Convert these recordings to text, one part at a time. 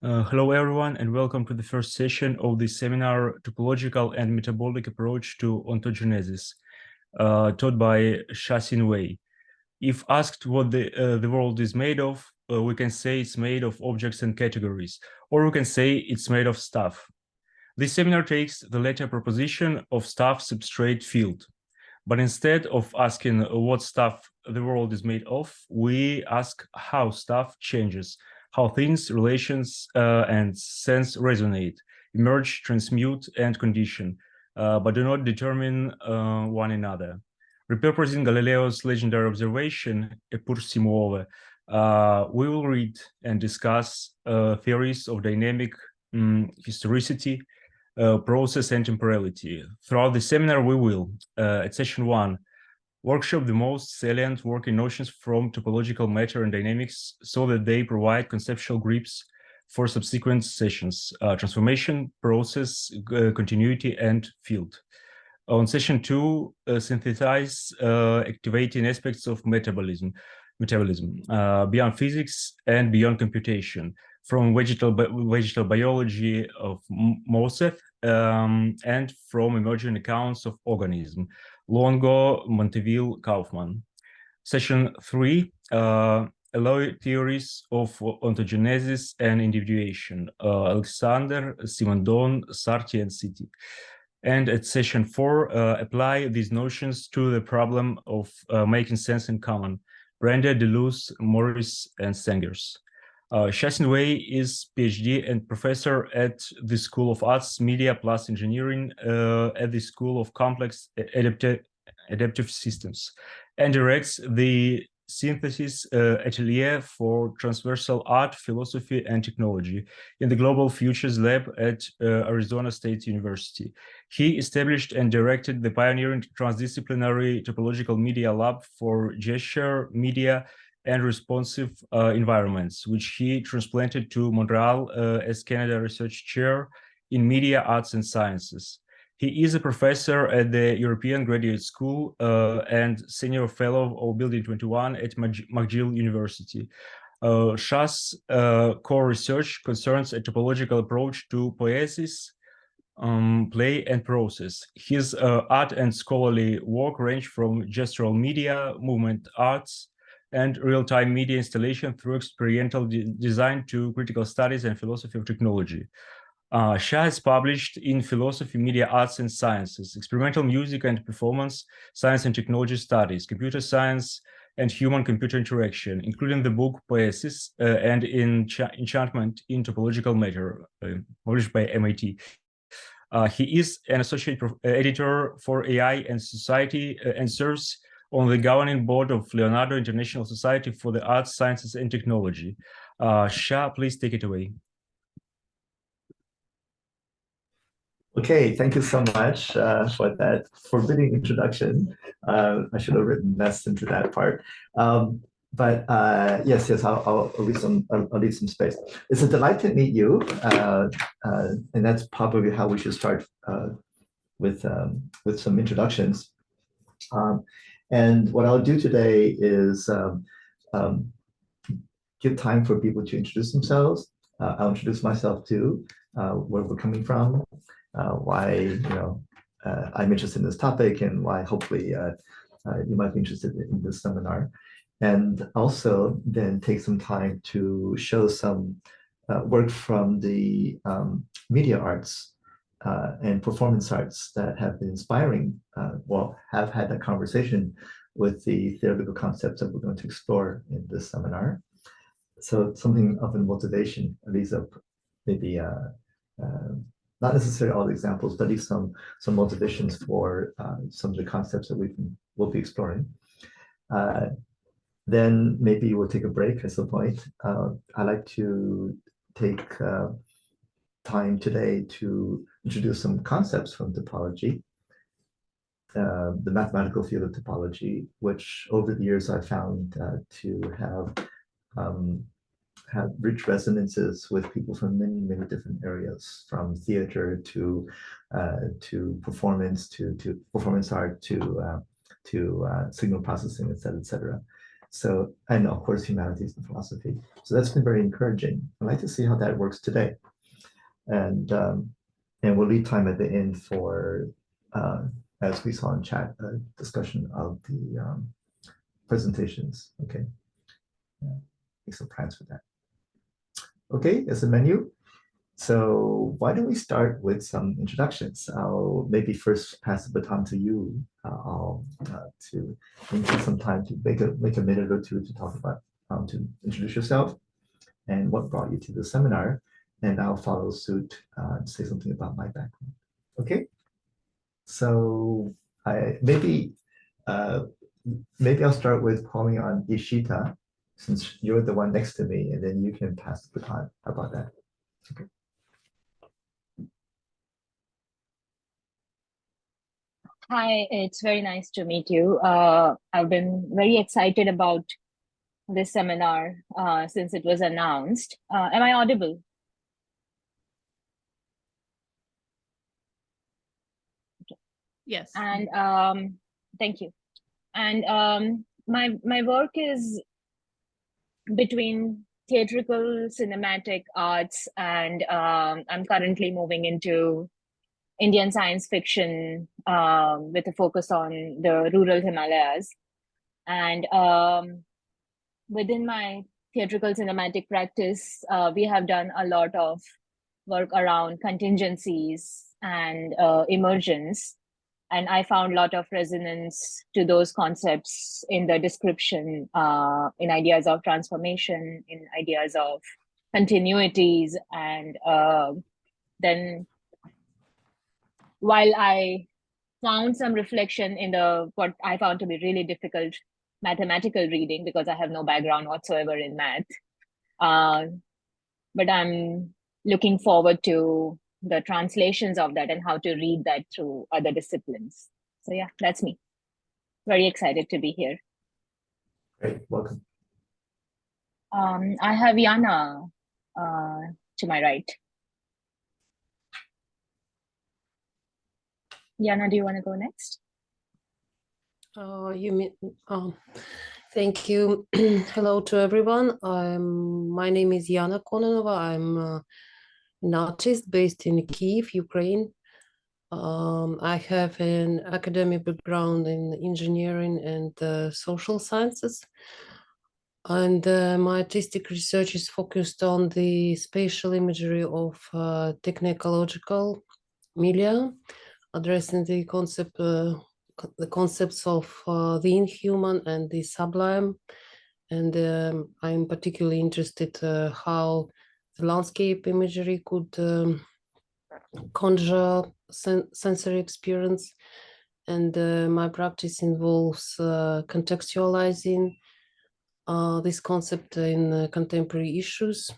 Hello, everyone, and welcome to the first session of the seminar Topological and Metabolic Approach to Ontogenesis, taught by Sha Xin Wei. If asked what the world is made of, we can say it's made of objects and categories, or we can say it's made of stuff. This seminar takes the latter proposition of stuff substrate field. But instead of asking what stuff the world is made of, we ask how stuff changes, how things, relations, and sense resonate, emerge, transmute, and condition, but do not determine one another. Repurposing Galileo's legendary observation, Eppur si muove, we will read and discuss theories of dynamic historicity, process, and temporality. Throughout the seminar, we will, at session 1, workshop the most salient working notions from topological matter and dynamics so that they provide conceptual grips for subsequent sessions, transformation, process, continuity, and field. On session 2, synthesize activating aspects of metabolism beyond physics and beyond computation, from vegetal biology of muove and from emerging accounts of organism, Longo, Monteville, Kaufman. Session 3, alloy theories of ontogenesis and individuation, Alexander, Simondon, Sarti, and Citi. And at session 4, apply these notions to the problem of making sense in common, Brander, Deleuze, Morris, and Sengers. Sha Xin Wei is PhD and professor at the School of Arts, Media plus Engineering at the School of Complex Adaptive Systems, and directs the Synthesis Atelier for Transversal Art, Philosophy, and Technology in the Global Futures Lab at Arizona State University. He established and directed the pioneering transdisciplinary topological media lab for gesture, media, and responsive environments, which he transplanted to Montreal as Canada Research Chair in Media, Arts, and Sciences. He is a professor at the European Graduate School and Senior Fellow of Building 21 at McGill University. Sha's core research concerns a topological approach to poiesis, play, and process. His art and scholarly work range from gestural media, movement arts, and real-time media installation through experiential design to critical studies and philosophy of technology. Sha has published in Philosophy, Media, Arts, and Sciences, Experimental Music and Performance, Science and Technology Studies, Computer Science, and Human-Computer Interaction, including the book Poiesis and Enchantment in Topological Matter, published by MIT. He is an associate editor for AI and Society and serves on the governing board of Leonardo International Society for the Arts, Sciences, and Technology. Sha, please take it away. Okay, thank you so much for that forbidding introduction. I should have written less into that part. Yes, I'll leave some space. It's a delight to meet you, and that's probably how we should start with some introductions. And what I'll do today is give time for people to introduce themselves. I'll introduce myself too, where we're coming from, why I'm interested in this topic, and why hopefully you might be interested in this seminar. And also then take some time to show some work from the media arts and performance arts that have been inspiring, have had a conversation with the theoretical concepts that we're going to explore in this seminar. So something of a motivation, at least of maybe not necessarily all the examples, but at least some motivations for some of the concepts that we'll be exploring. Then maybe we'll take a break at some point. I'd like to take time today to introduce some concepts from topology, the mathematical field of topology, which over the years I've found to have rich resonances with people from many, many different areas, from theater to performance, to performance art, to signal processing, et cetera, et cetera. So, and of course, humanities and philosophy. So that's been very encouraging. I'd like to see how that works today. And we'll leave time at the end for, as we saw in chat, a discussion of the presentations. Okay, make some plans for that. Okay, as a menu. So why don't we start with some introductions? I'll maybe first pass the baton to you, to take some time to make a minute or two to talk about, to introduce yourself and what brought you to the seminar, and I'll follow suit and say something about my background. Okay, so maybe I'll start with calling on Ishita, since you're the one next to me, and then you can pass the baton. How about that? Okay. Hi, it's very nice to meet you. I've been very excited about this seminar since it was announced. Am I audible? Okay. Yes. And thank you. And my work is between theatrical, cinematic arts, and I'm currently moving into Indian science fiction with a focus on the rural Himalayas. And within my theatrical cinematic practice, we have done a lot of work around contingencies and emergence. And I found a lot of resonance to those concepts in the description, in ideas of transformation, in ideas of continuities. And then while I found some reflection in what I found to be really difficult mathematical reading, because I have no background whatsoever in math, but I'm looking forward to the translations of that and how to read that through other disciplines. So yeah, that's me. Very excited to be here. Great, welcome. I have Yana to my right. Yana, do you want to go next? You mean, thank you. Hello to everyone. My name is Yana Kononova. I'm an artist based in Kyiv, Ukraine. I have an academic background in engineering and social sciences. And my artistic research is focused on the spatial imagery of technological media, addressing the concepts of the inhuman and the sublime. And I'm particularly interested how the landscape imagery could conjure sensory experience. And my practice involves contextualizing this concept in contemporary issues,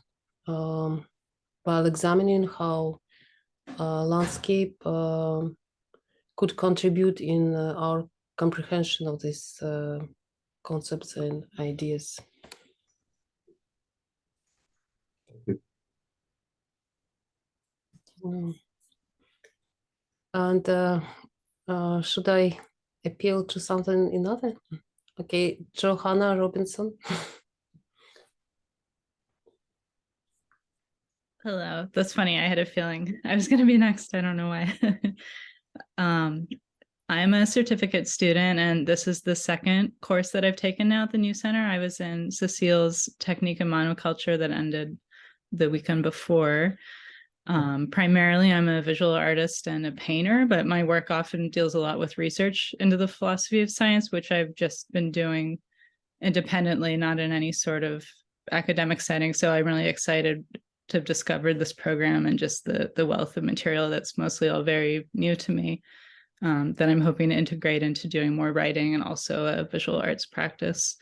while examining how landscape could contribute in our comprehension of these concepts and ideas. And should I appeal to something in other? Okay, Johanna Robinson. Hello. That's funny. I had a feeling I was going to be next. I don't know why. I'm a certificate student, and this is the second course that I've taken now at the New Center. I was in Cecile's Technique and Monoculture that ended the weekend before. Primarily, I'm a visual artist and a painter, but my work often deals a lot with research into the philosophy of science, which I've just been doing independently, not in any sort of academic setting. So I'm really excited to have discovered this program and just the wealth of material that's mostly all very new to me, that I'm hoping to integrate into doing more writing and also a visual arts practice.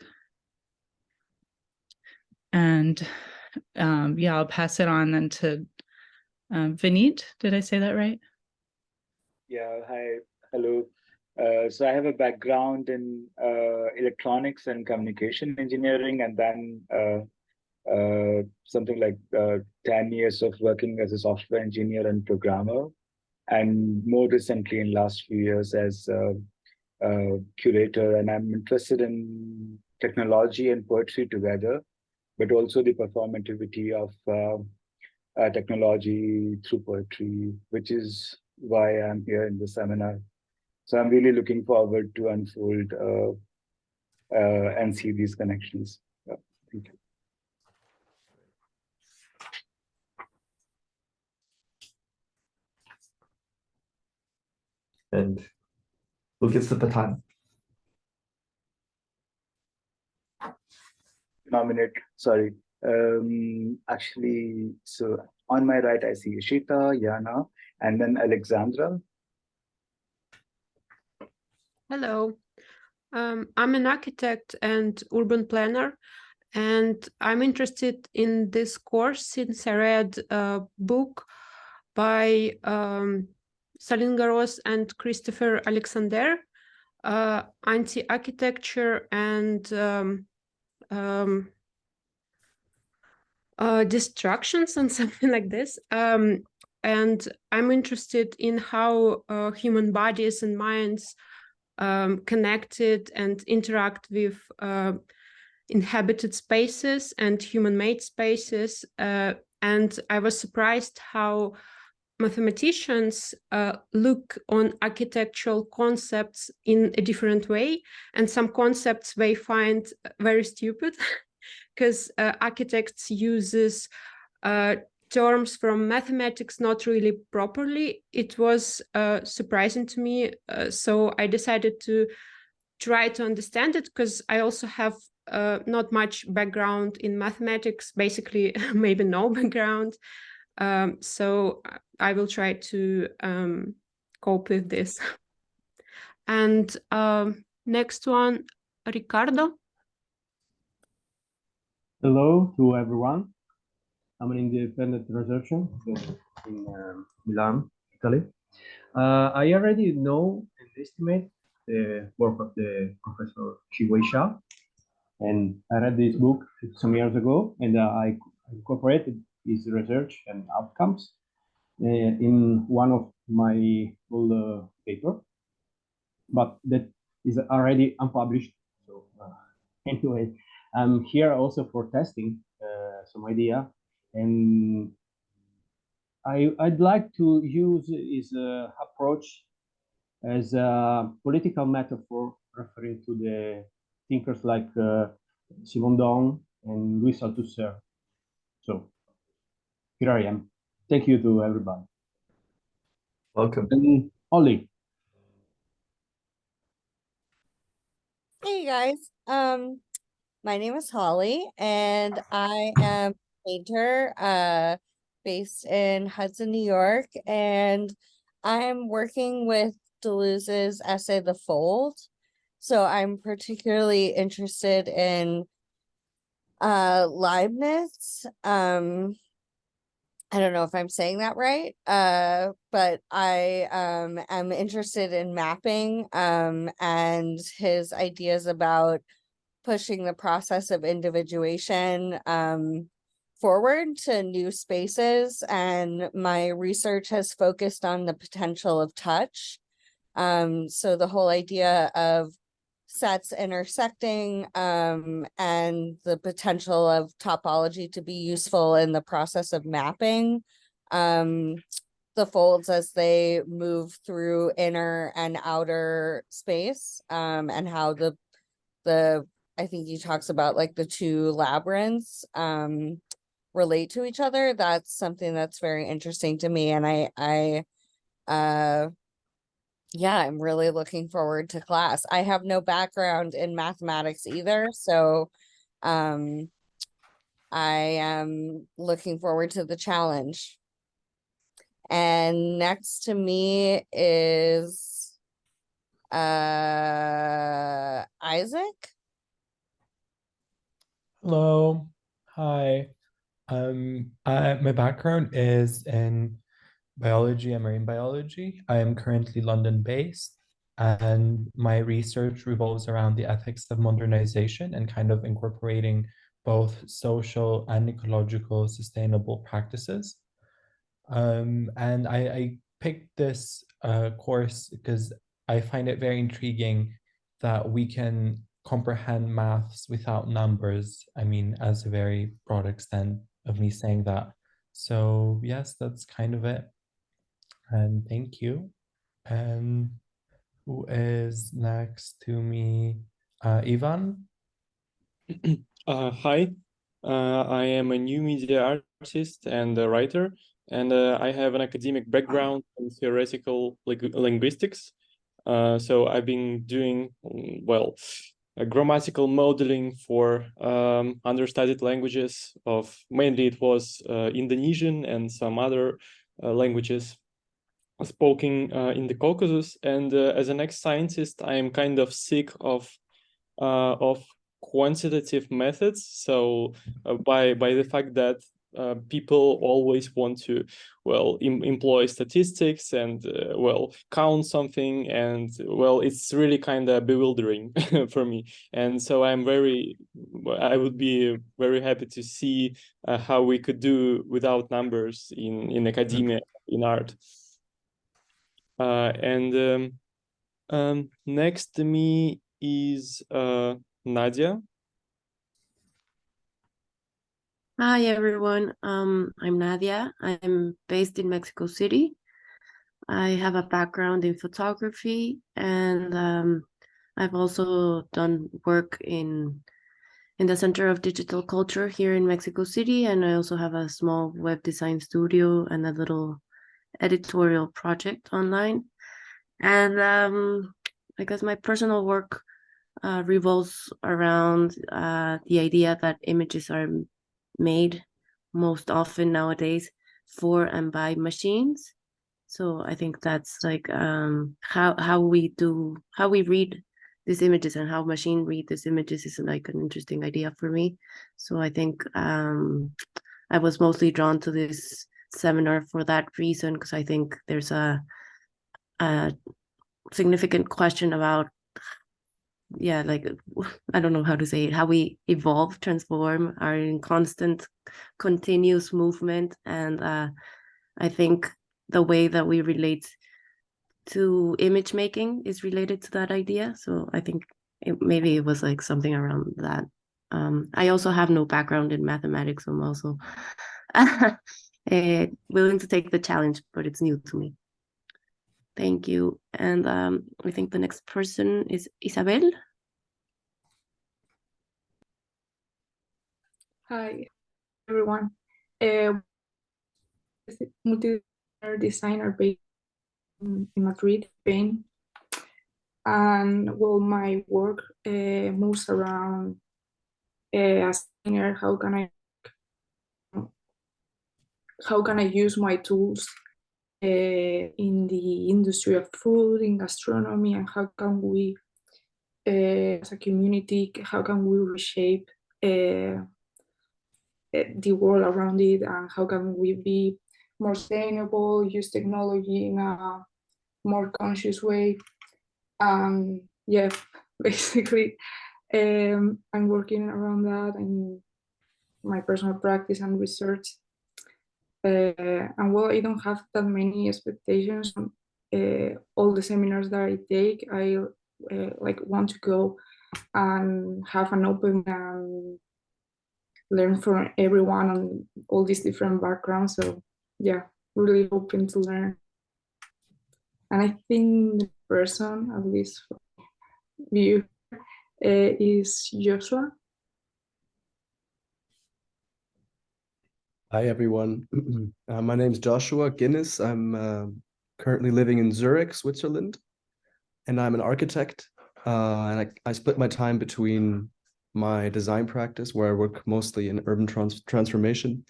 And yeah, I'll pass it on then to Vineet. Did I say that right? Yeah, hi, hello. So I have a background in electronics and communication engineering, and then something like 10 years of working as a software engineer and programmer, and more recently in last few years as a curator. And I'm interested in technology and poetry together, but also the performativity of technology through poetry, which is why I'm here in the seminar. So I'm really looking forward to unfold and see these connections. Yeah, thank you. And who gets the baton? Nominate, sorry. Actually, so on my right, I see Ishita, Yana, and then Alexandra. Hello, I'm an architect and urban planner, and I'm interested in this course since I read a book by Salingaros and Christopher Alexander, Anti-Architecture and Destructions and something like this. And I'm interested in how human bodies and minds connected and interact with inhabited spaces and human-made spaces. And I was surprised how mathematicians look on architectural concepts in a different way. And some concepts they find very stupid because architects uses terms from mathematics not really properly. It was surprising to me. So I decided to try to understand it because I also have not much background in mathematics, basically maybe no background. So I will try to cope with this. And next one, Ricardo. Hello to everyone. I'm an independent researcher in Milan, Italy. I already know and estimate the work of the Professor Shi Wei Sha, and I read this book some years ago, and I incorporated his research and outcomes in one of my old paper, but that is already unpublished. So anyway, I'm here also for testing some idea, and I'd like to use his approach as a political metaphor, referring to the thinkers like Simondon and Louis Althusser. So here I am. Thank you to everybody. Welcome. And Ollie. Hey guys, my name is Holly and I am a painter based in Hudson, New York, and I'm working with Deleuze's essay The Fold. So I'm particularly interested in Leibniz. I don't know if I'm saying that right, but I am interested in mapping and his ideas about pushing the process of individuation forward to new spaces. And my research has focused on the potential of touch. So the whole idea of sets intersecting and the potential of topology to be useful in the process of mapping the folds as they move through inner and outer space, and how the I think he talks about like the two labyrinths relate to each other. That's something that's very interesting to me, and yeah, I'm really looking forward to class. I have no background in mathematics either, so I am looking forward to the challenge. And next to me is Isaac. Hello, hi. My background is in biology and marine biology. I am currently London-based, and my research revolves around the ethics of modernization and kind of incorporating both social and ecological sustainable practices. And I picked this course because I find it very intriguing that we can comprehend maths without numbers. I mean, as a very broad extent of me saying that. So yes, that's kind of it. And thank you. And who is next to me? Ivan? Hi, I am a new media artist and a writer, and I have an academic background in theoretical linguistics. So I've been doing, well, grammatical modeling for understudied languages of, mainly it was Indonesian and some other languages spoken in the Caucasus. And as an ex-scientist, I am kind of sick of quantitative methods. So by the fact that people always want to, well, employ statistics and, well, count something, and, well, it's really kind of bewildering for me. And so I would be very happy to see how we could do without numbers in academia, in art. Next to me is Nadia. Hi everyone, I'm Nadia. I'm based in Mexico City. I have a background in photography, and I've also done work in the Center of Digital Culture here in Mexico City, and I also have a small web design studio and a little editorial project online. And I guess my personal work revolves around the idea that images are made most often nowadays for and by machines. So I think that's like how we read these images and how machine read these images is like an interesting idea for me. So I think I was mostly drawn to this seminar for that reason, because I think there's a significant question about, yeah, like, I don't know how to say it, how we evolve, transform, are in constant continuous movement. And I think the way that we relate to image making is related to that idea. So I think maybe it was like something around that. I also have no background in mathematics, so I'm also willing to take the challenge, but it's new to me. Thank you. And I think the next person is Isabel. Hi, everyone. Multidisciplinary designer based in Madrid, Spain. And well, my work moves around as a designer. How can I use my tools in the industry of food, in gastronomy, and how can we, as a community, how can we reshape the world around it, and how can we be more sustainable, use technology in a more conscious way. Yeah, basically, I'm working around that in my personal practice and research. And well, I don't have that many expectations on all the seminars that I take. I like want to go and have an open and learn from everyone on all these different backgrounds. So yeah, really hoping to learn. And I think the person, at least for you, is Joshua. Hi, everyone. My name is Joshua Guinness. I'm currently living in Zurich, Switzerland, and I'm an architect. And I split my time between my design practice, where I work mostly in urban transformation,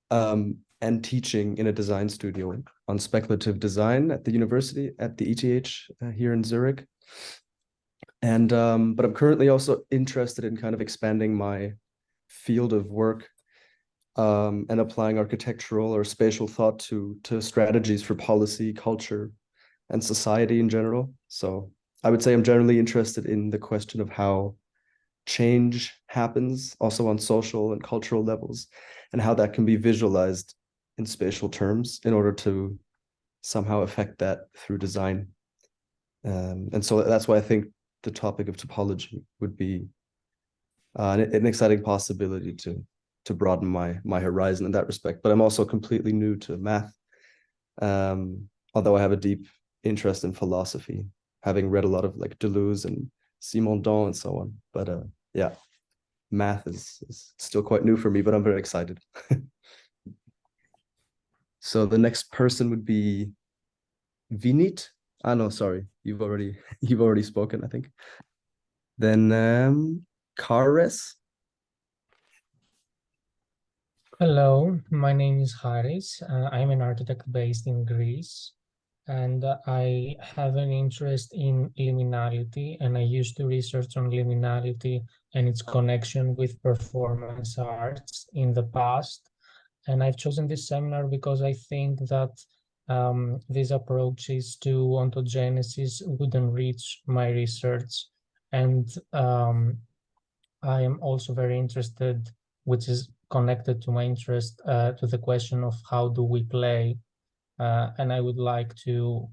and teaching in a design studio on speculative design at the university, at the ETH here in Zurich. And but I'm currently also interested in kind of expanding my field of work and applying architectural or spatial thought to strategies for policy, culture, and society in general. So I would say I'm generally interested in the question of how change happens also on social and cultural levels, and how that can be visualized in spatial terms in order to somehow affect that through design. And so that's why I think the topic of topology would be an exciting possibility to broaden my horizon in that respect. But I'm also completely new to math, although I have a deep interest in philosophy, having read a lot of like Deleuze and Simondon and so on. But yeah, math is still quite new for me, but I'm very excited. So the next person would be Vinit. Ah, no, sorry, you've already spoken, I think. Then Kares. Hello, my name is Haris. I'm an architect based in Greece, and I have an interest in liminality, and I used to research on liminality and its connection with performance arts in the past. And I've chosen this seminar because I think that these approaches to ontogenesis would enrich my research. And I am also very interested, which is connected to my interest, to the question of how do we play, and I would like to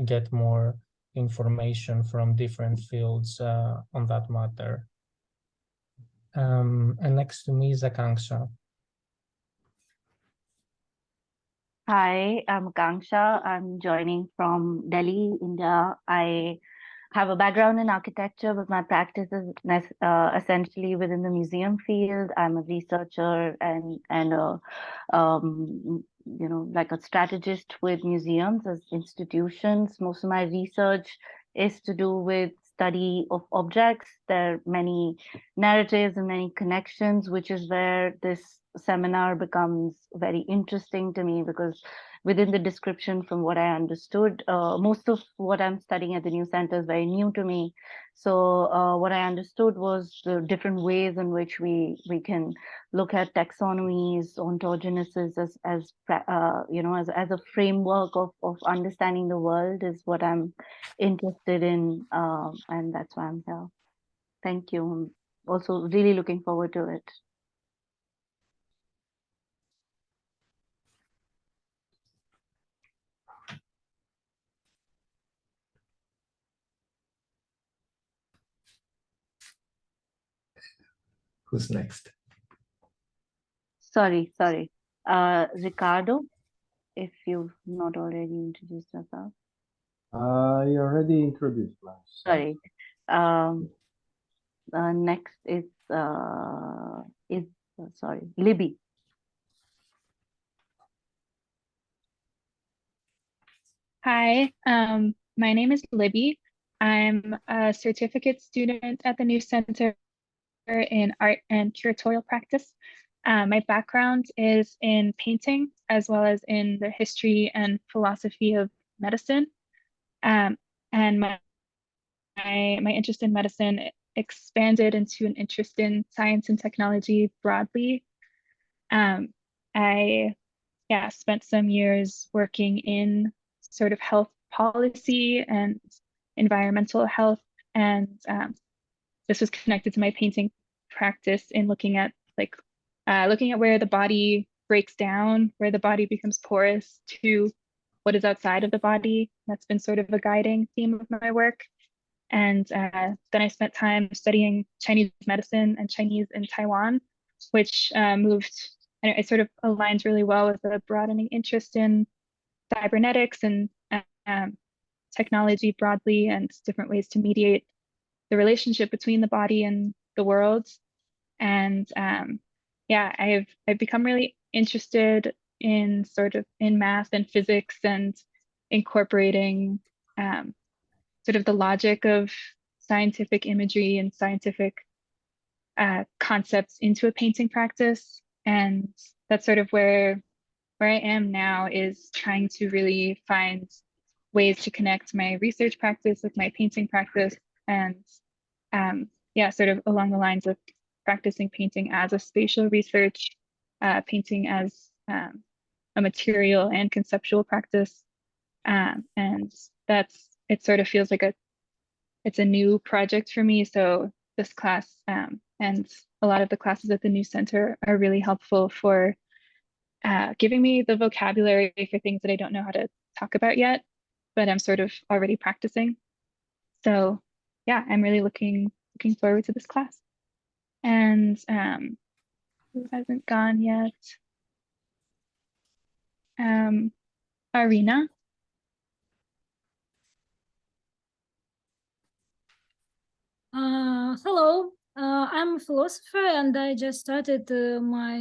get more information from different fields on that matter. And next to me is Akanksha. Hi, I'm Akanksha. I'm joining from Delhi, India. I have a background in architecture, but my practice is essentially within the museum field. I'm a researcher and you know, like a strategist with museums as institutions. Most of my research is to do with study of objects. There are many narratives and many connections, which is where this seminar becomes very interesting to me, because within the description, from what I understood, most of what I'm studying at the new center is very new to me. So what I understood was the different ways in which we can look at taxonomies, ontogenesis as you know, as a framework of understanding the world is what I'm interested in, and that's why I'm here. Thank you. I'm also really looking forward to it. Who's next? Sorry. Ricardo, if you've not already introduced yourself. I already introduced myself. Sorry. Next is sorry, Libby. Hi, my name is Libby. I'm a certificate student at the New Center in Art and Curatorial Practice. My background is in painting, as well as in the history and philosophy of medicine. And my interest in medicine expanded into an interest in science and technology broadly. I spent some years working in sort of health policy and environmental health, and this was connected to my painting practice in looking at where the body breaks down, where the body becomes porous, to what is outside of the body. That's been sort of a guiding theme of my work. And then I spent time studying Chinese medicine and Chinese in Taiwan, which it sort of aligns really well with a broadening interest in cybernetics and technology broadly, and different ways to mediate the relationship between the body and the world. And I've become really interested in math and physics, and incorporating sort of the logic of scientific imagery and scientific concepts into a painting practice. And that's sort of where I am now, is trying to really find ways to connect my research practice with my painting practice, and sort of along the lines of practicing painting as a spatial research, painting as a material and conceptual practice. And it sort of feels like it's a new project for me. So this class and a lot of the classes at the New Center are really helpful for giving me the vocabulary for things that I don't know how to talk about yet, but I'm sort of already practicing. So yeah, I'm really looking forward to this class. And who hasn't gone yet? Arena. Hello, I'm a philosopher and I just started my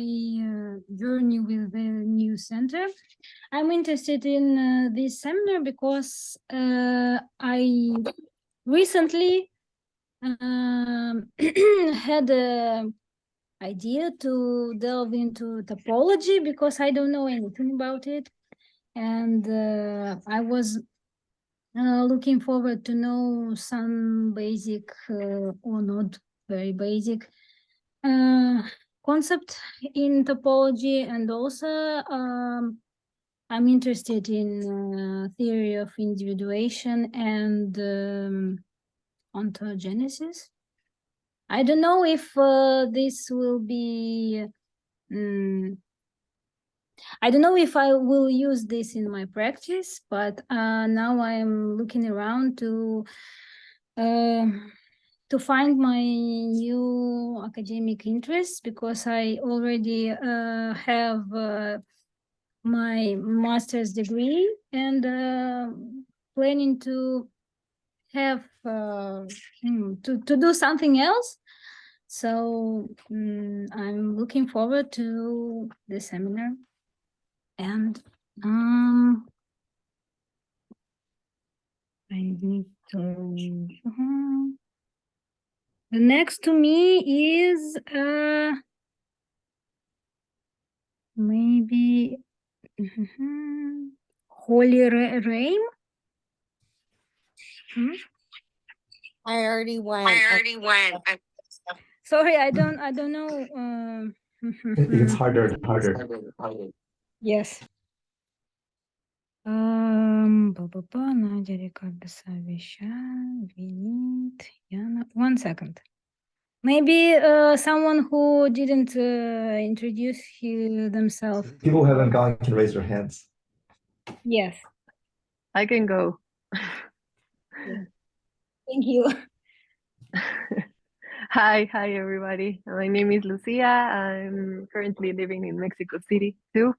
journey with the new center. I'm interested in this seminar because I recently had an idea to delve into topology because I don't know anything about it. And I was looking forward to know some basic or not very basic concept in topology, and also I'm interested in theory of individuation and ontogenesis. I don't know if this will be I don't know if I will use this in my practice, but now I'm looking around to find my new academic interests, because I already have my master's degree and planning to have to do something else. So I'm looking forward to the seminar. And I need to the next to me is maybe Holy Rain. I already went. Sorry, I don't know. It's harder and harder. Yes. Надя, Ricardo, Savisha, Vinit, Yana. 1 second. Maybe someone who didn't introduce themselves. People who haven't gone can raise their hands. Yes. I can go. Thank you. Hi everybody. My name is Lucia. I'm currently living in Mexico City too.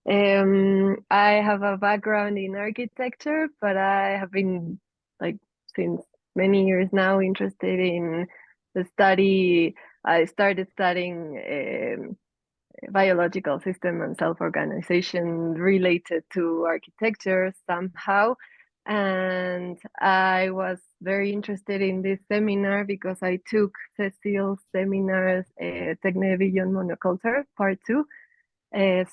I have a background in architecture, but I have been since many years now interested in the study. I started studying biological system and self-organization related to architecture somehow. And I was very interested in this seminar because I took Cecile's seminars, Techne Beyond Monoculture, part 2.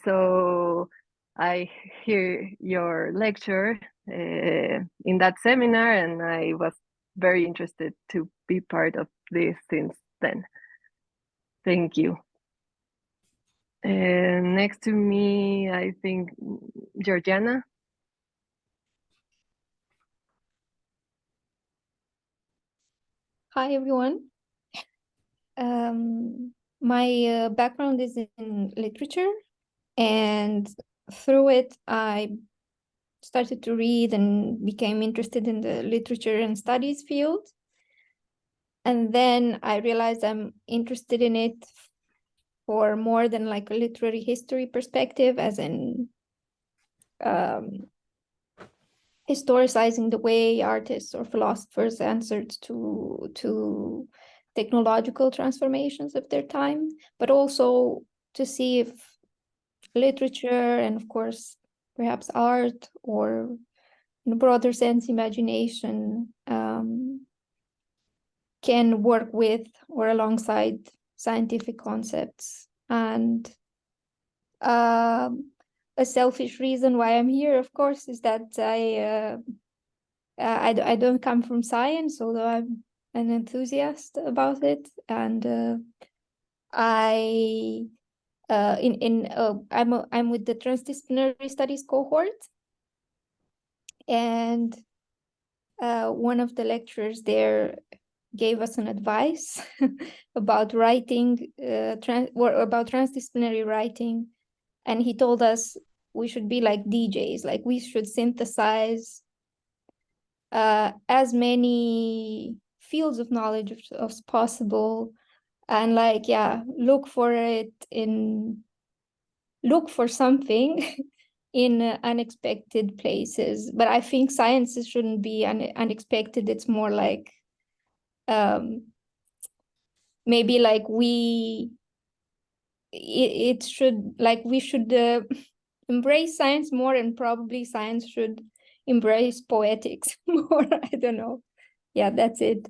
So I hear your lecture in that seminar, and I was very interested to be part of this since then. Thank you. Next to me, I think Georgiana. Hi, everyone. My background is in literature, and through it, I started to read and became interested in the literature and studies field. And then I realized I'm interested in it for more than like a literary history perspective, as in historicizing the way artists or philosophers answered to technological transformations of their time, but also to see if literature and, of course, perhaps art, or in a broader sense, imagination, can work with or alongside scientific concepts. And a selfish reason why I'm here, of course, is that I don't come from science, although I'm an enthusiast about it, and I'm with the transdisciplinary studies cohort, and one of the lecturers there gave us an advice about writing, about transdisciplinary writing, and he told us we should be like DJs, like we should synthesize as many fields of knowledge as possible, and like, yeah, look for something in unexpected places. But I think science shouldn't be unexpected. It's more like maybe like we should embrace science more, and probably science should embrace poetics more. I don't know. Yeah, that's it.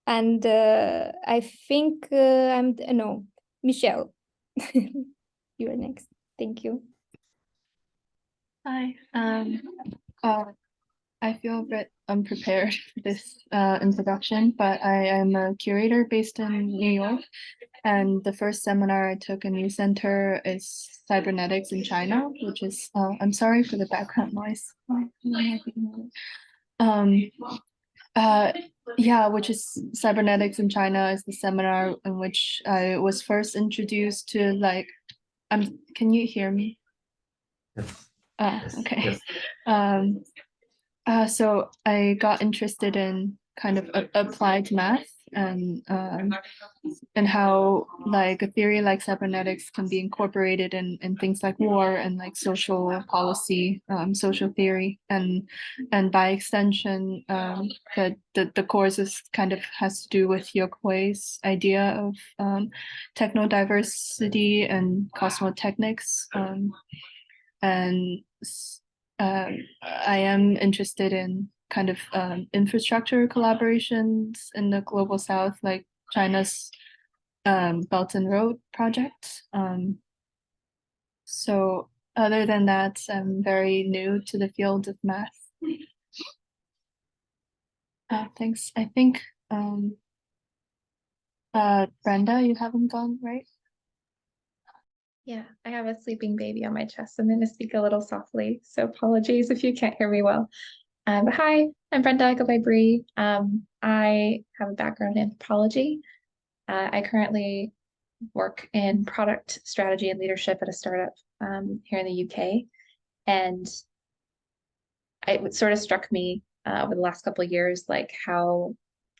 And I think no, Michelle, you are next. Thank you. Hi. I feel a bit unprepared for this introduction, but I am a curator based in New York. And the first seminar I took in New Center is cybernetics in China, which is, I'm sorry for the background noise. Yeah, which is cybernetics in China is the seminar in which I was first introduced to like, can you hear me? Yes. Okay. Yes. So I got interested in kind of applied math and how like a theory like cybernetics can be incorporated in things like war and like social policy, social theory, and by extension, the course is kind of has to do with Yokuei's idea of techno-diversity and cosmotechnics, and I am interested in kind of infrastructure collaborations in the global south, like China's Belt and Road project. So other than that, I'm very new to the field of math. Thanks. I think Brenda, you haven't gone, right? Yeah, I have a sleeping baby on my chest. I'm going to speak a little softly, so apologies if you can't hear me well. But hi, I'm Brenda. I go by Bree. I have a background in anthropology. I currently work in product strategy and leadership at a startup here in the UK. And it sort of struck me over the last couple of years, like how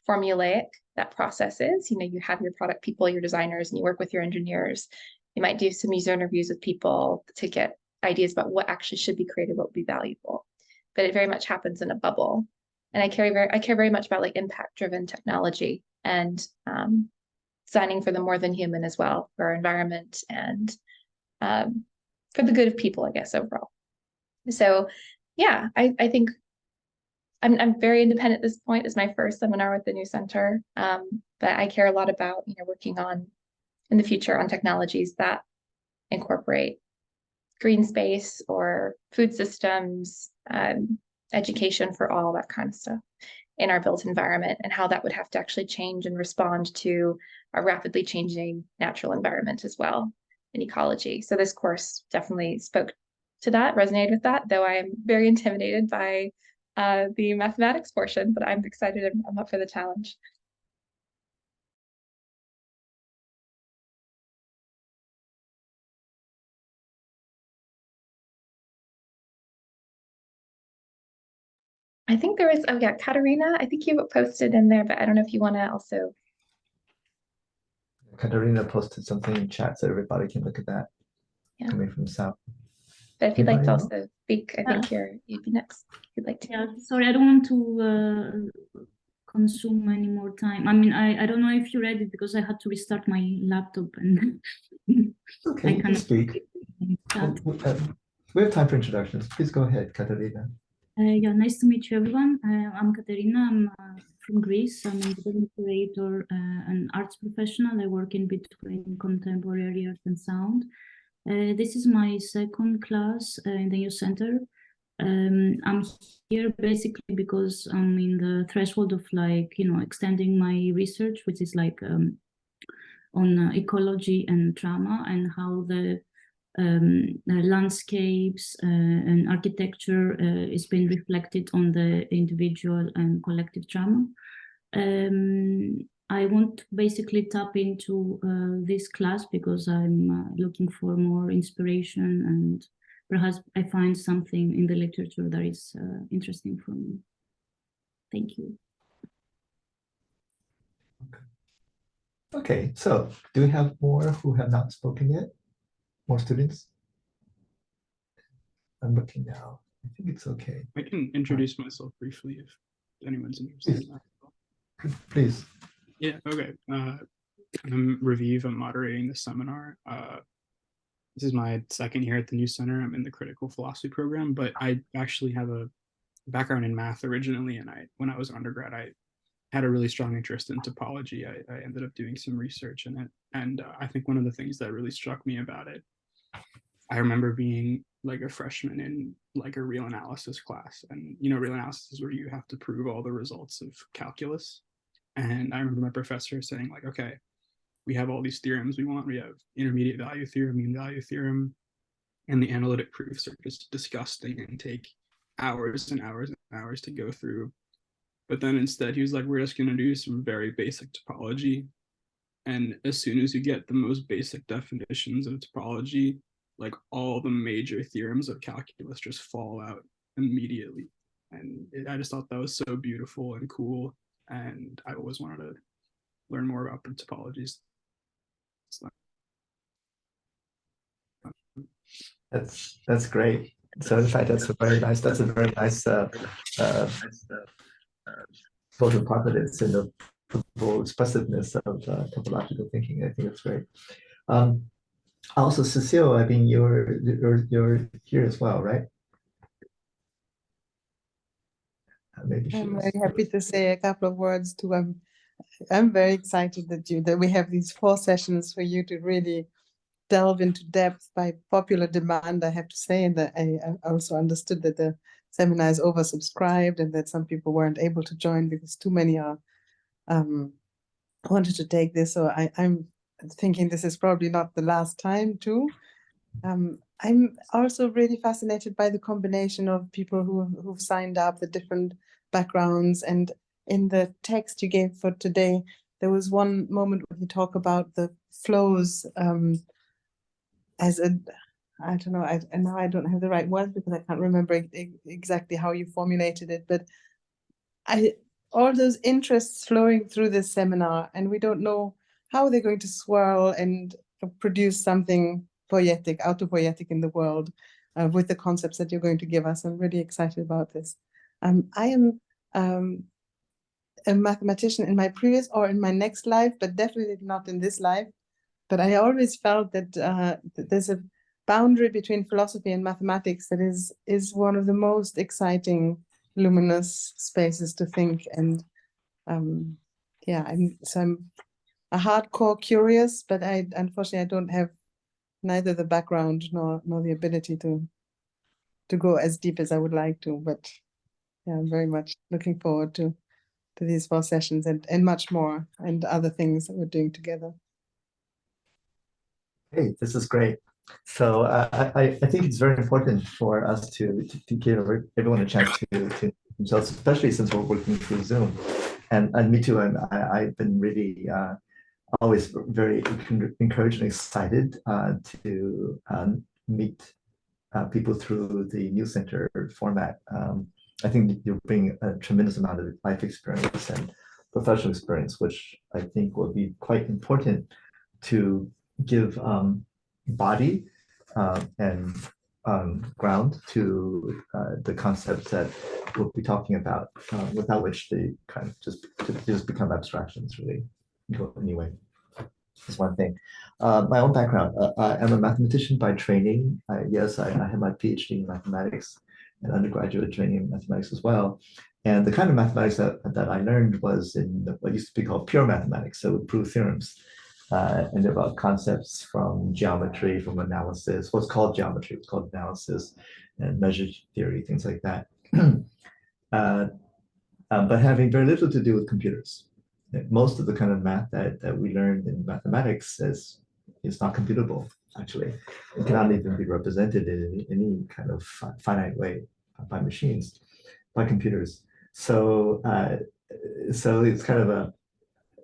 formulaic that process is. You know, you have your product people, your designers, and you work with your engineers. You might do some user interviews with people to get ideas about what actually should be created, what would be valuable. But it very much happens in a bubble. And I care very much about like impact-driven technology and designing for the more than human as well, for our environment and for the good of people, I guess, overall. So yeah, I think I'm very independent at this point. It's my first seminar with the New Center, but I care a lot about, you know, working on in the future on technologies that incorporate green space or food systems, education for all, that kind of stuff in our built environment, and how that would have to actually change and respond to a rapidly changing natural environment as well in ecology. So this course definitely spoke to that, resonated with that, though I am very intimidated by the mathematics portion, but I'm excited. I'm up for the challenge. I think there is, oh yeah, Katerina, I think you posted in there, but I don't know if you want to also. Katerina posted something in chat so everybody can look at that. Yeah. Coming from South. But if you'd like to also speak, I think you'd be next. If you'd like to. Yeah, sorry, I don't want to consume any more time. I mean, I don't know if you read it because I had to restart my laptop and okay, you can speak. We have time for introductions. Please go ahead, Katerina. Yeah, nice to meet you, everyone. I'm Katerina. I'm from Greece. I'm a development curator, an arts professional. I work in between contemporary art and sound. This is my second class in the New Center. I'm here basically because I'm in the threshold of like, you know, extending my research, which is like on ecology and trauma and how the landscapes and architecture is being reflected on the individual and collective trauma. I want to basically tap into this class because I'm looking for more inspiration, and perhaps I find something in the literature that is interesting for me. Thank you. Okay, so do we have more who have not spoken yet? More students? I'm looking now. I think it's okay. I can introduce myself briefly if anyone's interested in that. Please. Yeah, okay. I'm Raviv. I'm moderating this seminar. This is my second year at the New Center. I'm in the critical philosophy program, but I actually have a background in math originally. And when I was an undergrad, I had a really strong interest in topology. I ended up doing some research in it. And I think one of the things that really struck me about it, I remember being like a freshman in like a real analysis class. And, you know, real analysis is where you have to prove all the results of calculus. And I remember my professor saying like, okay, we have all these theorems we want. We have intermediate value theorem, mean value theorem, and the analytic proofs are just disgusting and take hours and hours and hours to go through. But then instead he was like, we're just going to do some very basic topology. And as soon as you get the most basic definitions of topology, like all the major theorems of calculus just fall out immediately. And I just thought that was so beautiful and cool. And I always wanted to learn more about the topologies. That's great. So in fact, that's a very nice both of positives and the full expressiveness of topological thinking. I think it's great. Also, Cecile, I mean, you're here as well, right? Maybe I'm very happy to say a couple of words too. I'm very excited that we have these 4 sessions for you to really delve into depth by popular demand, I have to say, and that I also understood that the seminar is oversubscribed and that some people weren't able to join because too many are wanted to take this. So I'm thinking this is probably not the last time too. I'm also really fascinated by the combination of people who've signed up, the different backgrounds. And in the text you gave for today, there was one moment where you talk about the flows as a, I don't know, and now I don't have the right words because I can't remember exactly how you formulated it, but all those interests flowing through this seminar, and we don't know how they're going to swirl and produce something poetic, autopoietic in the world with the concepts that you're going to give us. I'm really excited about this. I am a mathematician in my previous or in my next life, but definitely not in this life. But I always felt that there's a boundary between philosophy and mathematics that is one of the most exciting, luminous spaces to think. And yeah, I'm a hardcore curious, but unfortunately I don't have neither the background nor the ability to go as deep as I would like to. But yeah, I'm very much looking forward to these 4 sessions and much more and other things that we're doing together. Hey, this is great. So I think it's very important for us to give everyone a chance to themselves, especially since we're working through Zoom. And me too. And I've been really always very encouraged and excited to meet people through the New Center format. I think you bring a tremendous amount of life experience and professional experience, which I think will be quite important to give body and ground to the concepts that we'll be talking about, without which they kind of just become abstractions, really go anyway. That's one thing. My own background, I'm a mathematician by training. Yes, I have my PhD in mathematics and undergraduate training in mathematics as well. And the kind of mathematics that I learned was in what used to be called pure mathematics, so proof theorems. And about concepts from geometry, from analysis, what's called geometry, it's called analysis, and measure theory, things like that. But having very little to do with computers. Most of the kind of math that we learned in mathematics is not computable, actually. It cannot even be represented in any kind of finite way by machines, by computers. So, so it's kind of a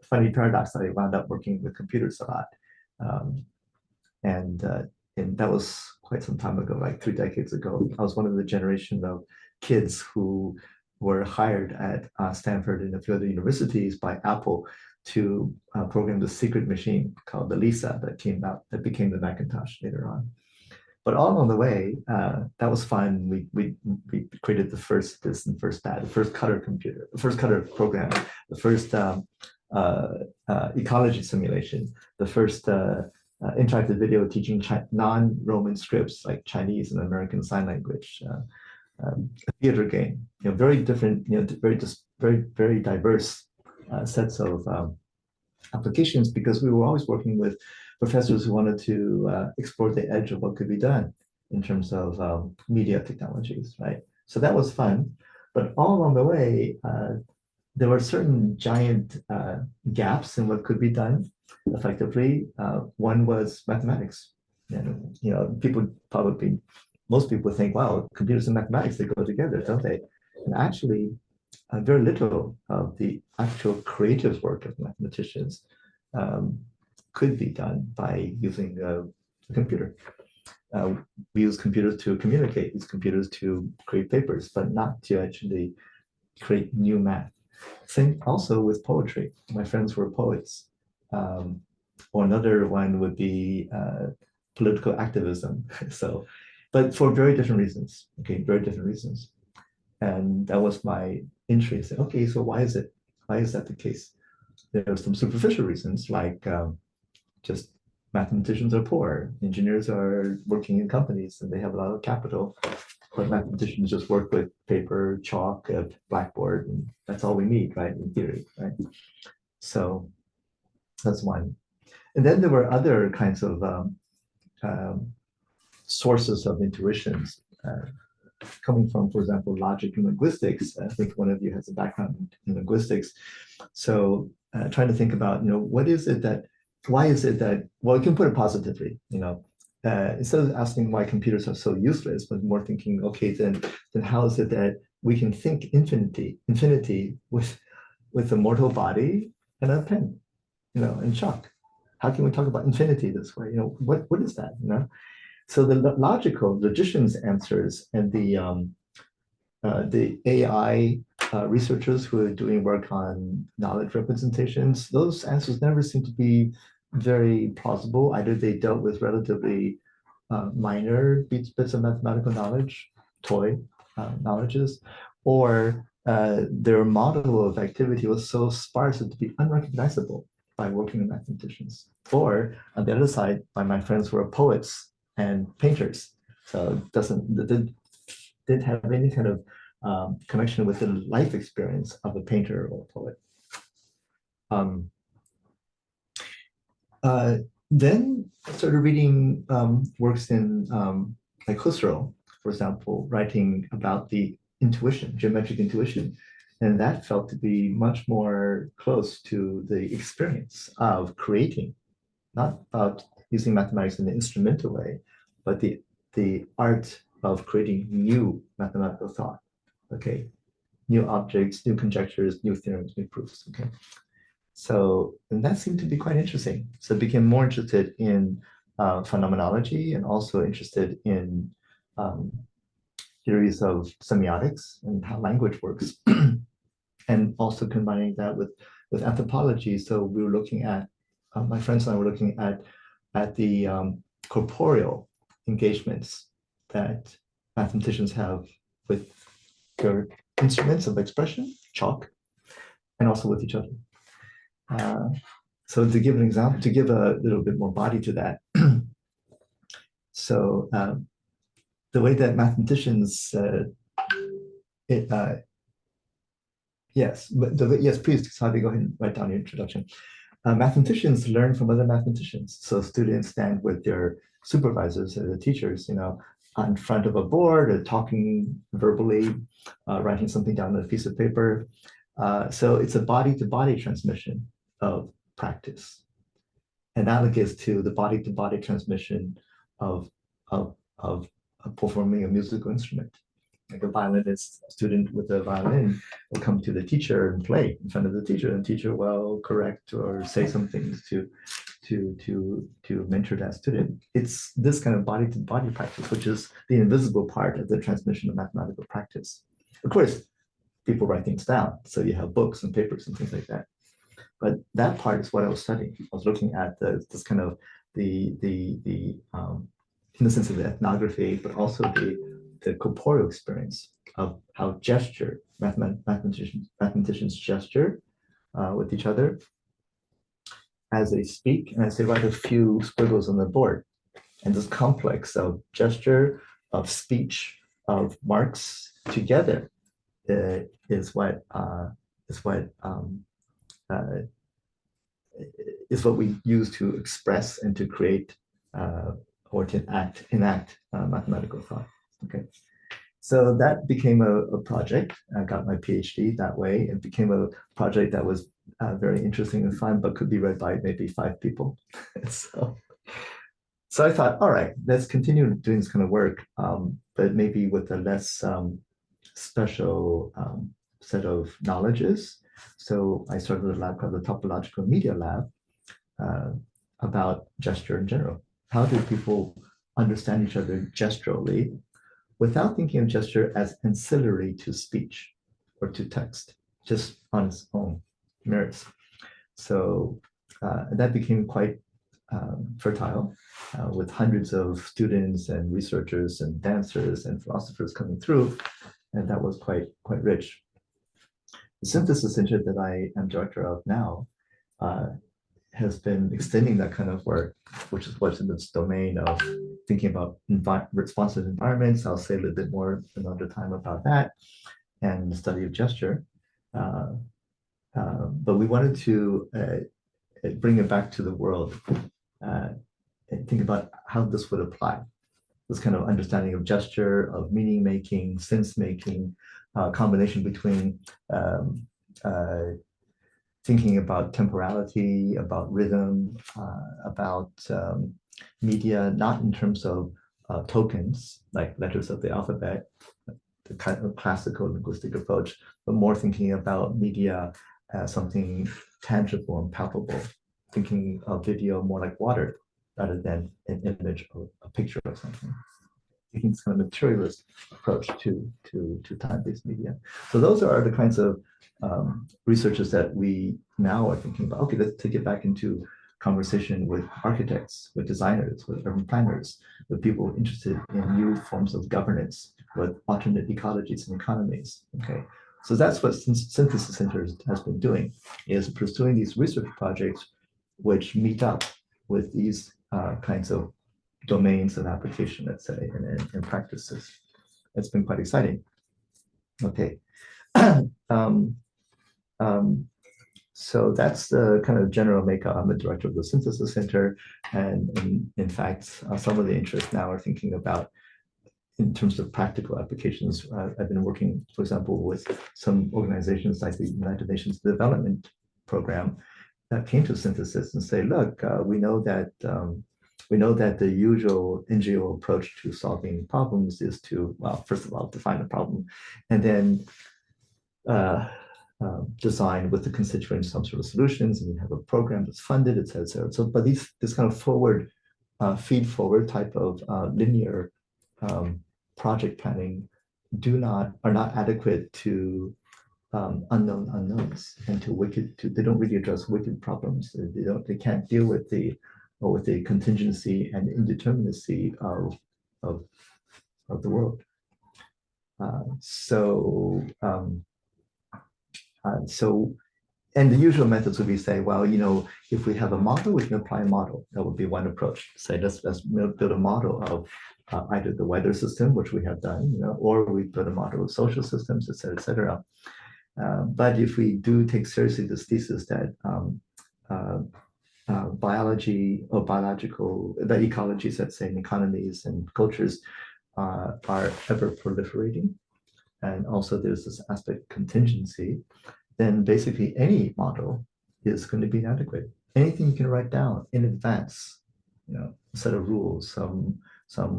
funny paradox that I wound up working with computers a lot. And that was quite some time ago, like 3 decades ago. I was one of the generation of kids who were hired at Stanford and a few other universities by Apple to program the secret machine called the Lisa that became the Macintosh later on. But all along the way, that was fun. We created the first this and first that, the first cutter computer, the first cutter program, the first ecology simulation, the first interactive video teaching non-Roman scripts like Chinese and American Sign Language, a theater game. Very different, very diverse sets of applications, because we were always working with professors who wanted to explore the edge of what could be done in terms of media technologies, right? So that was fun. But all along the way, there were certain giant gaps in what could be done effectively. One was mathematics. And, most people think, wow, computers and mathematics, they go together, don't they? And actually, very little of the actual creative work of mathematicians could be done by using a computer. We use computers to communicate, use computers to create papers, but not to actually create new math. Same also with poetry. My friends were poets. Or another one would be political activism. So, but for very different reasons, okay, very different reasons. And that was my interest. Okay, so why is that the case? There are some superficial reasons, like just mathematicians are poor, engineers are working in companies and they have a lot of capital, but mathematicians just work with paper, chalk, a blackboard, and that's all we need, right, in theory, right? So that's one. And then there were other kinds of sources of intuitions coming from, for example, logic and linguistics. I think one of you has a background in linguistics. So trying to think about, why is it that, well, you can put it positively, instead of asking why computers are so useless, but more thinking, okay, then how is it that we can think infinity with a mortal body and a pen, and chalk? How can we talk about infinity this way? What is that, So the logical logician's answers and the AI researchers who are doing work on knowledge representations, those answers never seem to be very plausible. Either they dealt with relatively minor bits of mathematical knowledge, toy knowledges, or their model of activity was so sparse as to be unrecognizable by working mathematicians. Or on the other side, my friends were poets and painters. So didn't have any kind of connection with the life experience of a painter or a poet. Then I started reading works in like Husserl, for example, writing about the intuition, geometric intuition. And that felt to be much more close to the experience of creating, not about using mathematics in an instrumental way, but the art of creating new mathematical thought, okay? New objects, new conjectures, new theorems, new proofs, okay? So, and that seemed to be quite interesting. So I became more interested in phenomenology and also interested in theories of semiotics and how language works. And also combining that with anthropology. So we were looking at, my friends and I were looking at the corporeal engagements that mathematicians have with their instruments of expression, chalk, and also with each other. So to give an example, to give a little bit more body to that, so the way that mathematicians, yes, please, Sabi, go ahead and write down your introduction. Mathematicians learn from other mathematicians. So students stand with their supervisors, the teachers, in front of a board, or talking verbally, writing something down on a piece of paper. So it's a body-to-body transmission of practice, analogous to the body-to-body transmission of performing a musical instrument. Like a violinist student with a violin will come to the teacher and play in front of the teacher, and the teacher will correct or say some things to mentor that student. It's this kind of body-to-body practice, which is the invisible part of the transmission of mathematical practice. Of course, people write things down, so you have books and papers and things like that. But that part is what I was studying. I was looking at this kind of in the sense of the ethnography, but also the corporeal experience of how gesture, mathematicians gesture with each other as they speak and as they write a few squiggles on the board. And this complex of gesture, of speech, of marks together is what we use to express and to create or to enact mathematical thought. Okay, so that became a project. I got my PhD that way. It became a project that was very interesting and fun, but could be read by maybe 5 people. So I thought, all right, let's continue doing this kind of work, but maybe with a less special set of knowledges. So I started a lab called the Topological Media Lab about gesture in general. How do people understand each other gesturally without thinking of gesture as ancillary to speech or to text, just on its own merits? So that became quite fertile with hundreds of students and researchers and dancers and philosophers coming through, and that was quite rich. The Synthesis Center that I am director of now has been extending that kind of work, which is what's in this domain of thinking about responsive environments. I'll say a little bit more another time about that, and the study of gesture. But we wanted to bring it back to the world and think about how this would apply. This kind of understanding of gesture, of meaning making, sense making, combination between thinking about temporality, about rhythm, about media, not in terms of tokens, like letters of the alphabet, the kind of classical linguistic approach, but more thinking about media as something tangible and palpable, thinking of video more like water rather than an image or a picture of something. Taking this kind of materialist approach to time-based media. So those are the kinds of researches that we now are thinking about. Okay, let's take it back into conversation with architects, with designers, with urban planners, with people interested in new forms of governance, with alternate ecologies and economies. Okay, so that's what Synthesis Center has been doing, is pursuing these research projects which meet up with these kinds of domains of application, let's say, and practices. It's been quite exciting. Okay. So that's the kind of general makeup. I'm the director of the Synthesis Center, and in fact, some of the interests now are thinking about, in terms of practical applications. I've been working, for example, with some organizations like the United Nations Development Program that came to Synthesis and say, look, we know that the usual NGO approach to solving problems is to, well, first of all, define a problem, and then design with the constituents some sort of solutions, and you have a program that's funded, et cetera, et cetera. So, but this kind of forward, feed forward type of linear project planning are not adequate to unknown unknowns and they don't really address wicked problems. They can't deal with the contingency and indeterminacy of the world. And the usual methods would be say, well, if we have a model, we can apply a model. That would be one approach. Say, let's build a model of either the weather system, which we have done, or we build a model of social systems, et cetera, et cetera. But if we do take seriously this thesis that biology or the ecologies, let's say, in economies and cultures are ever proliferating, and also there's this aspect of contingency, then basically any model is going to be inadequate. Anything you can write down in advance, a set of rules, some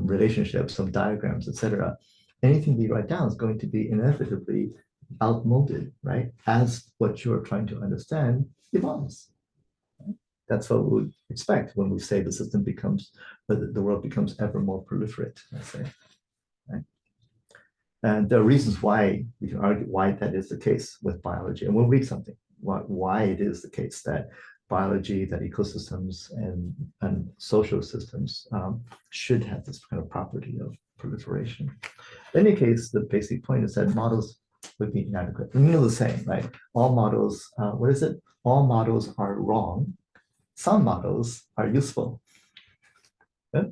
relationships, some diagrams, etc. Anything that you write down is going to be inevitably outmoded, right? As what you're trying to understand evolves. That's what we would expect when we say the world becomes ever more proliferate, let's say. Right? And there are reasons why we can argue why that is the case with biology. And we'll read something. why it is the case that biology, that ecosystems and social systems should have this kind of property of proliferation. In any case, the basic point is that models would be inadequate. We know the same, right? All models, what is it? All models are wrong. Some models are useful. Yeah?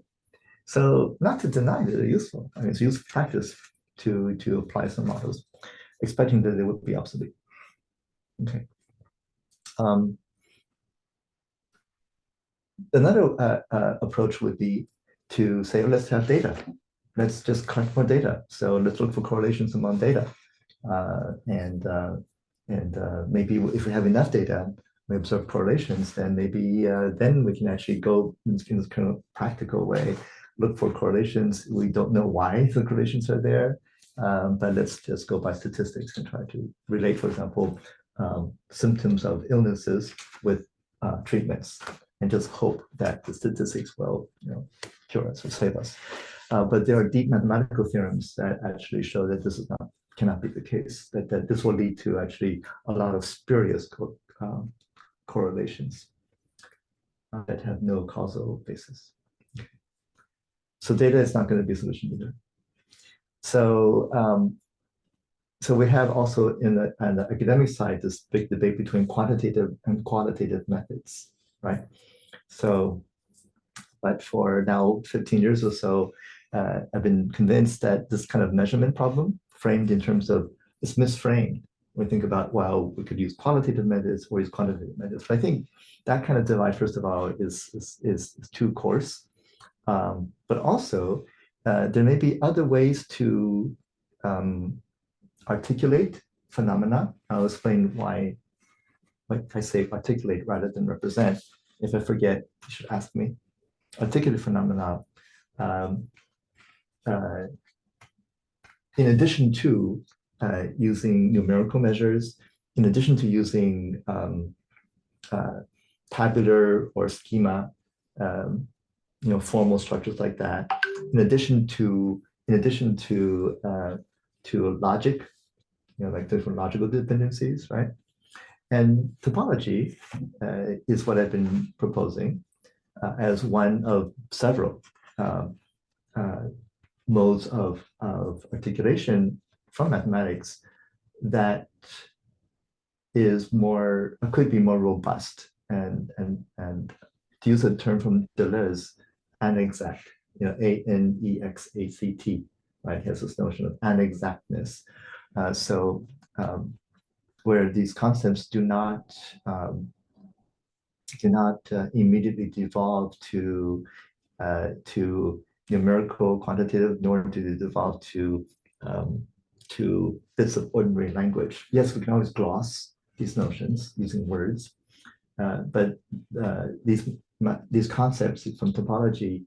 So not to deny that they're useful. I mean, it's useful practice to apply some models, expecting that they would be obsolete. Okay. Another approach would be to say, let's have data. Let's just collect more data. So let's look for correlations among data. Maybe if we have enough data, we observe correlations, then maybe then we can actually go in this kind of practical way, look for correlations. We don't know why the correlations are there, but let's just go by statistics and try to relate, for example, symptoms of illnesses with treatments, and just hope that the statistics will, cure us or save us. But there are deep mathematical theorems that actually show that this is cannot be the case. That this will lead to actually a lot of spurious correlations that have no causal basis. Okay. So data is not going to be a solution either. So so we have also on the academic side this big debate between quantitative and qualitative methods, right? So, but for now 15 years or so, I've been convinced that this kind of measurement problem, framed in terms of, it's misframed. We think about, well, we could use qualitative methods or use quantitative methods. But I think that kind of divide, first of all, is too coarse. But also, there may be other ways to articulate phenomena. I'll explain why, like I say, articulate rather than represent. If I forget, you should ask me. Articulate phenomena, in addition to using numerical measures, in addition to using tabular or schema, formal structures like that, in addition to logic, like different logical dependencies, right? And topology is what I've been proposing as one of several modes of articulation from mathematics that is more, could be more robust, and to use a term from Deleuze, anexact, ANEXACT, right? He has this notion of anexactness. Where these concepts do not immediately devolve to numerical, quantitative, nor do they devolve to bits of ordinary language. Yes, we can always gloss these notions using words, but these concepts from topology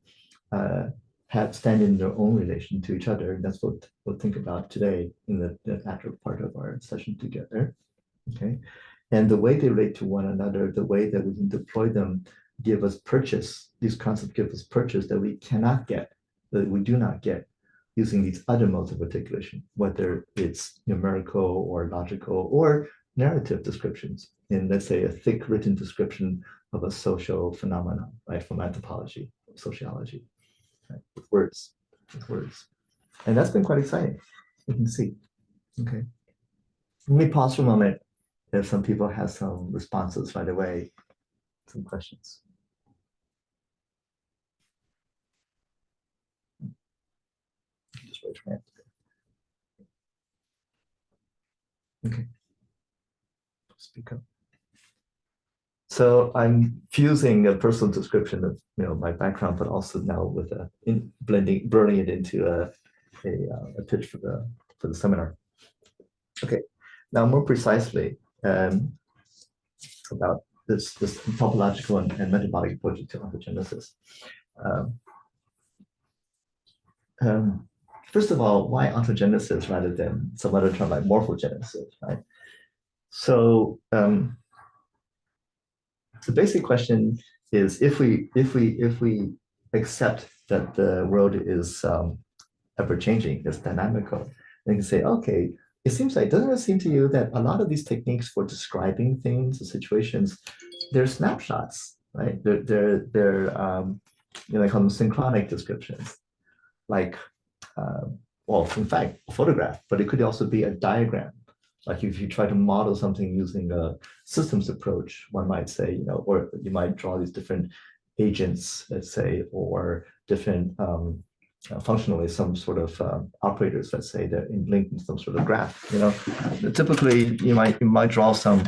stand in their own relation to each other. And that's what we'll think about today in the latter part of our session together. Okay, and the way they relate to one another, the way that we can deploy them, give us purchase. These concepts give us purchase that we cannot get, that we do not get using these other modes of articulation, whether it's numerical or logical or narrative descriptions in, let's say, a thick written description of a social phenomenon, right, from anthropology, sociology, right, with words. And that's been quite exciting, you can see. Okay, let me pause for a moment if some people have some responses right away, some questions. Just raise your hand. Okay. Speak up. So I'm fusing a personal description of my background, but also now with burning it into a pitch for the seminar. Okay. Now more precisely about this topological and metabolic approach to ontogenesis. First of all, why ontogenesis rather than some other term like morphogenesis, right? So the basic question is, if we accept that the world is ever changing, it's dynamical, then you can say, okay, it seems like, doesn't it seem to you that a lot of these techniques for describing things or situations, they're snapshots, right? They're you know, they call them synchronic descriptions, like, well, in fact, a photograph, but it could also be a diagram. Like if you try to model something using a systems approach, one might say, you know, or you might draw these different agents, let's say, or different functionally some sort of operators, let's say, that linked in some sort of graph. You know, typically you might draw some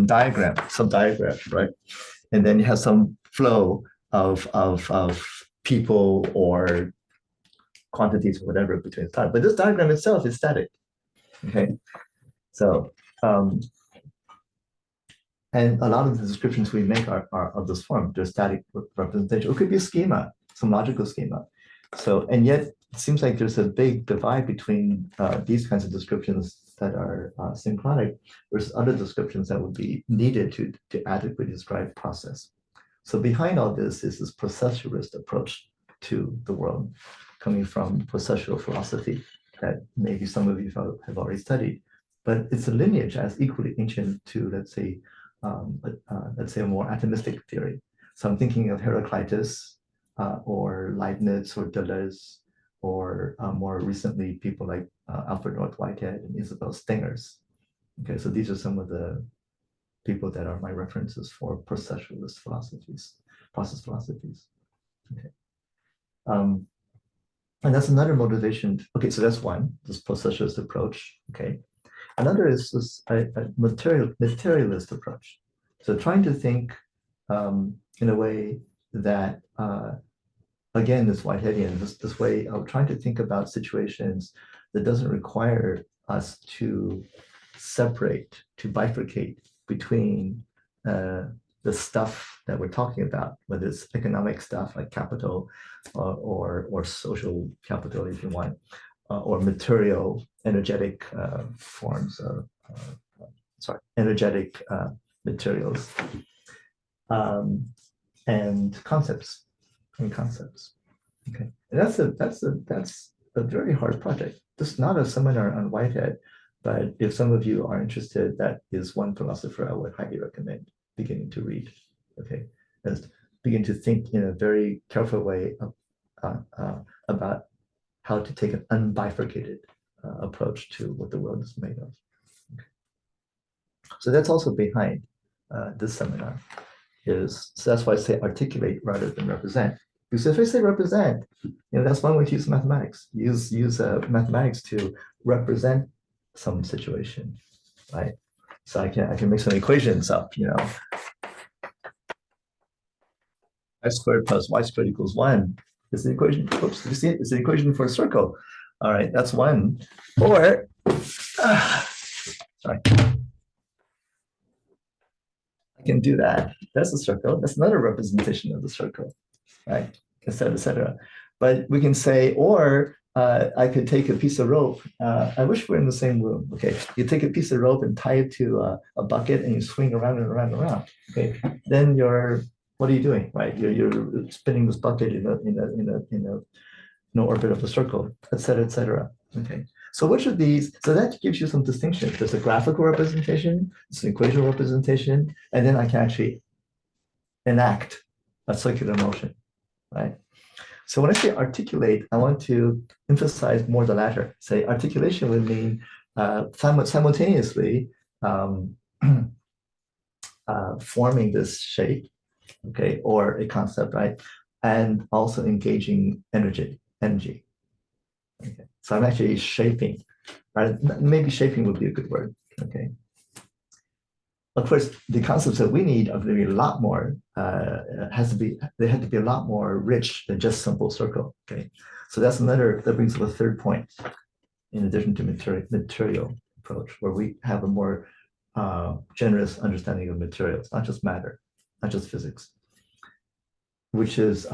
diagrams, right? And then you have some flow of people or quantities or whatever between time. But this diagram itself is static. Okay, so and a lot of the descriptions we make are of this form. They're static representation. It could be a schema, some logical schema. So, and yet it seems like there's a big divide between these kinds of descriptions that are synchronic versus other descriptions that would be needed to adequately describe process. So behind all this is this processualist approach to the world, coming from processual philosophy that maybe some of you have already studied. But it's a lineage as equally ancient to, let's say, a more atomistic theory. So I'm thinking of Heraclitus or Leibniz or Deleuze, or more recently people like Alfred North Whitehead and Isabel Stengers. Okay, so these are some of the people that are my references for processualist philosophies, process philosophies. Okay, and that's another motivation. Okay, so that's one, this processualist approach. Okay. Another is this a materialist approach. So trying to think in a way that, again, this Whiteheadian, this way of trying to think about situations that doesn't require us to separate, to bifurcate between the stuff that we're talking about, whether it's economic stuff like capital or social capital, if you want, or material, energetic forms of, energetic materials, and concepts, Okay, and that's a very hard project. This is not a seminar on Whitehead, but if some of you are interested, that is one philosopher I would highly recommend beginning to read. Okay, and begin to think in a very careful way about how to take an unbifurcated approach to what the world is made of. Okay. So that's also behind this seminar. So that's why I say articulate rather than represent. Because if I say represent, that's one way to use mathematics. Use mathematics to represent some situation, right? So I can make some equations up, x squared plus y squared equals 1. It's an equation. Oops, you see it? It's an equation for a circle. All right, that's one. Or, sorry, I can do that. That's a circle. That's another representation of the circle, right? Et cetera. But we can say, or I could take a piece of rope. I wish we're in the same room. Okay, you take a piece of rope and tie it to a bucket, and you swing around and around and around. Okay, then what are you doing, right? You're spinning this bucket in a orbit of the circle, et cetera, Okay, so which of these? So that gives you some distinction. There's a graphical representation, there's an equational representation, and then I can actually enact a circular motion, right? So when I say articulate, I want to emphasize more the latter. Say articulation would mean simultaneously forming this shape, okay, or a concept, right? And also engaging energy. Okay. So I'm actually shaping, right? Maybe shaping would be a good word, okay? Of course, the concepts that we need are going to be a lot more, they have to be a lot more rich than just simple circle, okay? So that brings up a third point, in addition to material approach, where we have a more generous understanding of materials, not just matter, not just physics, which is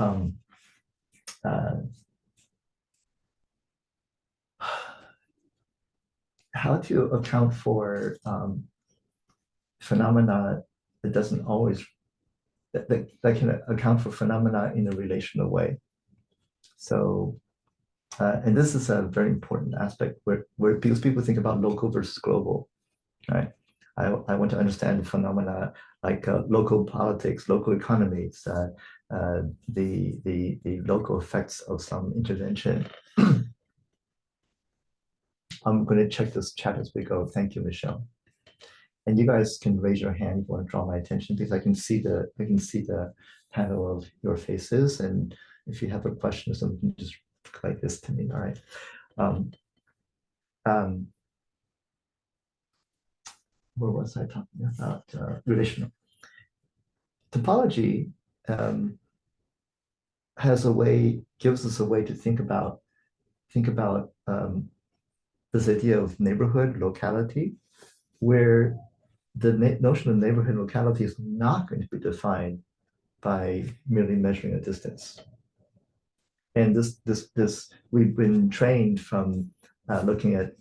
how to account for phenomena that doesn't always, that can account for phenomena in a relational way. So And this is a very important aspect where because people think about local versus global, right? I want to understand phenomena like local politics, local economies, the local effects of some intervention. I'm going to check this chat as we go. Thank you, Michelle. And you guys can raise your hand if you want to draw my attention, because I can see the panel of your faces, and if you have a question or something, you can just look like this to me. All right. Where was I talking about? Relational topology has a way, gives us a way to think about this idea of neighborhood locality, where the notion of neighborhood locality is not going to be defined by merely measuring a distance. And this we've been trained from looking at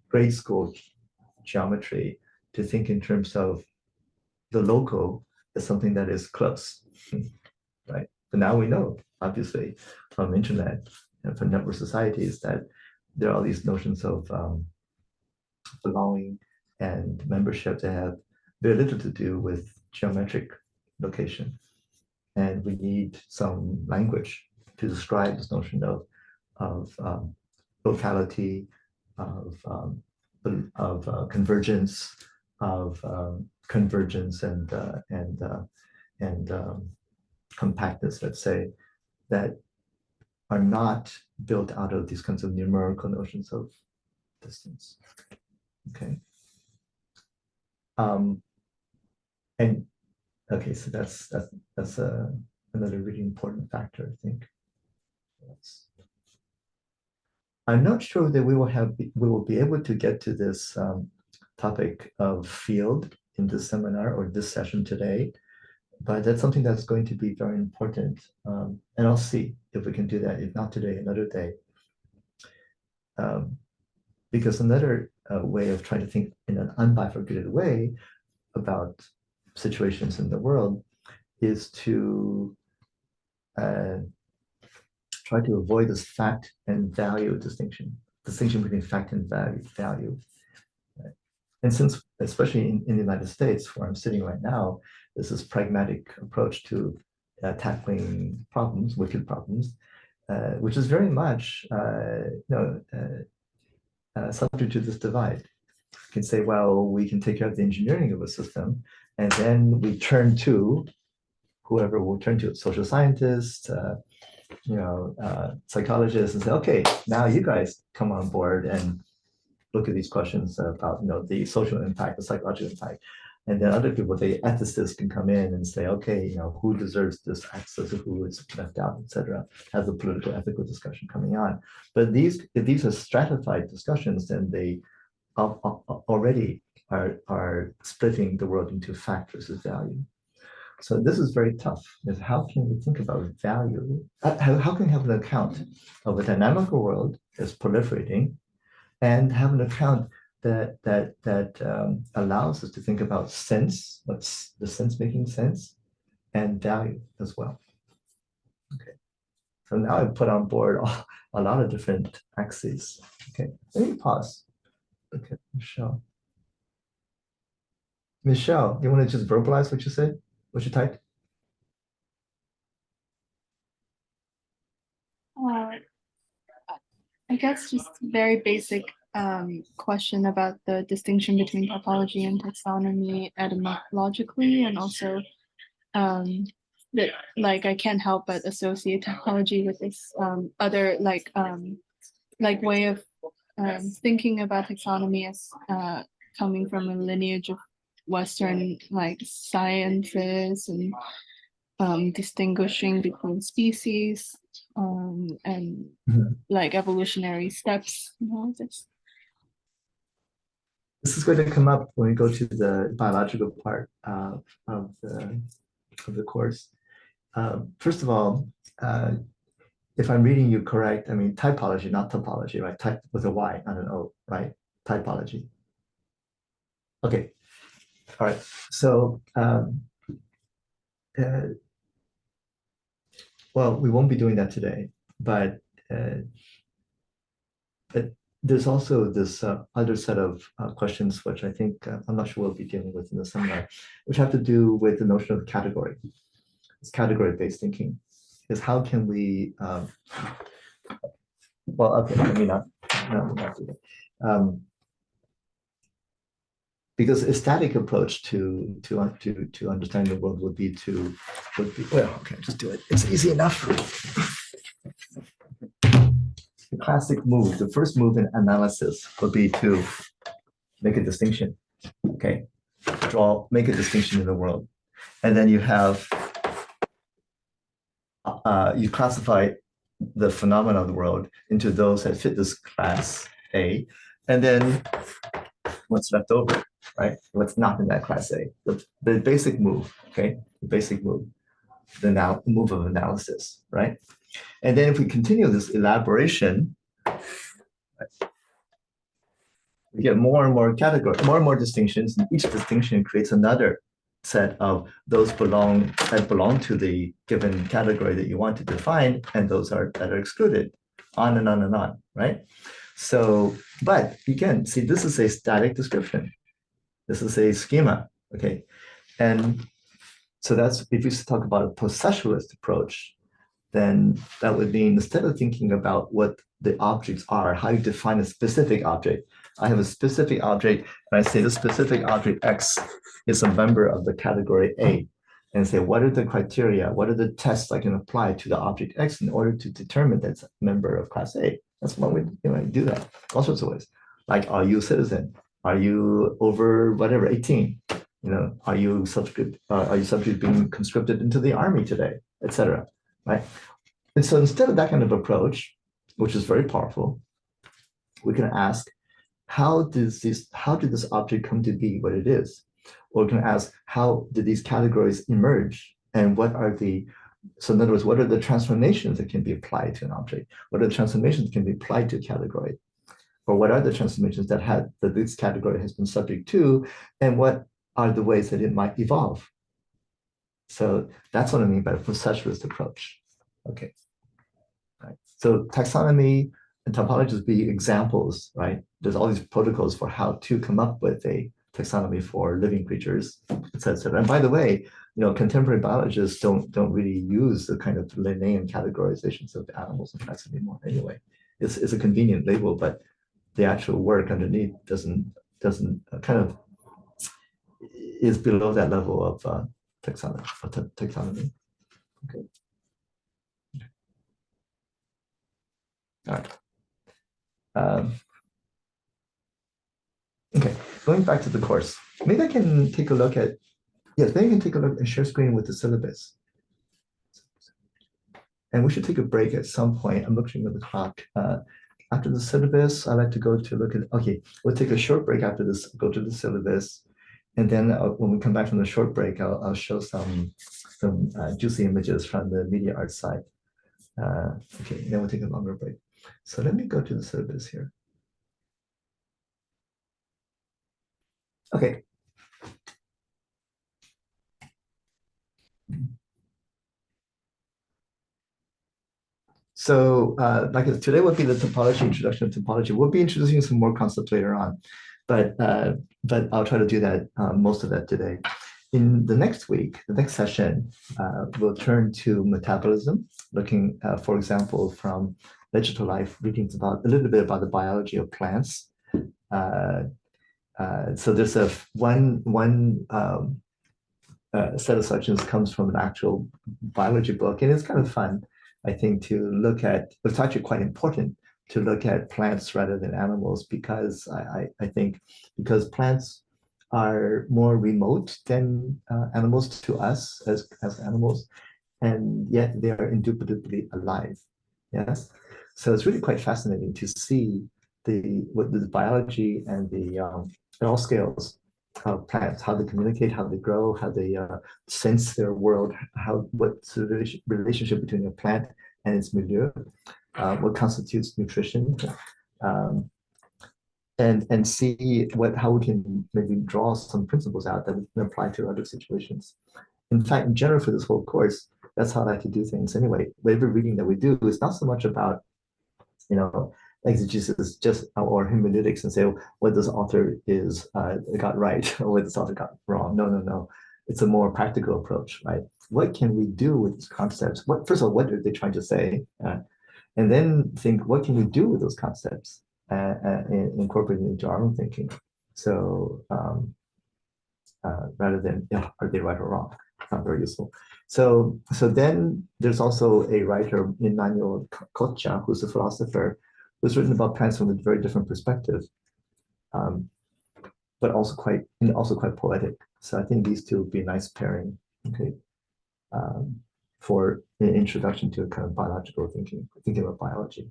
grade school geometry to think in terms of the local as something that is close, right? But now we know, obviously, from internet and from network societies that there are all these notions of belonging and membership that have very little to do with geometric location. And we need some language to describe this notion of locality, of convergence, and compactness, let's say, that are not built out of these kinds of numerical notions of distance. Okay. And okay, so that's another really important factor, I think. I'm not sure that we will be able to get to this topic of field in this seminar or this session today, but that's something that's going to be very important. And I'll see if we can do that. If not today, another day. Because another way of trying to think in an unbifurcated way about situations in the world is to try to avoid this fact and value distinction between fact and value. Right? And since, especially in the United States, where I'm sitting right now, there's this pragmatic approach to tackling problems, wicked problems, which is very much subject to this divide. You can say, well, we can take care of the engineering of a system, and then we turn to whoever will turn to, social scientists, psychologists, and say, okay, now you guys come on board and look at these questions about the social impact, the psychological impact. And then other people, the ethicists, can come in and say, okay, who deserves this access, who is left out, etc. Has a political, ethical discussion coming on. But if these are stratified discussions, then they already are splitting the world into fact versus value. So this is very tough. Is how can we think about value? How can we have an account of a dynamical world that's proliferating, and have an account that allows us to think about sense, what's the sense making sense, and value as well. Okay. So now I've put on board a lot of different axes. Okay. Let me pause. Okay, Michelle. Michelle, you want to just verbalize what you said? What you typed? I guess just very basic question about the distinction between topology and taxonomy etymologically, and also that I can't help but associate topology with this other way of thinking about taxonomy as coming from a lineage of Western sciences and distinguishing between species and evolutionary steps and all this. This is going to come up when we go to the biological part of the course. First of all, if I'm reading you correct, I mean typology, not topology, right? Type with a Y, not an O, right? Typology. Okay. All right. So, well, we won't be doing that today, but but there's also this other set of questions, which I think I'm not sure we'll be dealing with in the seminar, which have to do with the notion of category. It's category-based thinking. Is how can we, well, okay, let me not do that. Because a static approach to understanding the world would be well, okay, just do it. It's easy enough. The classic move, the first move in analysis would be to make a distinction. Okay, make a distinction in the world, and then you have you classify the phenomena of the world into those that fit this class A, and then what's left over, right? What's not in that class A. The basic move, okay? The basic move, the move of analysis, right? And then if we continue this elaboration, right, we get more and more categories, more and more distinctions, and each distinction creates another set of those that belong to the given category that you want to define, and those that are excluded, on and on and on, right? So, but again, see, this is a static description. This is a schema, okay? And so that's, if you talk about a processualist approach, then that would mean instead of thinking about what the objects are, how you define a specific object. I have a specific object, and I say the specific object X is a member of the category A, and say, what are the criteria, what are the tests I can apply to the object X in order to determine that's a member of class A? That's one way do that, all sorts of ways. Like, are you a citizen? Are you over whatever, 18? Are you subject being conscripted into the army today, etc. Right? And so instead of that kind of approach, which is very powerful, we can ask, how did this object come to be what it is? Or we can ask, how did these categories emerge? And so in other words, what are the transformations that can be applied to an object? What are the transformations that can be applied to a category? Or what are the transformations that this category has been subject to? And what are the ways that it might evolve? So that's what I mean by the processualist approach. Okay. Right. So taxonomy and topologies be examples, right? There's all these protocols for how to come up with a taxonomy for living creatures, etc. And by the way, contemporary biologists don't really use the kind of Linnaean categorizations of animals and plants anymore. Anyway, it's a convenient label, but the actual work underneath doesn't kind of is below that level of taxonomy. Okay. All right. Okay, going back to the course, maybe I can take a look at, maybe I can take a look and share screen with the syllabus. And we should take a break at some point. I'm looking at the clock. After the syllabus, I like to go to look at, okay, we'll take a short break after this, go to the syllabus. And then when we come back from the short break, I'll show some juicy images from the media arts side. Okay, then we'll take a longer break. So let me go to the syllabus here. Okay. So today will be the topology, introduction to topology. We'll be introducing some more concepts later on, but I'll try to do that, most of that today. In the next week, the next session, we'll turn to metabolism, looking, for example, from vegetal life, reading a little bit about the biology of plants. So there's one set of sections comes from an actual biology book, and it's kind of fun, I think, to look at. It's actually quite important to look at plants rather than animals, because I think because plants are more remote than animals to us as animals, and yet they are indubitably alive. Yes, so it's really quite fascinating to see what the biology and at all scales of plants, how they communicate, how they grow, how they sense their world, what's the relationship between a plant and its milieu, what constitutes nutrition, and see how we can maybe draw some principles out that we can apply to other situations. In fact, in general, for this whole course, that's how I like to do things anyway. Every reading that we do is not so much about exegesis just or hermeneutics and say what this author is got right or what this author got wrong. No. It's a more practical approach, right? What can we do with these concepts? First of all, what are they trying to say? And then think, what can we do with those concepts and incorporate it into our own thinking? So rather than, are they right or wrong? It's not very useful. So then there's also a writer, Immanuel Kotcha, who's a philosopher, who's written about plants from a very different perspective, but also quite poetic. So I think these two would be a nice pairing, okay, for an introduction to a kind of biological thinking about biology.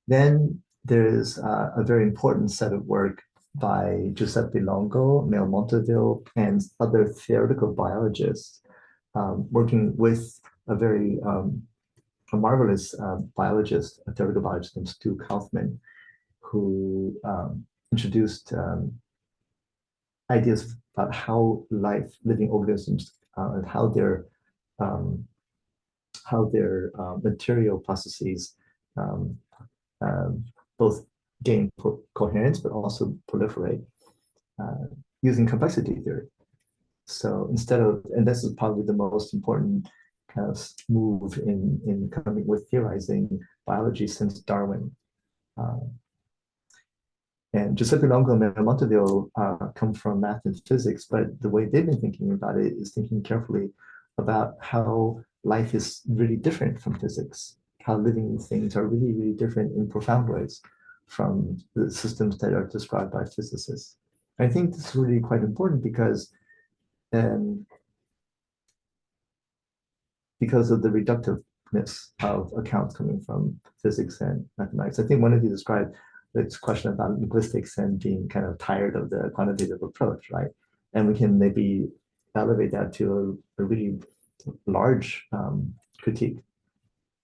Then there's a very important set of work by Giuseppe Longo, Mel Monteville, and other theoretical biologists working with a very a marvelous biologist, a theoretical biologist named Stu Kaufman, who introduced ideas about how living organisms and how their material processes both gain coherence but also proliferate using complexity theory. So instead of, and this is probably the most important kind of move in coming with theorizing biology since Darwin. And Giuseppe Longo and Monteville come from math and physics, but the way they've been thinking about it is thinking carefully about how life is really different from physics, how living things are really, really different in profound ways from the systems that are described by physicists. I think this is really quite important because of the reductiveness of accounts coming from physics and mathematics. I think one of you described this question about linguistics and being kind of tired of the quantitative approach, right? And we can maybe elevate that to a really large critique,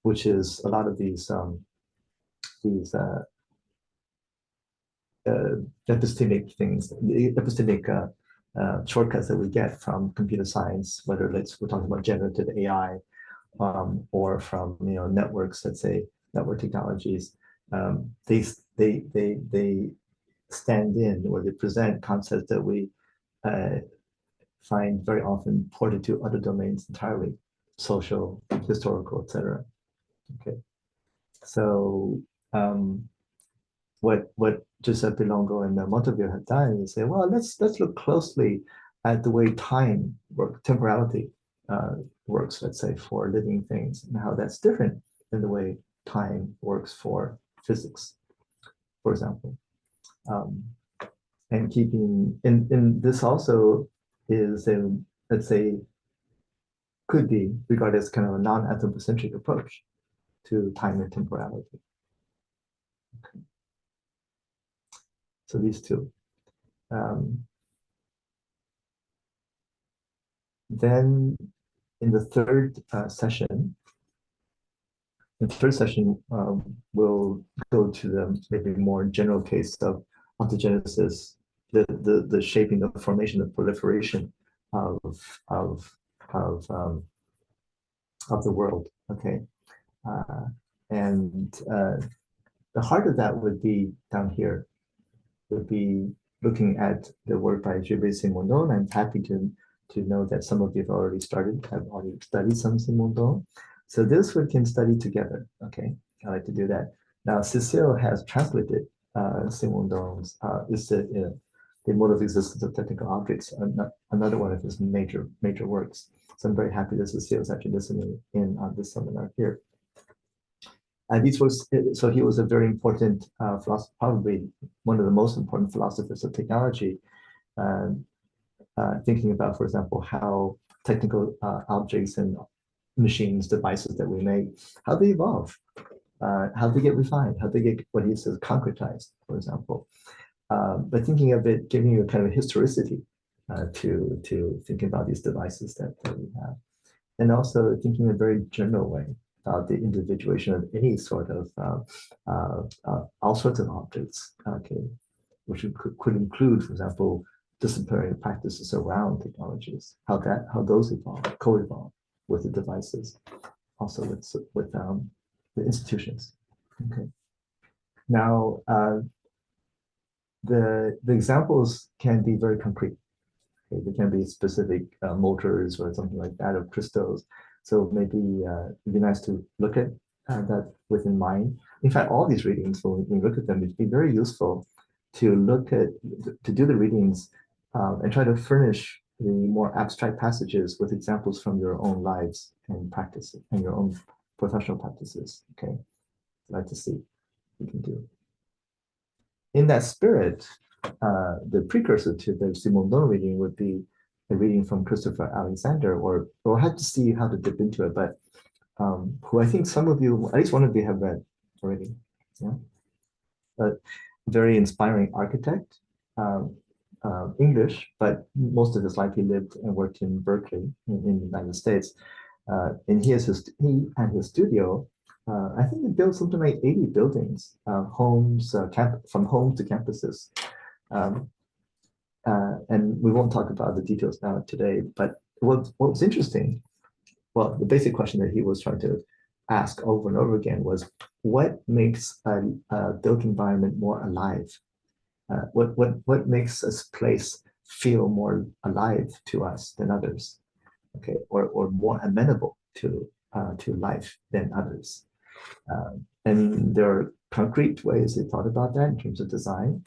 which is a lot of these epistemic things, the epistemic shortcuts that we get from computer science, whether we're talking about generative AI or from networks, let's say network technologies. They stand in or they present concepts that we find very often ported to other domains entirely, social, historical, etc. Okay, so what Giuseppe Longo and Monteville have done is say, well, let's look closely at the way time works, temporality works, let's say, for living things, and how that's different than the way time works for physics, for example. And keeping, and this also is a, let's say, could be regarded as kind of a non-anthropocentric approach to time and temporality. Okay. So these two. Then in the third session, we'll go to the maybe more general case of ontogenesis, the shaping, the formation, the proliferation of the world. Okay, and the heart of that would be down here. Would be looking at the work by Gilbert Simondon. I'm happy to know that some of you have already studied some Simondon. So this we can study together. Okay, I like to do that. Now Cecile has translated Simondon's the mode of existence of technical objects, another one of his major works. So I'm very happy that Cecile is actually listening in on this seminar here. And so he was a very important philosopher, probably one of the most important philosophers of technology, thinking about, for example, how technical objects and machines, devices that we make, how they evolve, how they get refined, how they get what he says concretized, for example. But thinking of it, giving you a kind of historicity to thinking about these devices that we have, and also thinking in a very general way about the individuation of any sort of all sorts of objects, okay, which could include, for example, disciplinary practices around technologies, how those evolve, co-evolve with the devices, also with the institutions. Okay. Now, the examples can be very concrete. Okay? They can be specific motors or something like that, or crystals. So maybe it'd be nice to look at that with in mind. In fact, all these readings, when we look at them, it'd be very useful to look at, to do the readings and try to furnish the more abstract passages with examples from your own lives and practices and your own professional practices. Okay, I'd like to see what we can do. In that spirit, the precursor to the Simondon reading would be a reading from Christopher Alexander, or we'll have to see how to dip into it, but who I think some of you, at least one of you, have read already. Yeah, a very inspiring architect, English, but most of his life he lived and worked in Berkeley in the United States. And he and his studio, I think he built something like 80 buildings, homes, from home to campuses. And we won't talk about the details now today, but what's interesting, well, the basic question that he was trying to ask over and over again was, what makes a built environment more alive? What makes a place feel more alive to us than others? Okay, or more amenable to life than others. And there are concrete ways they thought about that in terms of design.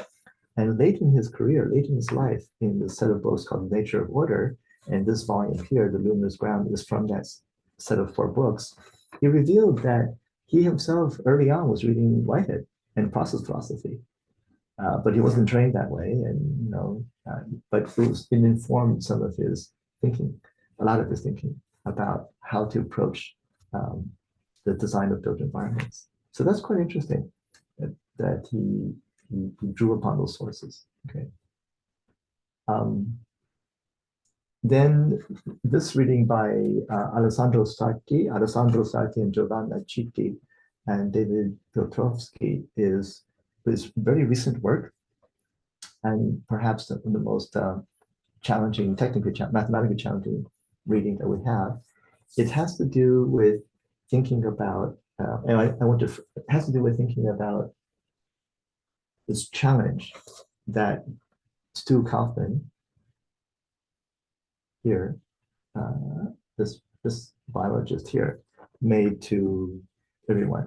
And late in his career, late in his life, in the set of books called Nature of Order, and this volume here, The Luminous Ground, is from that set of 4 books, he revealed that he himself early on was reading Whitehead and process philosophy. But he wasn't trained that way, and but it informed some of his thinking, a lot of his thinking about how to approach the design of built environments. So that's quite interesting that he drew upon those sources. Okay. Then this reading by Alessandro Sarti and Giovanna Citti and David Piotrowski is very recent work, and perhaps the most challenging, mathematically challenging reading that we have. It has to do with thinking about, it has to do with thinking about this challenge that Stu Kaufman here, this biologist here, made to everyone,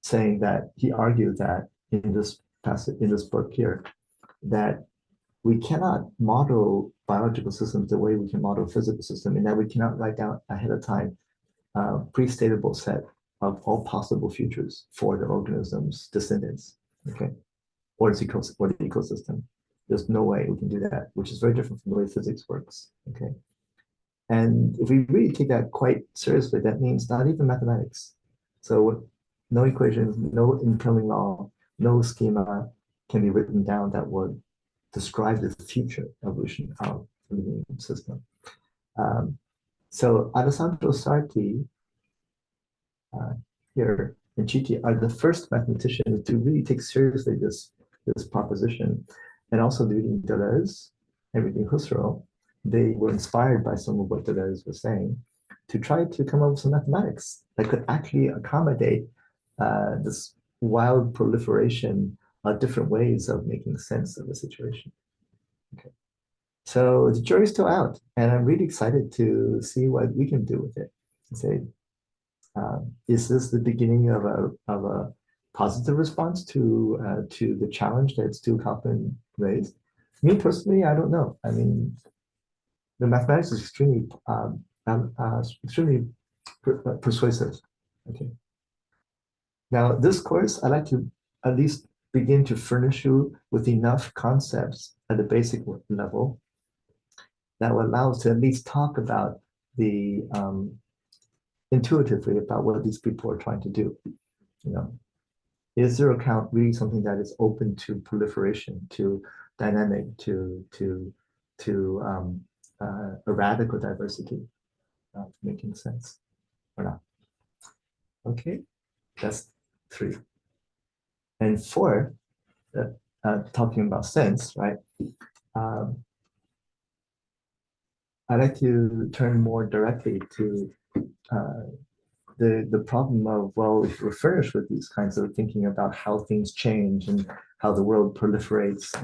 saying that he argued that in this passage, in this book here, that we cannot model biological systems the way we can model physical systems, and that we cannot write down ahead of time a pre-statable set of all possible futures for the organism's descendants, okay, or the ecosystem. There's no way we can do that, which is very different from the way physics works, okay? And if we really take that quite seriously, that means not even mathematics. So no equations, no impelling law, no schema can be written down that would describe the future evolution of the living system. So Alessandro Sarti here and Citti are the first mathematicians to really take seriously this proposition. And also reading Deleuze and reading Husserl, they were inspired by some of what Deleuze was saying to try to come up with some mathematics that could actually accommodate this wild proliferation of different ways of making sense of the situation. Okay. So the jury's still out, and I'm really excited to see what we can do with it. Say, is this the beginning of a positive response to the challenge that Stu Kaufman raised? Me personally, I don't know. I mean, the mathematics is extremely persuasive. Okay. Now, this course, I'd like to at least begin to furnish you with enough concepts at the basic level that will allow us to at least talk about the intuitively about what these people are trying to do. You know, is their account really something that is open to proliferation, to dynamic, to a radical diversity, making sense or not? Okay, that's 3. And 4, talking about sense, right? I'd like to turn more directly to the problem of, well, if we're furnished with these kinds of thinking about how things change and how the world proliferates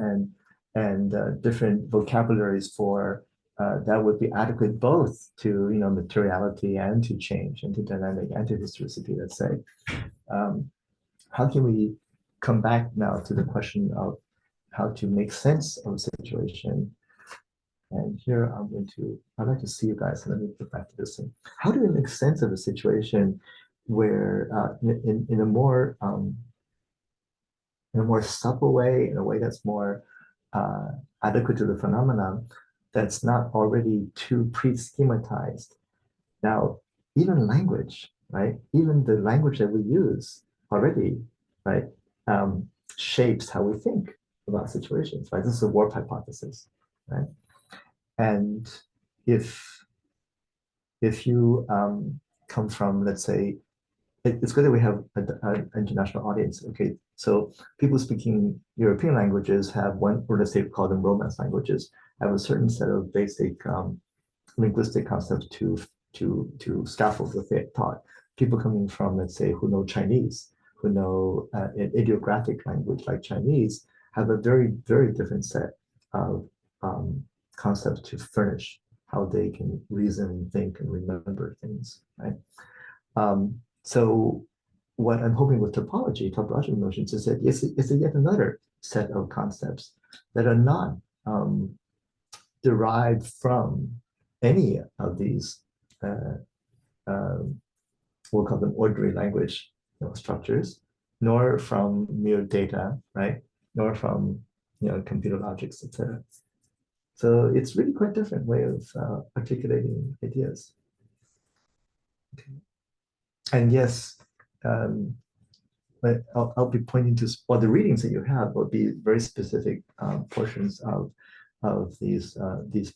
and different vocabularies for that would be adequate both to materiality and to change and to dynamic and to historicity, let's say. How can we come back now to the question of how to make sense of a situation? And here I'd like to see you guys, let me get back to this thing. How do we make sense of a situation where in a more subtle way, in a way that's more adequate to the phenomenon, that's not already too pre-schematized? Now, even language, right? Even the language that we use already, right, shapes how we think about situations, right? This is a warp hypothesis, right? And if you come from, let's say, it's good that we have an international audience. Okay, so people speaking European languages have one, or let's say call them Romance languages, have a certain set of basic linguistic concepts to scaffold what they taught. People coming from, let's say, who know Chinese, who know an ideographic language like Chinese, have a very, very different set of concepts to furnish how they can reason, think, and remember things, right? So what I'm hoping with topological notions, is that it's yet another set of concepts that are not derived from any of these, we'll call them ordinary language structures, nor from mere data, right? Nor from computer logics, etc. So it's really quite different way of articulating ideas. Okay. And yes, but I'll be pointing to, well, the readings that you have will be very specific portions of these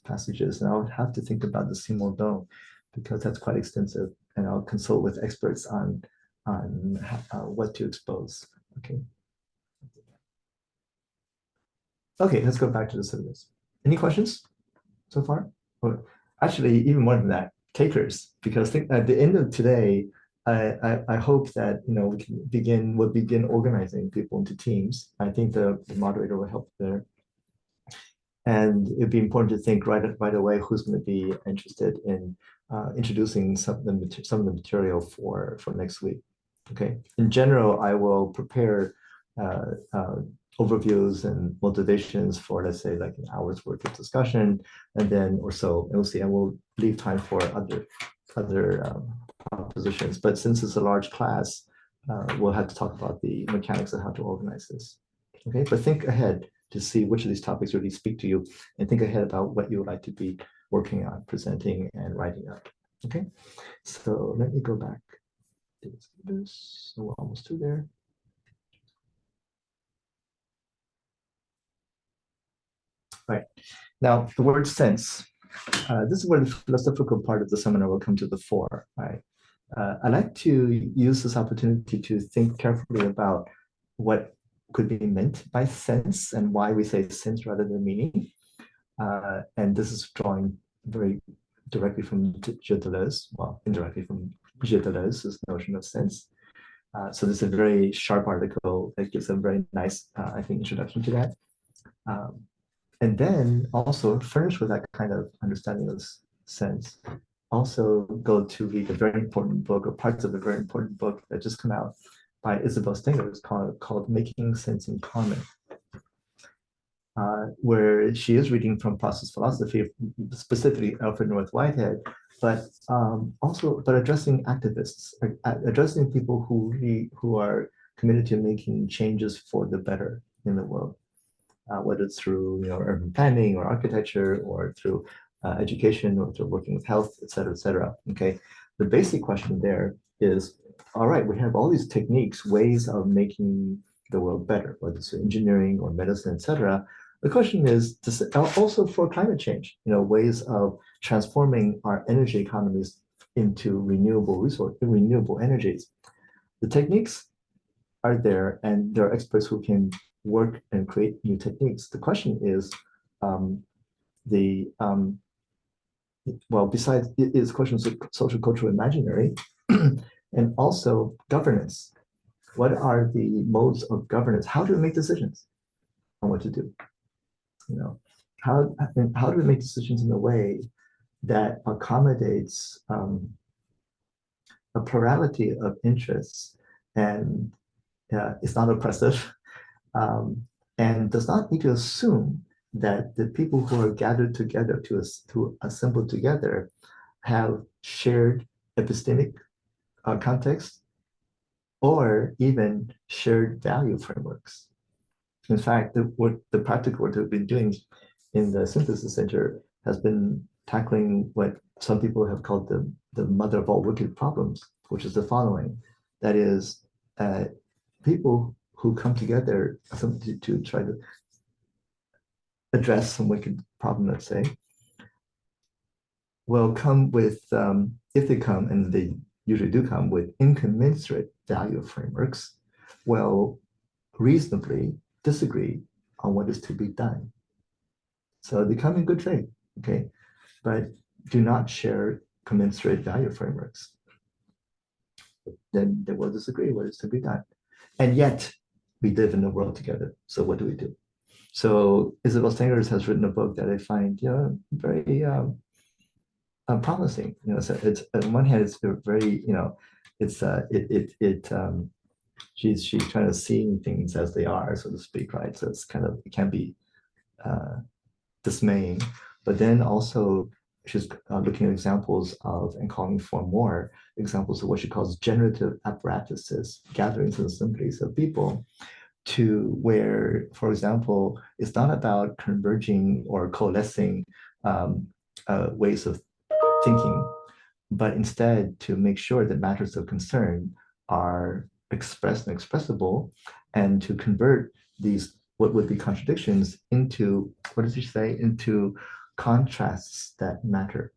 passages, and I'll have to think about the simul-don because that's quite extensive, and I'll consult with experts on what to expose. Okay. Okay, let's go back to the syllabus. Any questions so far? Or actually, even more than that, takers, because at the end of today, I hope that we can begin organizing people into teams. I think the moderator will help there. And it'd be important to think right away who's going to be interested in introducing some of the material for next week. Okay. In general, I will prepare overviews and motivations for, let's say, like an hour's worth of discussion, and then or so, and we'll see. And we'll leave time for other propositions. But since it's a large class, we'll have to talk about the mechanics of how to organize this. Okay. But think ahead to see which of these topics really speak to you, and think ahead about what you would like to be working on, presenting, and writing up. Okay. So let me go back to this. So we're almost through there. Right. Now, the word sense. This is where the philosophical part of the seminar will come to the fore. Right. I'd like to use this opportunity to think carefully about what could be meant by sense and why we say sense rather than meaning. And this is drawing very directly from Deleuze, well, indirectly from Deleuze's notion of sense. So this is a very sharp article that gives a very nice, I think, introduction to that. And then also furnished with that kind of understanding of sense, also go to read a very important book, or parts of a very important book that just come out by Isabel Stenger. It's called Making Sense in Common, where she is reading from process philosophy, specifically Alfred North Whitehead, but addressing activists, addressing people who are committed to making changes for the better in the world. Whether it's through urban planning or architecture, or through education, or through working with health, et cetera, et cetera. Okay, the basic question there is, all right, we have all these techniques, ways of making the world better, whether it's engineering or medicine, et cetera. The question is also for climate change, ways of transforming our energy economies into renewable energies. The techniques are there, and there are experts who can work and create new techniques. The question is, besides, is question of social cultural imaginary, And also governance. What are the modes of governance? How do we make decisions on what to do? You know, how do we make decisions in a way that accommodates a plurality of interests and it's not oppressive and does not need to assume that the people who are gathered together to assemble together have shared epistemic context or even shared value frameworks. In fact, the practical work that we've been doing in the Synthesis Center has been tackling what some people have called the mother of all wicked problems, which is the following. That is, people who come together to try to address some wicked problem, let's say, will come with, if they come, and they usually do come with incommensurate value frameworks, will reasonably disagree on what is to be done. So they come in good faith, okay, but do not share commensurate value frameworks. Then they will disagree what is to be done. And yet we live in the world together. So what do we do? So Isabel Stengers has written a book that I find very promising. So it's on one hand, it's very, it's she's trying to see things as they are, so to speak, right? So it's kind of, it can be dismaying, but then also she's looking at examples of and calling for more examples of what she calls generative apparatuses, gatherings and assemblies of people, to where, for example, it's not about converging or coalescing ways of thinking, but instead to make sure that matters of concern are expressed and expressible, and to convert these what would be contradictions into, what does she say, into contrasts that matter.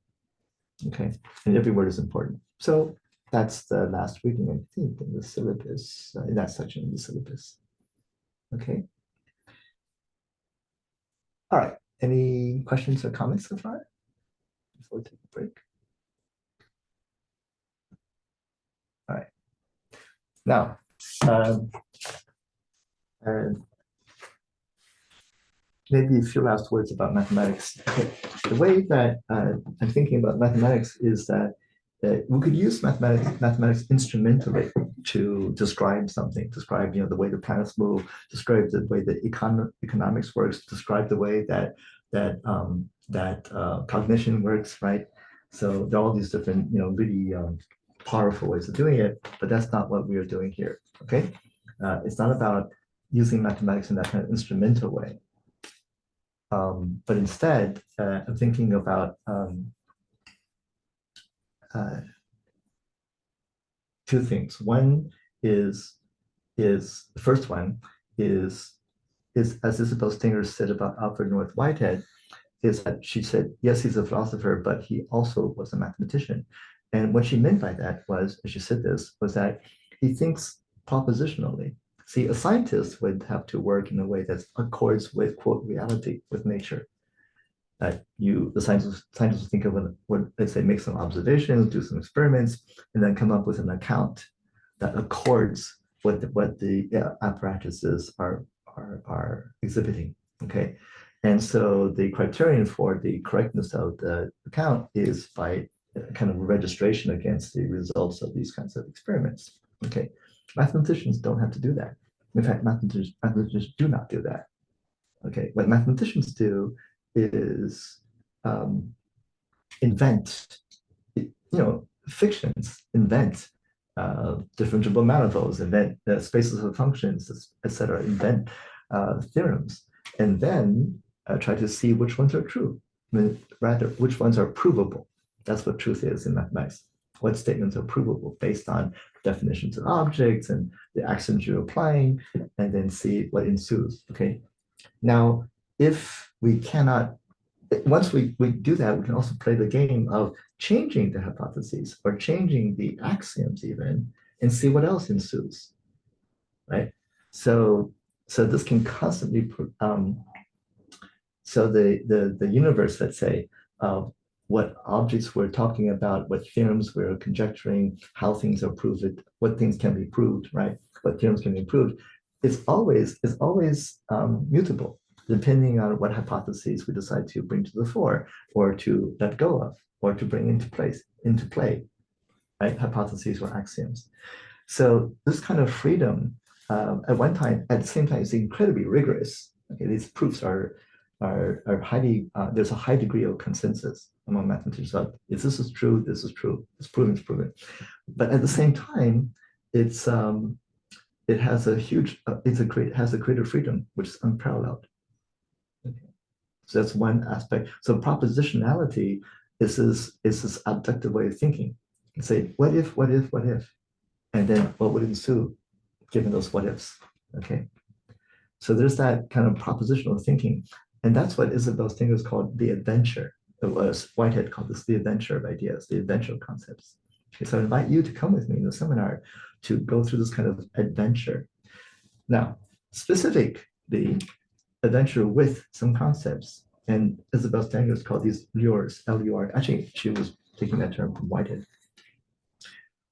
Okay, and every word is important. So that's the last reading, I think, in the syllabus, in that section of the syllabus. Okay. All right. Any questions or comments so far before we take a break? All right. Now, maybe a few last words about mathematics. Okay. The way that I'm thinking about mathematics is that we could use mathematics instrumentally to describe something, describe the way the planets move, describe the way that economics works, describe the way that cognition works, right? So there are all these different, really powerful ways of doing it, but that's not what we are doing here. Okay, it's not about using mathematics in that kind of instrumental way, but instead, I'm thinking about two things. One is the first one is as Isabel Stenger said about Alfred North Whitehead, is that she said, yes, he's a philosopher, but he also was a mathematician. And what she meant by that was, as she said this, was that he thinks propositionally. See, a scientist would have to work in a way that accords with, quote, reality, with nature. That the scientists will think of what, let's say, make some observations, do some experiments, and then come up with an account that accords with what the apparatuses are exhibiting. Okay, and so the criterion for the correctness of the account is by kind of registration against the results of these kinds of experiments. Okay, mathematicians don't have to do that. In fact, mathematicians do not do that. Okay, what mathematicians do is invent, fictions, invent differentiable manifolds, invent spaces of functions, etc., invent theorems, and then try to see which ones are true. I mean, rather, which ones are provable. That's what truth is in mathematics. What statements are provable based on definitions of objects and the axioms you're applying, and then see what ensues. Okay. Now, if we cannot, once we do that, we can also play the game of changing the hypotheses or changing the axioms even, and see what else ensues, right? So this can constantly, so the universe, let's say, of what objects we're talking about, what theorems we're conjecturing, how things are proved, what things can be proved, right? What theorems can be proved. It's always mutable, depending on what hypotheses we decide to bring to the fore, or to let go of, or to bring into play, right? Hypotheses or axioms. So this kind of freedom, at the same time, is incredibly rigorous. Okay, these proofs are highly, there's a high degree of consensus among mathematicians about if this is true, this is true, it's proven. But at the same time, it has a huge, has a greater freedom, which is unparalleled. Okay. So that's one aspect. So propositionality is this abductive way of thinking. You say, what if, and then what would ensue given those what ifs? Okay. So there's that kind of propositional thinking. And that's what Isabel Stinger's called the adventure. Whitehead called this the adventure of ideas, the adventure of concepts. Okay, so I invite you to come with me in the seminar to go through this kind of adventure. Now, specifically, adventure with some concepts. And Isabel Stinger's called these lures, L-U-R. Actually, she was taking that term from Whitehead.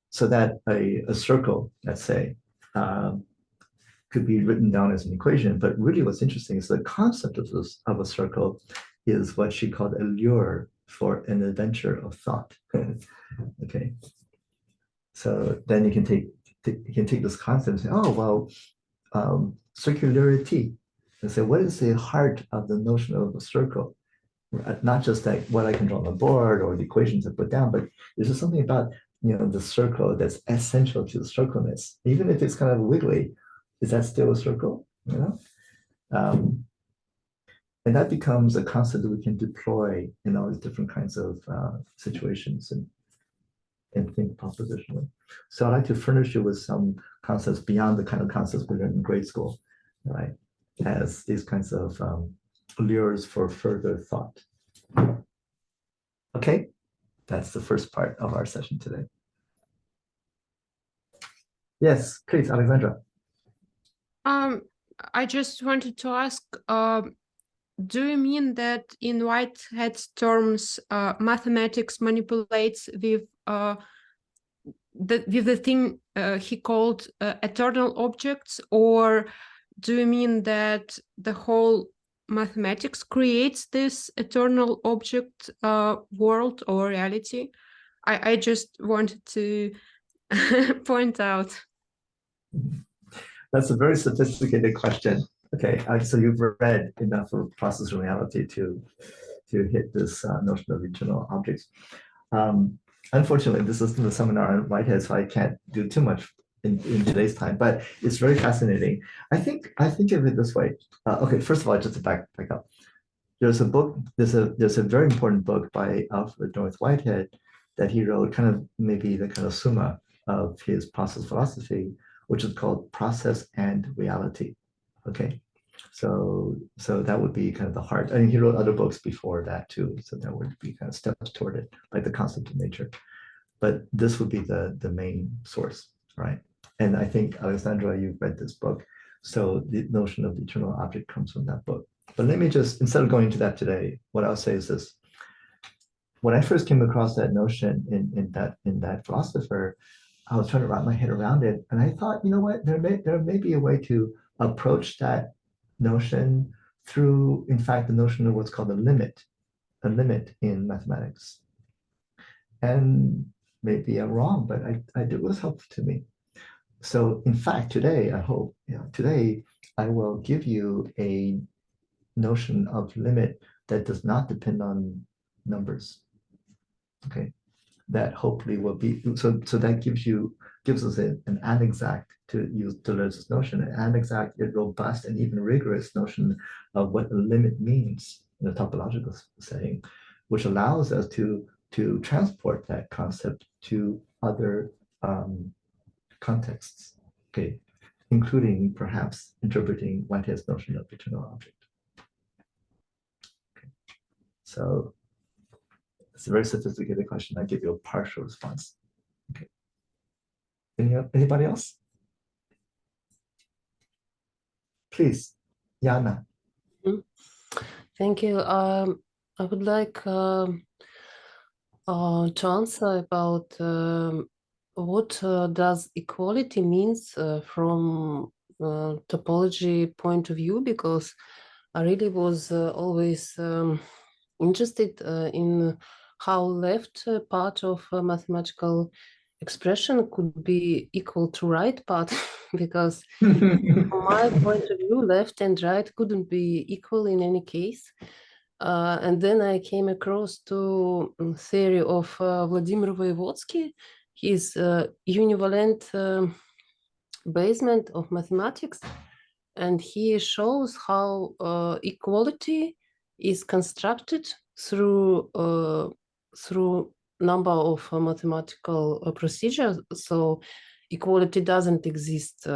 So that a circle, let's say, could be written down as an equation, but really what's interesting is the concept of a circle is what she called a lure for an adventure of thought. Okay, so then you can take this concept and say, oh well, circularity, and say what is the heart of the notion of a circle? Not just like what I can draw on the board or the equations I put down, but there's just something about the circle that's essential to the circleness, even if it's kind of wiggly. Is that still a circle? And that becomes a concept that we can deploy in all these different kinds of situations and think propositionally. So I'd like to furnish you with some concepts beyond the kind of concepts we learned in grade school, right? As these kinds of lures for further thought. Okay, that's the first part of our session today. Yes, please, Alexandra. I just wanted to ask, do you mean that in Whitehead's terms, mathematics manipulates with the thing he called eternal objects, or do you mean that the whole mathematics creates this eternal object world or reality? I just wanted to point out. That's a very sophisticated question. Okay, so you've read enough of process and reality to hit this notion of eternal objects. Unfortunately, this isn't a seminar on Whitehead, so I can't do too much in today's time, but it's very fascinating. I think of it this way. Okay, first of all, just to back up. There's a book, there's a very important book by Alfred North Whitehead that he wrote, kind of maybe the kind of summa of his process philosophy, which is called Process and Reality. Okay, so that would be kind of the heart. I mean, he wrote other books before that too, so that would be kind of steps toward it, like the concept of nature. But this would be the main source, right? And I think, Alexandra, you've read this book, so the notion of the eternal object comes from that book. But let me just, instead of going into that today, what I'll say is this. When I first came across that notion in that philosopher, I was trying to wrap my head around it, and I thought, you know what, there may be a way to approach that notion through, in fact, the notion of what's called a limit in mathematics. And maybe I'm wrong, but it was helpful to me. So in fact, today, I hope, today I will give you a notion of limit that does not depend on numbers. Okay, that hopefully will be, so that gives us an inexact, to use Deleuze's notion, an inexact, a robust, and even rigorous notion of what a limit means in a topological setting, which allows us to transport that concept to other contexts, okay, including perhaps interpreting Whitehead's notion of eternal object. Okay. So it's a very sophisticated question. I give you a partial response. Okay. Anybody else? Please, Yana. Thank you. I would like To answer about what does equality means from topology point of view, because I really was always interested in how left part of mathematical expression could be equal to right part, because from my point of view, left and right couldn't be equal in any case. And then I came across to theory of Vladimir Voevodsky, his univalent basement of mathematics, and he shows how equality is constructed through number of mathematical procedures. So equality doesn't exist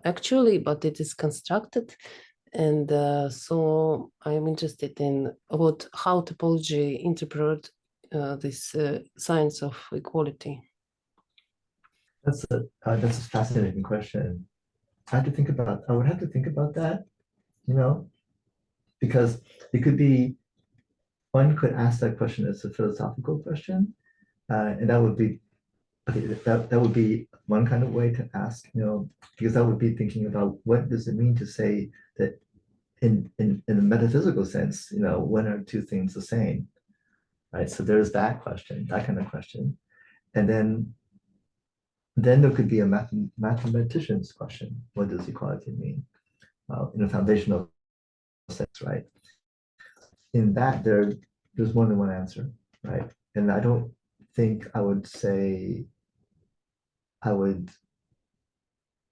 actually, but it is constructed. And so I'm interested in how topology interpret this science of equality. That's a fascinating question. I would have to think about that, because it could be, one could ask that question as a philosophical question, and that would be, that would be one kind of way to ask, because that would be thinking about what does it mean to say that in a metaphysical sense, when are two things the same, right? So there's that question, that kind of question, and then there could be a mathematician's question. What does equality mean in a foundational sense, right? In that, there's more than one answer, right? And I don't think I would say I would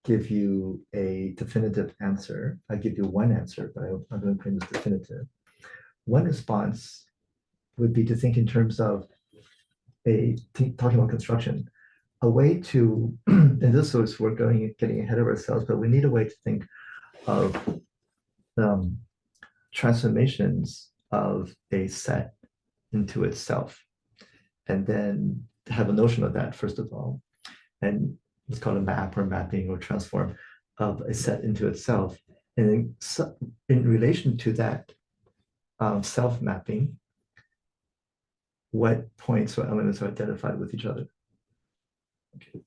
give you a definitive answer. I give you one answer, but I'm going to claim it's definitive. One response would be to think in terms of talking about construction, a way to, and this is, we're getting ahead of ourselves, but we need a way to think of transformations of a set into itself, and then to have a notion of that, first of all, and it's called a map or mapping or transform of a set into itself. And in relation to that self-mapping, what points or elements are identified with each other? Okay.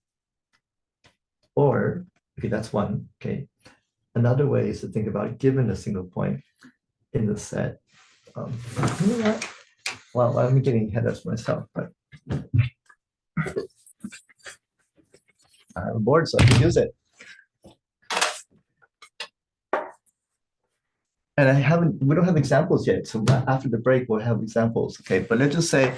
Or, okay, that's one, okay. Another way is to think about, given a single point in the set, you know what? Well, I'm getting ahead of myself, but I'm bored, so I can use it. And we don't have examples yet. So after the break, we'll have examples. Okay, but let's just say,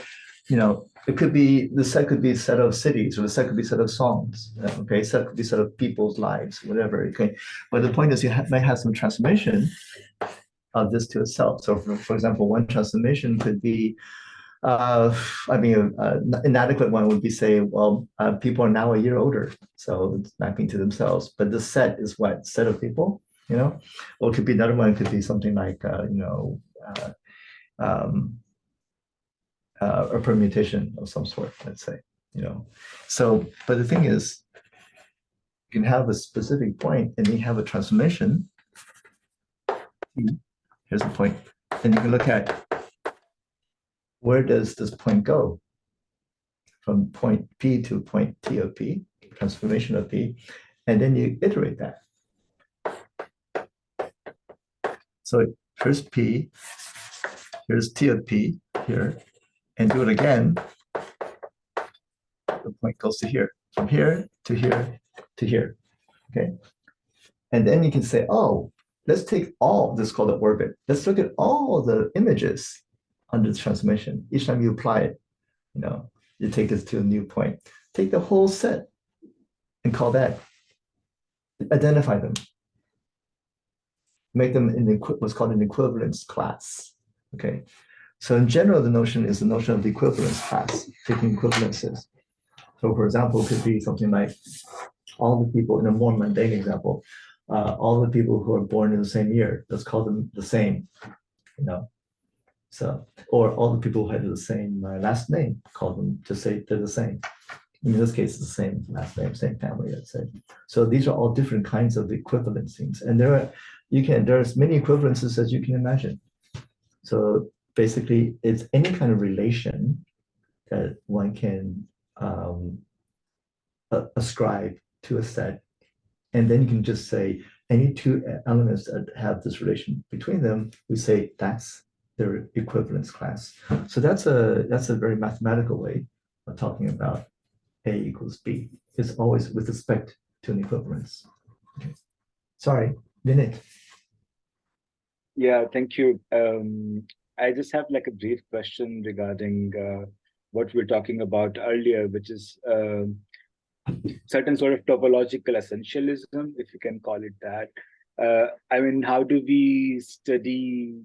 it could be, the set could be a set of cities, or the set could be a set of songs. Okay, set could be a set of people's lives, whatever. Okay, but the point is, you might have some transformation of this to itself. So, for example, one transformation could be, an inadequate one would be say, well, people are now a year older, so it's mapping to themselves. But the set is what? Set of people, or it could be another one. It could be something like, a permutation of some sort, let's say, So, but the thing is, you can have a specific point and you have a transformation. Here's the point. And you can look at, where does this point go? From point P to point T of P, transformation of P, and then you iterate that. So here's P, here's T of P here, and do it again. The point goes to here, from here to here to here, okay? And then you can say, oh, let's take all, this is called the orbit. Let's look at all the images under the transformation. Each time you apply it, you take this to a new point. Take the whole set and call that, identify them. Make them in what's called an equivalence class, okay? So in general, the notion is the notion of the equivalence class, taking equivalences. So for example, it could be something like all the people, in a more mundane example, all the people who are born in the same year, let's call them the same, So, or all the people who have the same last name, call them, just say they're the same. In this case, it's the same last name, same family, let's say. So these are all different kinds of equivalencies. And there's many equivalences as you can imagine. So basically, it's any kind of relation that one can ascribe to a set. And then you can just say any two elements that have this relation between them, we say that's their equivalence class. So that's a very mathematical way of talking about A equals B. It's always with respect to an equivalence. Okay. Sorry, Vinit. Yeah, thank you. I just have like a brief question regarding what we were talking about earlier, which is certain sort of topological essentialism, if you can call it that. I mean, how do we study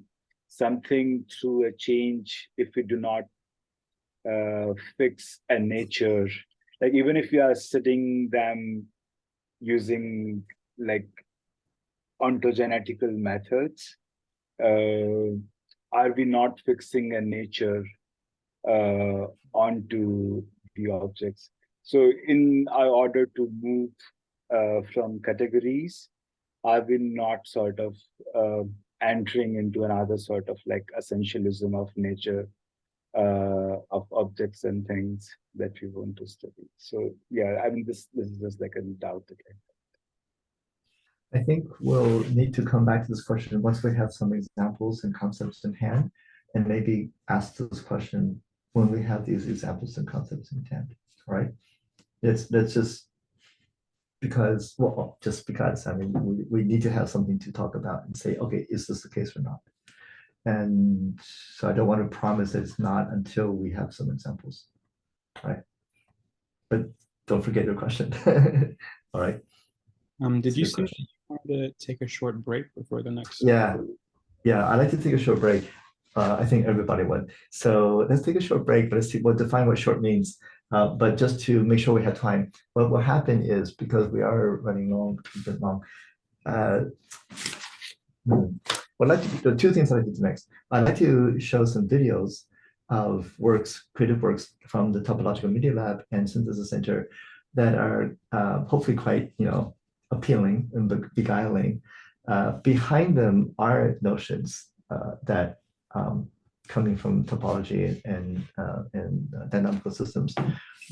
something through a change if we do not fix a nature? Like even if you are studying them using like ontogenetical methods, are we not fixing a nature onto the objects? So in our order to move from categories, are we not sort of entering into another sort of like essentialism of nature, of objects and things that we want to study? So yeah, I mean, this is just like a doubt that I think we'll need to come back to this question once we have some examples and concepts in hand, and maybe ask this question when we have these examples and concepts in hand. All right? That's just because, well, just because, I mean, we need to have something to talk about and say, okay, is this the case or not? And so I don't want to promise that it's not until we have some examples, right? But don't forget your question. All right. Did you say you wanted to take a short break before the next? Yeah, I'd like to take a short break. I think everybody would. So let's take a short break, but let's see, we'll define what short means. But just to make sure we have time, what will happen is, because we are running long, a bit long, what I'd like to do, two things I'd like to do next. I'd like to show some videos of works, creative works from the Topological Media Lab and Synthesis Center that are hopefully quite, appealing and beguiling. Behind them are notions that coming from topology and dynamical systems,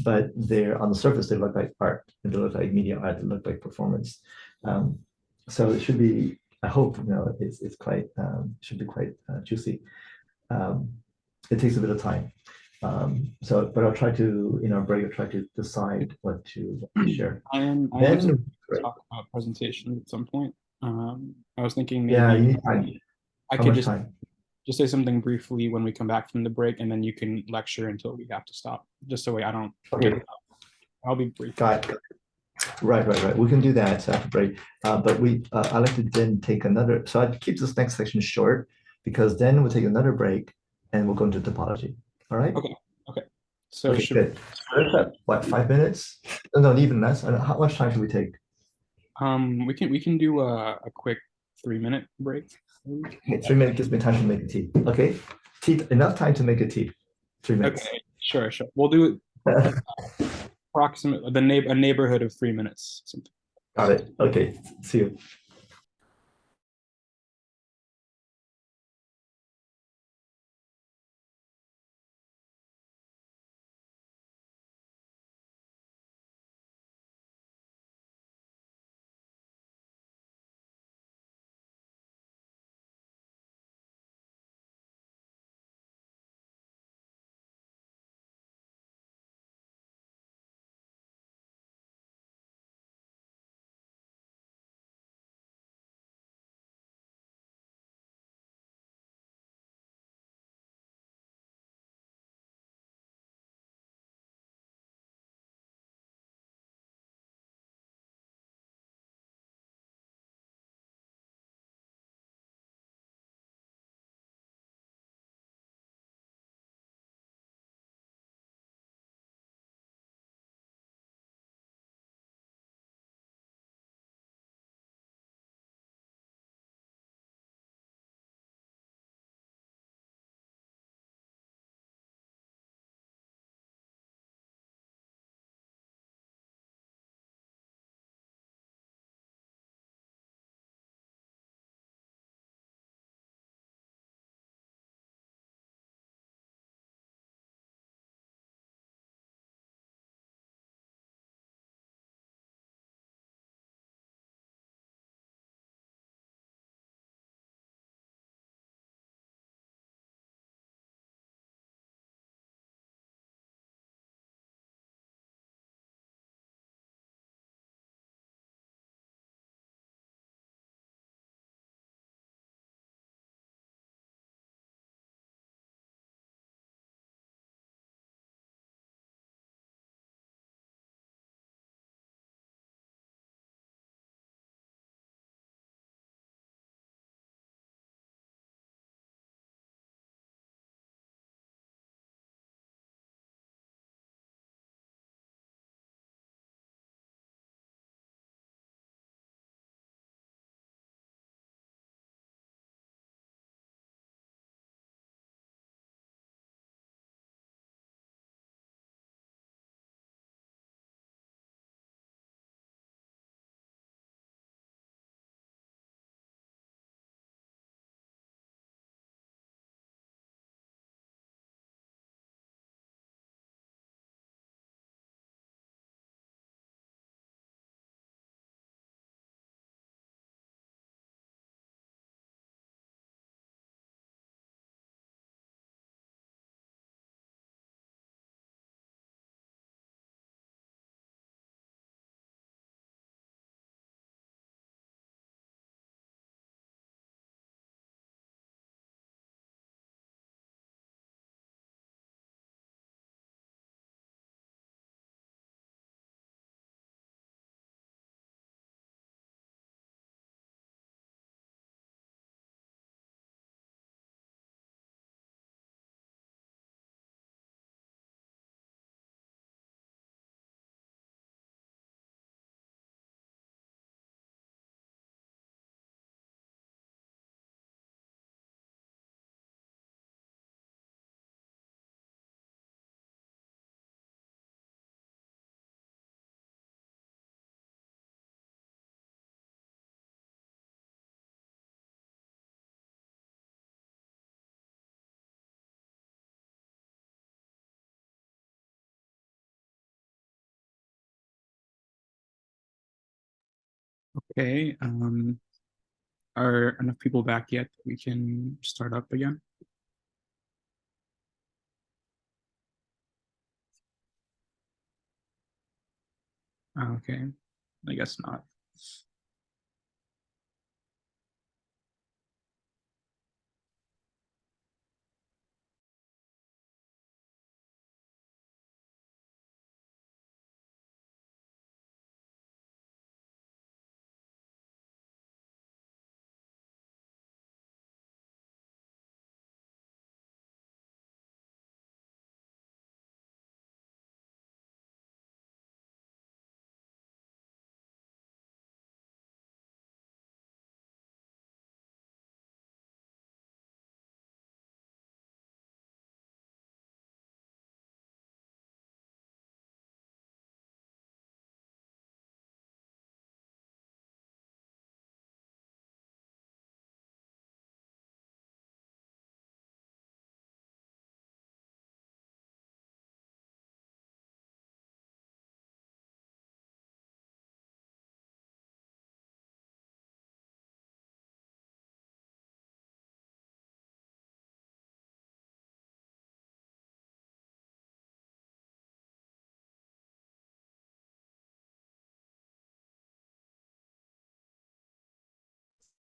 but they're on the surface, they look like art, they look like media art, they look like performance. So it should be, I hope, it's quite, should be quite juicy. It takes a bit of time. But I'll try to, in our break, I'll try to decide what to share. I am to talk about presentations at some point. I was thinking maybe you need time. I could just say something briefly when we come back from the break, and then you can lecture until we have to stop, just so I don't forget. Okay. I'll be brief. Got it. Right. We can do that after break. But I like to then take another. So I'd keep this next section short, because then we'll take another break and we'll go into topology. All right. Okay. So okay, good. What, 5 minutes? No, even less. How much time should we take? We can do a quick 3-minute break. Okay, 3 minutes gives me time to make a tea. Okay, enough time to make a tea. 3 minutes. Okay, sure. We'll do it approximately a neighborhood of 3 minutes. Something. Got it. Okay. See you. Okay. Are enough people back yet that we can start up again? Okay, I guess not.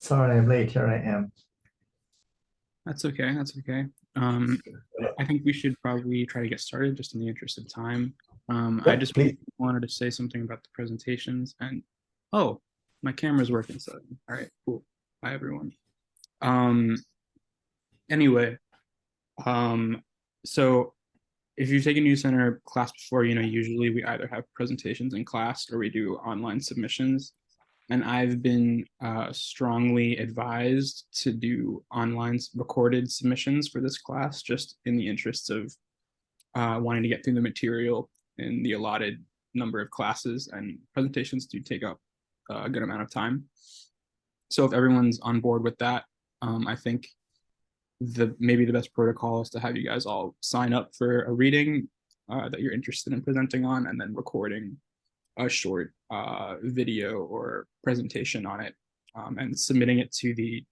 Sorry, I'm late. Here I am. That's okay. That's okay. I think we should probably try to get started just in the interest of time. I just wanted to say something about the presentations and oh, my camera's working. So all right, cool. Bye everyone. Anyway, so if you take a new center class before, usually we either have presentations in class or we do online submissions. And I've been strongly advised to do online recorded submissions for this class, just in the interests of wanting to get through the material in the allotted number of classes, and presentations do take up a good amount of time. So if everyone's on board with that, I think maybe the best protocol is to have you guys all sign up for a reading that you're interested in presenting on, and then recording a short video or presentation on it, and submitting it to the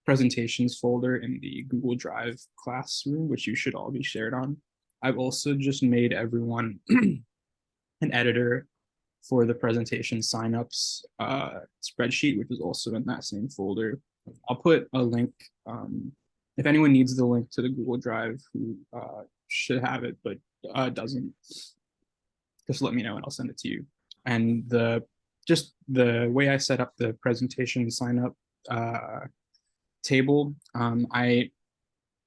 presentations folder in the Google Drive classroom, which you should all be shared on. I've also just made everyone an editor for the presentation signups spreadsheet, which is also in that same folder. I'll put a link, if anyone needs the link to the Google Drive, who should have it, but doesn't, just let me know and I'll send it to you. And just the way I set up the presentation sign up table, I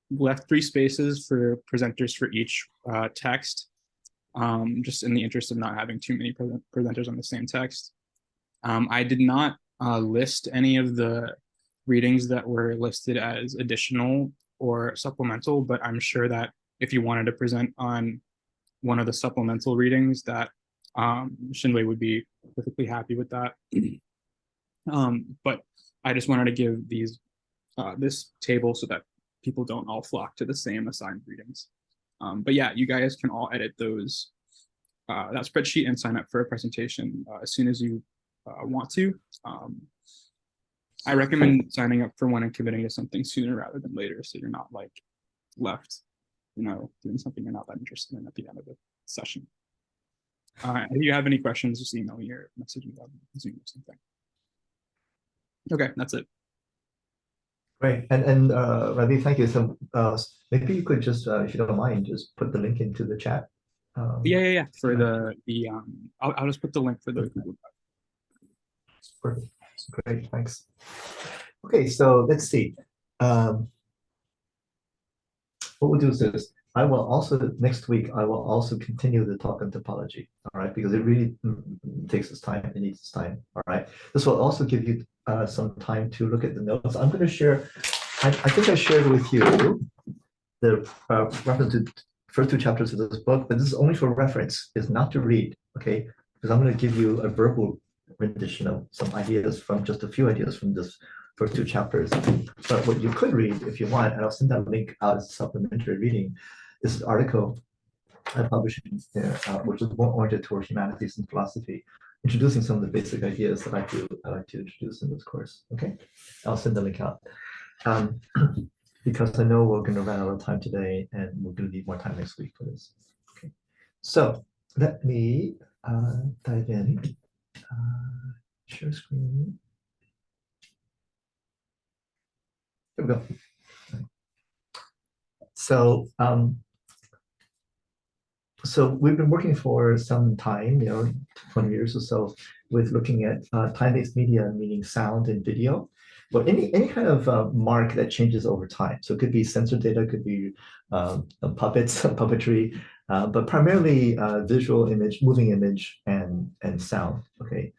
left 3 spaces for presenters for each text, just in the interest of not having too many presenters on the same text. I did not list any of the readings that were listed as additional or supplemental, but I'm sure that if you wanted to present on one of the supplemental readings, that Xin Wei would be perfectly happy with that. But I just wanted to give this table so that people don't all flock to the same assigned readings. But yeah, you guys can all edit those that spreadsheet and sign up for a presentation as soon as you want to. I recommend signing up for one and committing to something sooner rather than later, so you're not like left, doing something you're not that interested in at the end of the session. If you have any questions, just email me or message me on Zoom or something. Okay, that's it. Great, and Ravi, thank you. So maybe you could just, if you don't mind, just put the link into the chat. Yeah. For I'll just put the link for the Google Drive. Perfect. Great, thanks. Okay, so let's see. What we'll do is this. I will also, next week, I will also continue the talk on topology, all right? Because it really takes its time, it needs its time, all right? This will also give you some time to look at the notes. I'm going to share, I think I shared with you the reference to first 2 chapters of this book, but this is only for reference, it's not to read, okay? Because I'm going to give you a verbal rendition of some ideas from, just a few ideas from this first 2 chapters. But what you could read if you want, and I'll send that link out as a supplementary reading, is an article I published, which is more oriented toward humanities and philosophy, introducing some of the basic ideas that I like to introduce in this course. Okay, I'll send the link out. Because I know we're going to run out of time today and we're going to need more time next week for this. Okay, so let me dive in. Share screen. Here we go. So, so we've been working for some time, 20 years or so, with looking at time-based media, meaning sound and video, but any kind of mark that changes over time. So it could be sensor data, could be puppets, puppetry, but primarily visual image, moving image, and sound. Okay.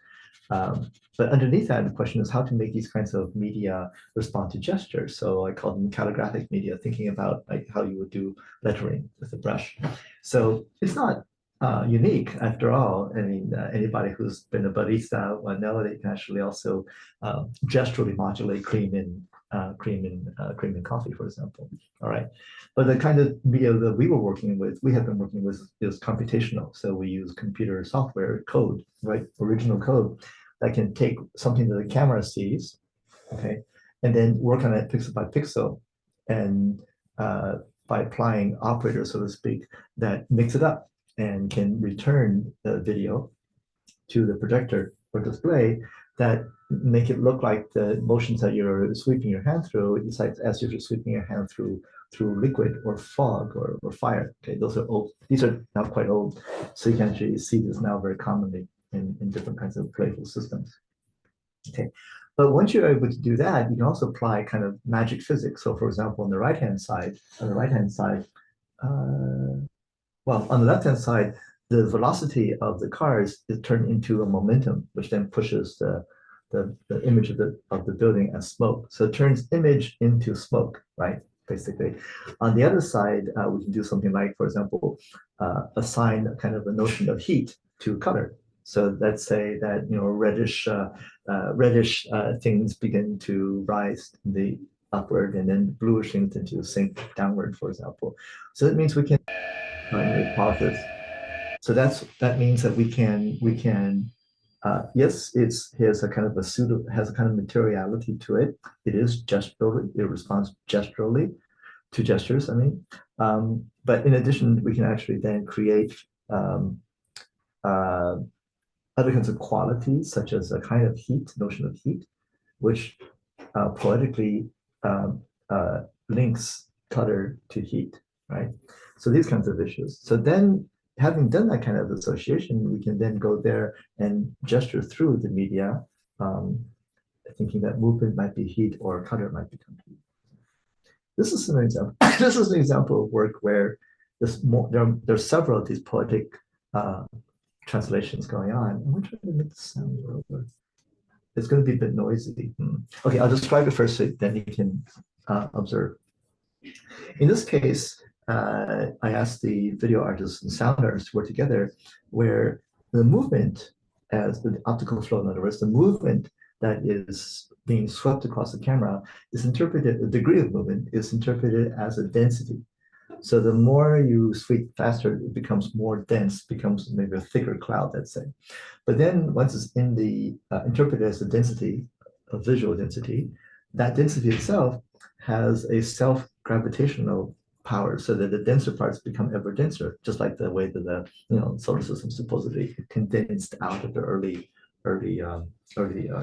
But underneath that, the question is how to make these kinds of media respond to gesture. So I call them calligraphic media, thinking about like how you would do lettering with a brush. So it's not unique after all. I mean, anybody who's been a barista will know that you can actually also gesturally modulate cream in coffee, for example. All right. But the kind of media that we have been working with is computational. So we use computer software code, right? Original code that can take something that the camera sees, okay, and then work on it pixel by pixel, and by applying operators, so to speak, that mix it up and can return the video to the projector or display that make it look like the motions that you're sweeping your hand through. It's like as if you're sweeping your hand through liquid or fog or fire. Okay, those are old. These are now quite old, so you can actually see this now very commonly in different kinds of playful systems. Okay, but once you're able to do that, you can also apply kind of magic physics. So, for example, on the right-hand side, well, on the left-hand side, the velocity of the cars is turned into a momentum, which then pushes the image of the building as smoke. So it turns image into smoke, right? Basically. On the other side, we can do something like, for example, assign kind of a notion of heat to color. So let's say that reddish things begin to rise the upward, and then bluish things into sink downward, for example. So that means we can pause this. So that means that we can yes, it has a kind of materiality to it. It is gesturally, it responds gesturally to gestures, I mean. But in addition, we can actually then create other kinds of qualities, such as a kind of heat, notion of heat, which poetically links color to heat, right? So these kinds of issues. So then, having done that kind of association, we can then go there and gesture through the media, thinking that movement might be heat or color might become heat. This is an example. This is an example of work where there are several of these poetic translations going on. I'm going to try to make the sound over. It's going to be a bit noisy. Okay, I'll describe it first, so then you can observe. In this case, I asked the video artists and sound artists to work together, where the movement, as the optical flow, in other words, the movement that is being swept across the camera is interpreted, the degree of movement is interpreted as a density. So the more you sweep faster, it becomes more dense, becomes maybe a thicker cloud, let's say. But then once it's in the interpreted as a density, a visual density, that density itself has a self-gravitational power, so that the denser parts become ever denser, just like the way that the solar system supposedly condensed out of the early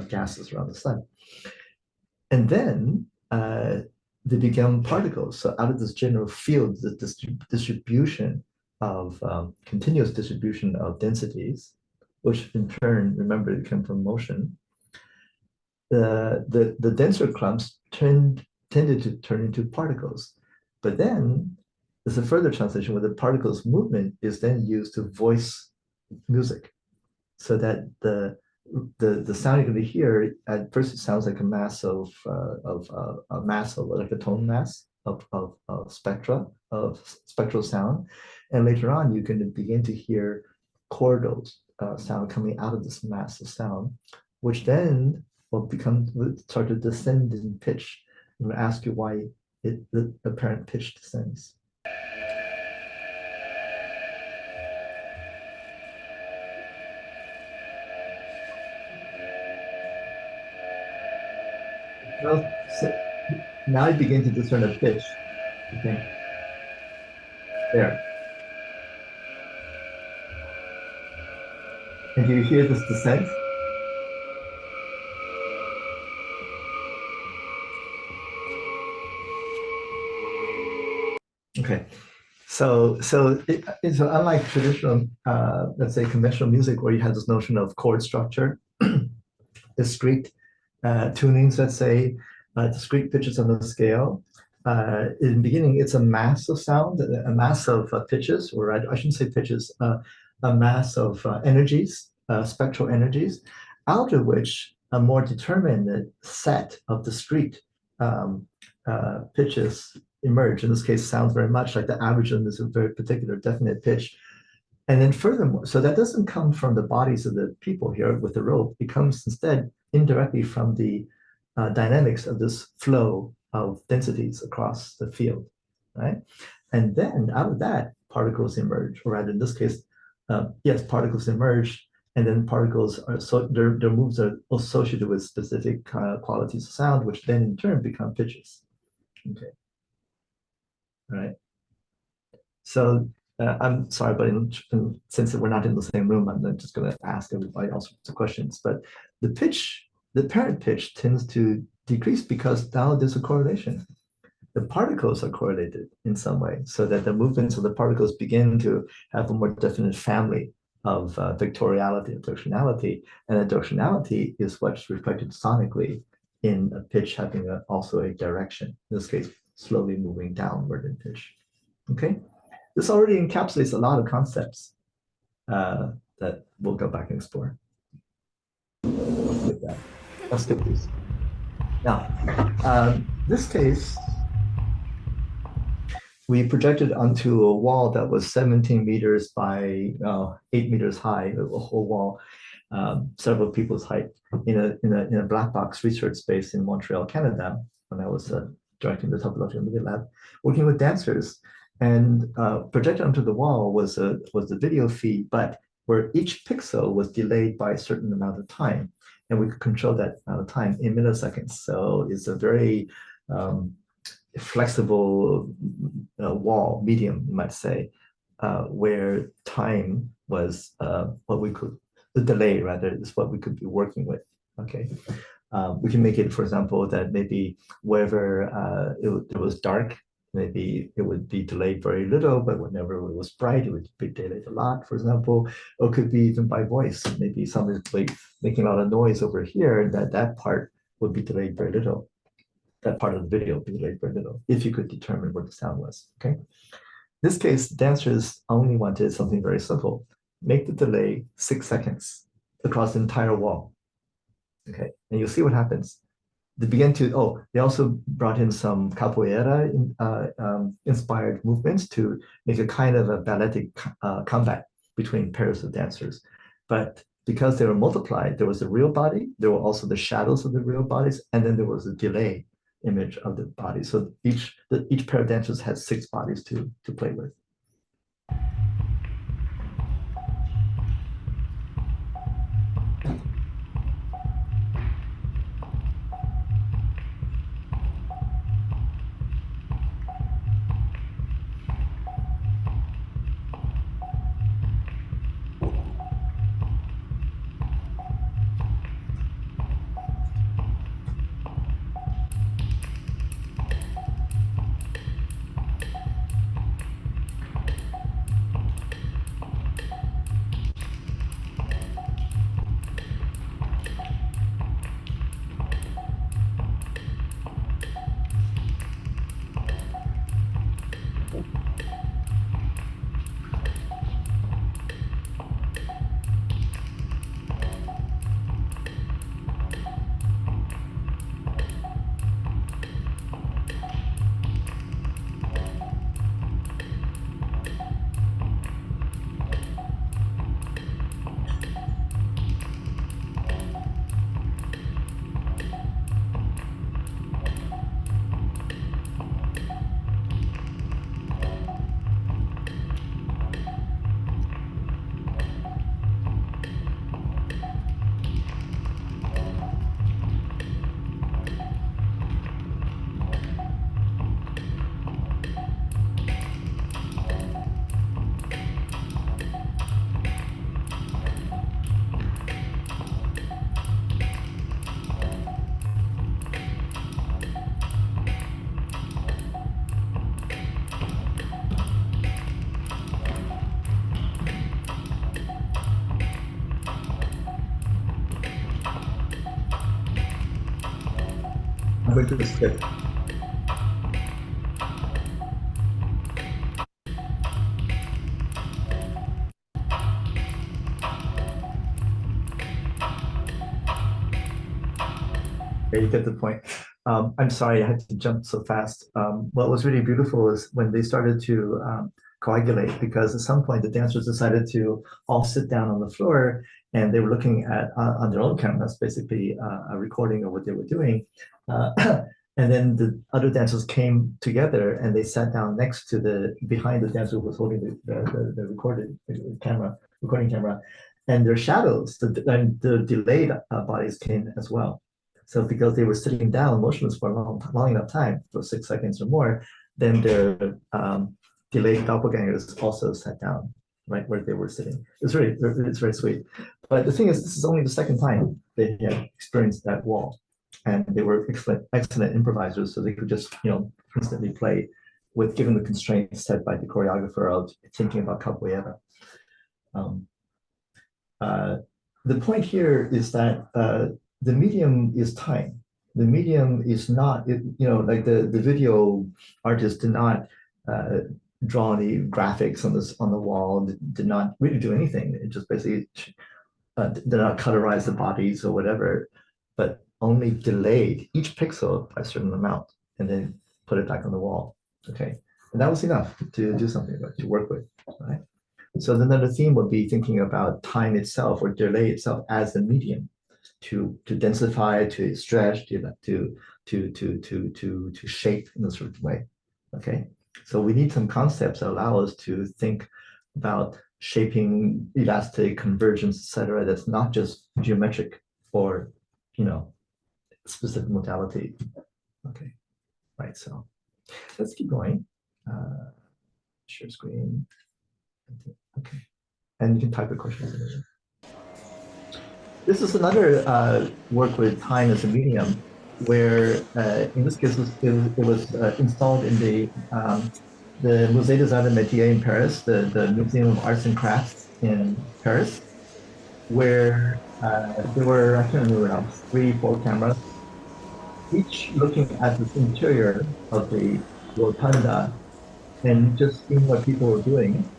gases around the sun. And then they become particles. So out of this general field, the distribution of continuous distribution of densities, which in turn, remember, it came from motion. The denser clumps tended to turn into particles. But then there's a further translation where the particles' movement is then used to voice music, so that the sound you're going to hear at first it sounds like a mass of like a tone mass of spectral sound, and later on you can begin to hear chordal sound coming out of this mass of sound, which then will start to descend in pitch. I'm going to ask you why the apparent pitch descends. Well, so now you begin to discern a pitch. Okay. There. And do you hear this descent? Okay. So it's unlike traditional, let's say conventional music, where you have this notion of chord structure, discrete tunings, let's say, discrete pitches on the scale. In the beginning, it's a mass of sound, a mass of pitches, or I shouldn't say pitches, a mass of energies, spectral energies, out of which a more determined set of discrete pitches emerge. In this case, sounds very much like the average of this very particular definite pitch. And then furthermore, so that doesn't come from the bodies of the people here with the rope. It comes instead indirectly from the dynamics of this flow of densities across the field, right? And then out of that, particles emerge, or rather in this case, yes, particles emerge, and then particles are, so their moves are associated with specific qualities of sound, which then in turn become pitches. Okay. All right. So I'm sorry, but since we're not in the same room, I'm just going to ask everybody all sorts of questions. But the pitch, the parent pitch tends to decrease because now there's a correlation. The particles are correlated in some way, so that the movements of the particles begin to have a more definite family of vectoriality and directionality. And that directionality is what's reflected sonically in a pitch having also a direction, in this case, slowly moving downward in pitch. Okay, this already encapsulates a lot of concepts that we'll go back and explore. With that, let's skip these. Now, this case, we projected onto a wall that was 17 meters by 8 meters high, a whole wall, several people's height, in a black box research space in Montreal, Canada, when I was directing the Topological Media Lab, working with dancers. And projected onto the wall was the video feed, but where each pixel was delayed by a certain amount of time, and we could control that amount of time in milliseconds. So it's a very flexible wall, medium, you might say, where time was what we could, the delay rather, is what we could be working with. Okay, we can make it, for example, that maybe wherever it was dark, maybe it would be delayed very little, but whenever it was bright, it would be delayed a lot, for example. Or it could be even by voice. Maybe somebody's like making a lot of noise over here, that part would be delayed very little. That part of the video would be delayed very little, if you could determine what the sound was, okay? In this case, dancers only wanted something very simple. Make the delay 6 seconds across the entire wall, okay? And you'll see what happens. They began to, they also brought in some capoeira inspired movements to make a kind of a balletic combat between pairs of dancers. But because they were multiplied, there was a real body, there were also the shadows of the real bodies, and then there was a delay image of the body. So each pair of dancers had 6 bodies to play with. going to skip. Okay, you get the point. I'm sorry I had to jump so fast. What was really beautiful is when they started to coagulate, because at some point the dancers decided to all sit down on the floor, and they were looking at on their own cameras, basically a recording of what they were doing. And then the other dancers came together and they sat down next to behind the dancer who was holding the recording camera, and their shadows, the delayed bodies came as well. So because they were sitting down motionless for a long enough time, for 6 seconds or more, then their delayed doppelgangers also sat down right where they were sitting. It's very sweet. But the thing is, this is only the second time they had experienced that wall. And they were excellent improvisers, so they could just instantly play with given the constraints set by the choreographer of thinking about capoeira. The point here is that the medium is time. The medium is not, like the video artist did not draw any graphics on the wall, did not really do anything. It just basically did not colorize the bodies or whatever, but only delayed each pixel by a certain amount and then put it back on the wall. Okay, and that was enough to do something about, to work with, right? So then the theme would be thinking about time itself or delay itself as the medium to densify, to stretch, to shape in a certain way. Okay, so we need some concepts that allow us to think about shaping, elastic, convergence, etc. That's not just geometric or specific modality. Okay, right. So let's keep going. Share screen. Okay, and you can type the questions in. This is another work with time as a medium, where in this case it was installed in the Musée des Arts et Métiers in Paris, the Museum of Arts and Crafts in Paris, where there were, I can't remember now, 3-4 cameras, each looking at the interior of the rotunda and just seeing what people were doing.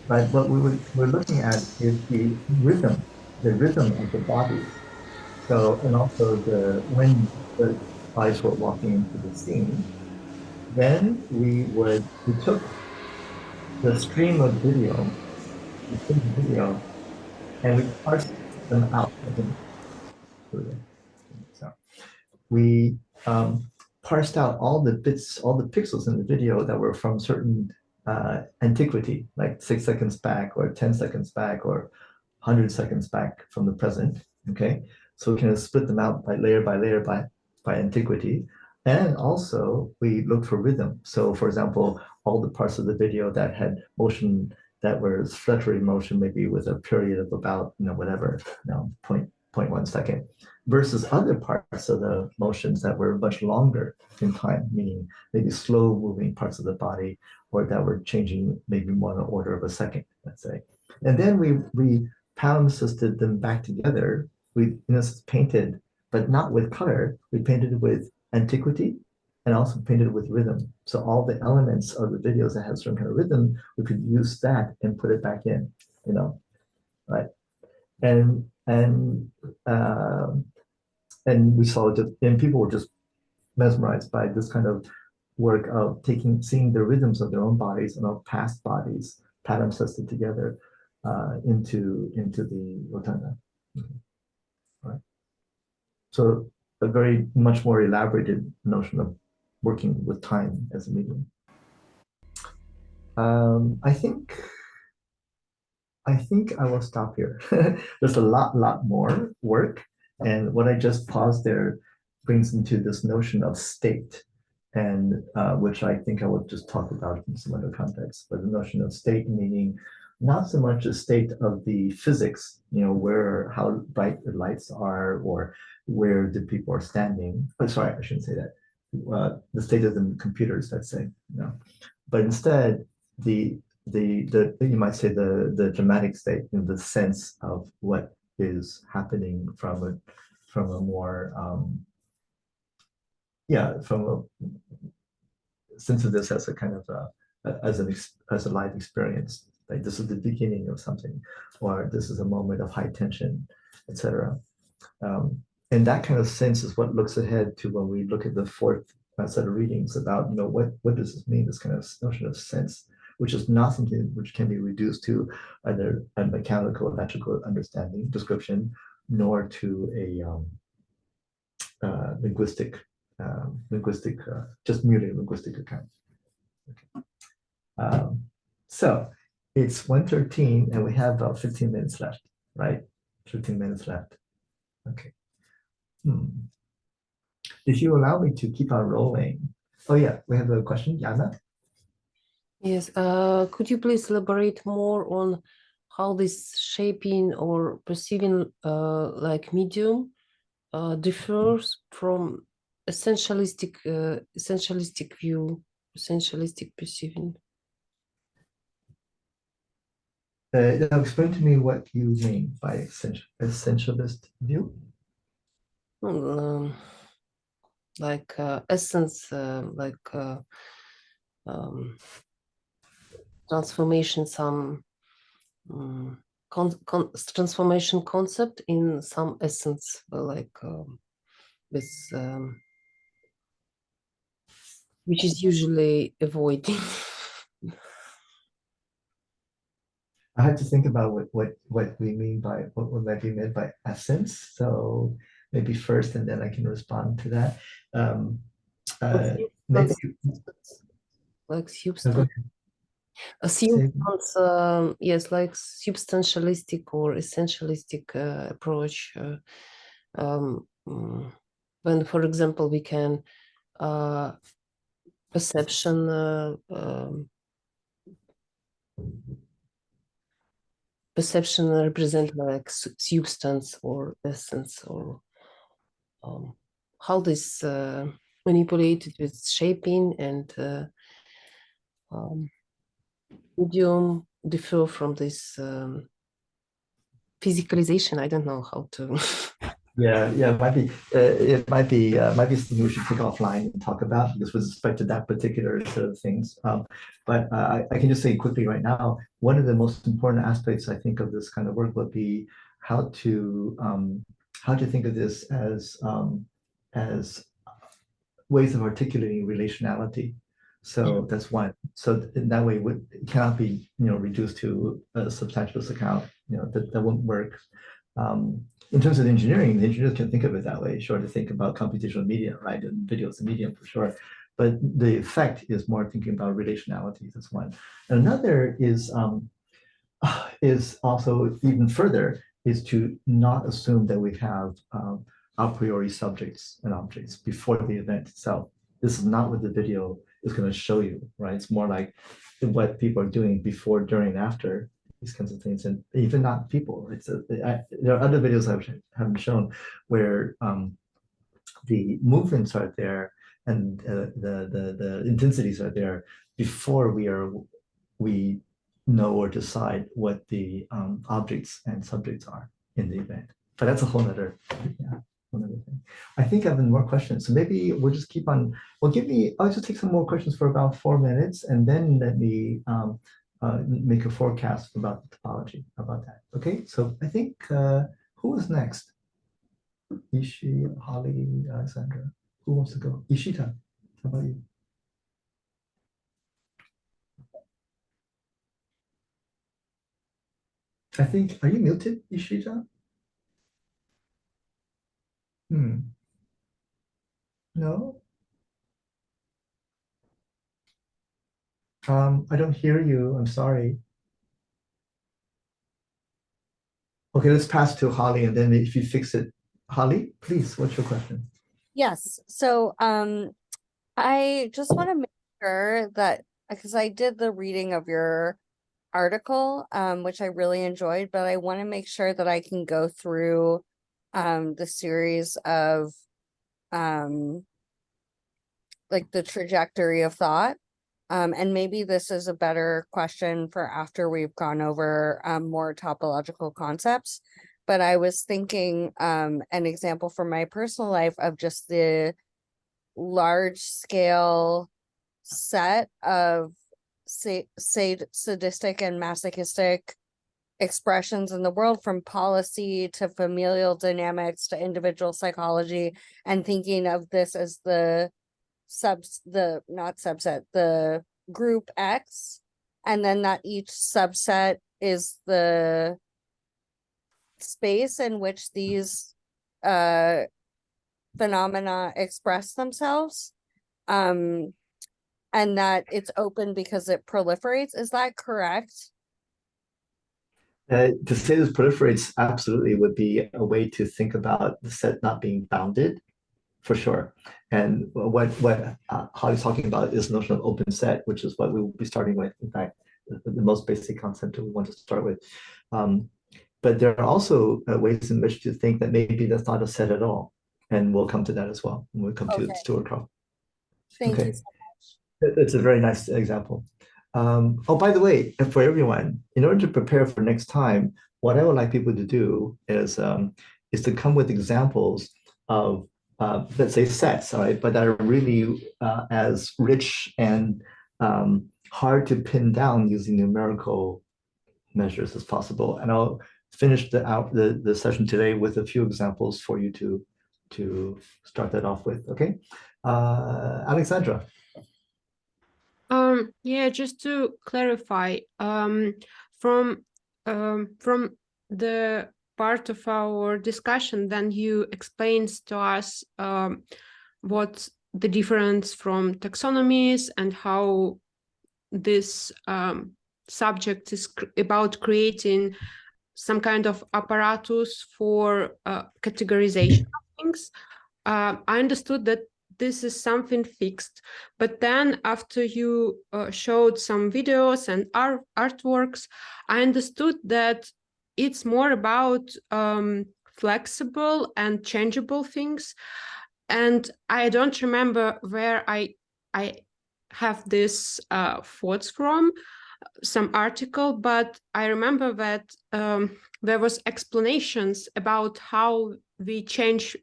But what we're looking at is the rhythm of the bodies. So, and also when the bodies were walking into the scene, then we took the stream of video, and we parsed them out. So we parsed out all the bits, all the pixels in the video that were from certain antiquity, like 6 seconds back or 10 seconds back or 100 seconds back from the present. Okay, so we can split them out by layer by antiquity. And also we look for rhythm. So for example, all the parts of the video that had motion that were fluttery motion, maybe with a period of about, whatever, 0.1 second, versus other parts of the motions that were much longer in time, meaning maybe slow moving parts of the body, or that were changing maybe more in the order of a second, let's say. And then we palimpsested them back together. We painted, but not with color. We painted with antiquity and also painted with rhythm. So all the elements of the videos that have certain kind of rhythm, we could use that and put it back in, right? And we saw it, and people were just mesmerized by this kind of work of seeing the rhythms of their own bodies and of past bodies, palimpsested together into the rotunda. Right. So a very much more elaborated notion of working with time as a medium. I think I will stop here. There's a lot more work, and what I just paused there brings into this notion of state, and which I think I would just talk about in some other context. But the notion of state meaning not so much a state of the physics, how bright the lights are or where the people are standing. Oh, sorry, I shouldn't say that. The state of the computers, let's say, but instead the you might say the dramatic state, the sense of what is happening from a more yeah, from sense of this as a kind of as a live experience, like this is the beginning of something, or this is a moment of high tension, etc. And that kind of sense is what looks ahead to when we look at the fourth set of readings about, what does this mean, this kind of notion of sense, which is not something which can be reduced to either a mechanical, electrical understanding, description, nor to a linguistic, just merely linguistic account. Okay. So it's 1:13 and we have about 15 minutes left, right? 15 minutes left. Okay. If you allow me to keep on rolling. Oh yeah, we have a question, Yana. Yes, could you please elaborate more on how this shaping or perceiving like medium differs from essentialistic view, essentialistic perceiving? Now explain to me what you mean by essentialist view. Like essence, transformation, some transformation concept in some essence, with which is usually avoiding. I had to think about what we mean by what might be meant by essence. So maybe first, and then I can respond to that. Maybe like substance. A substance, yes, like substantialistic or essentialistic approach. When, for example, we can perception represent like substance or essence, or how this manipulated with shaping and medium differ from this physicalization. I don't know how to. Yeah, it might be something we should take offline and talk about, because with respect to that particular set of things. But I can just say quickly right now, one of the most important aspects I think of this kind of work would be how to think of this as ways of articulating relationality. So that's one. So in that way, it cannot be reduced to a substantialist account. That won't work. In terms of engineering, the engineers can think of it that way. Sure, to think about computational media, right? And video is a medium for sure. But the effect is more thinking about relationality. That's one. And another is also even further is to not assume that we have a priori subjects and objects before the event itself. This is not what the video is going to show you, right? It's more like what people are doing before, during, after, these kinds of things, and even not people. There are other videos I haven't shown where the movements are there and the intensities are there before we know or decide what the objects and subjects are in the event. But that's a whole other thing. I think I have more questions, so maybe we'll just keep on. I'll just take some more questions for about 4 minutes, and then let me make a forecast about the topology about that. Okay, so I think who is next? Ishi, Holly, Alexandra. Who wants to go? Ishita, how about you? I think, are you muted, Ishita? No? I don't hear you. I'm sorry. Okay, let's pass to Holly, and then if you fix it. Holly, please, what's your question? Yes. So I just want to make sure that, because I did the reading of your article, which I really enjoyed, but I want to make sure that I can go through the series of like the trajectory of thought. And maybe this is a better question for after we've gone over more topological concepts. But I was thinking an example from my personal life of just the large scale set of sadistic and masochistic expressions in the world, from policy to familial dynamics to individual psychology, and thinking of this as the group X, and then that each subset is the space in which these phenomena express themselves, and that it's open because it proliferates. Is that correct? To say this proliferates absolutely would be a way to think about the set not being bounded, for sure. And what Holly's talking about is the notion of open set, which is what we will be starting with. In fact, the most basic concept that we want to start with. But there are also ways in which to think that maybe that's not a set at all. And we'll come to that as well when we come to Stewart Crawl. Thank you so much. It's a very nice example. Oh, by the way, for everyone, in order to prepare for next time, what I would like people to do is to come with examples of, let's say, sets, all right, but that are really as rich and hard to pin down using numerical measures as possible. And I'll finish the session today with a few examples for you to start that off with. Okay, Alexandra. Yeah, just to clarify, from the part of our discussion, then you explained to us what the difference from taxonomies and how this subject is about creating some kind of apparatus for categorization of things. I understood that this is something fixed, but then after you showed some videos and artworks, I understood that it's more about flexible and changeable things. And I don't remember where I have this thoughts from, some article, but I remember that there was explanations about how we change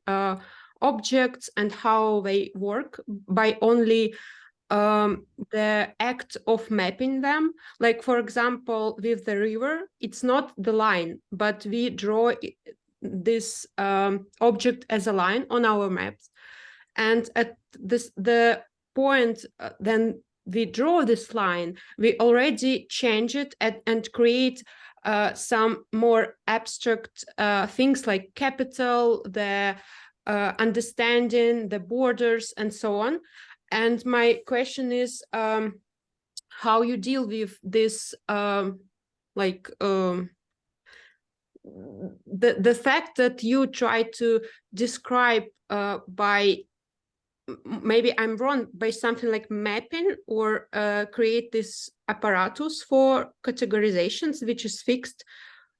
objects and how they work by only the act of mapping them. Like, for example, with the river, it's not the line, but we draw this object as a line on our maps. And at the point then we draw this line, we already change it and create some more abstract things like capital, the understanding, the borders, and so on. And my question is how you deal with this, the fact that you try to describe by, maybe I'm wrong, by something like mapping, or create this apparatus for categorizations, which is fixed.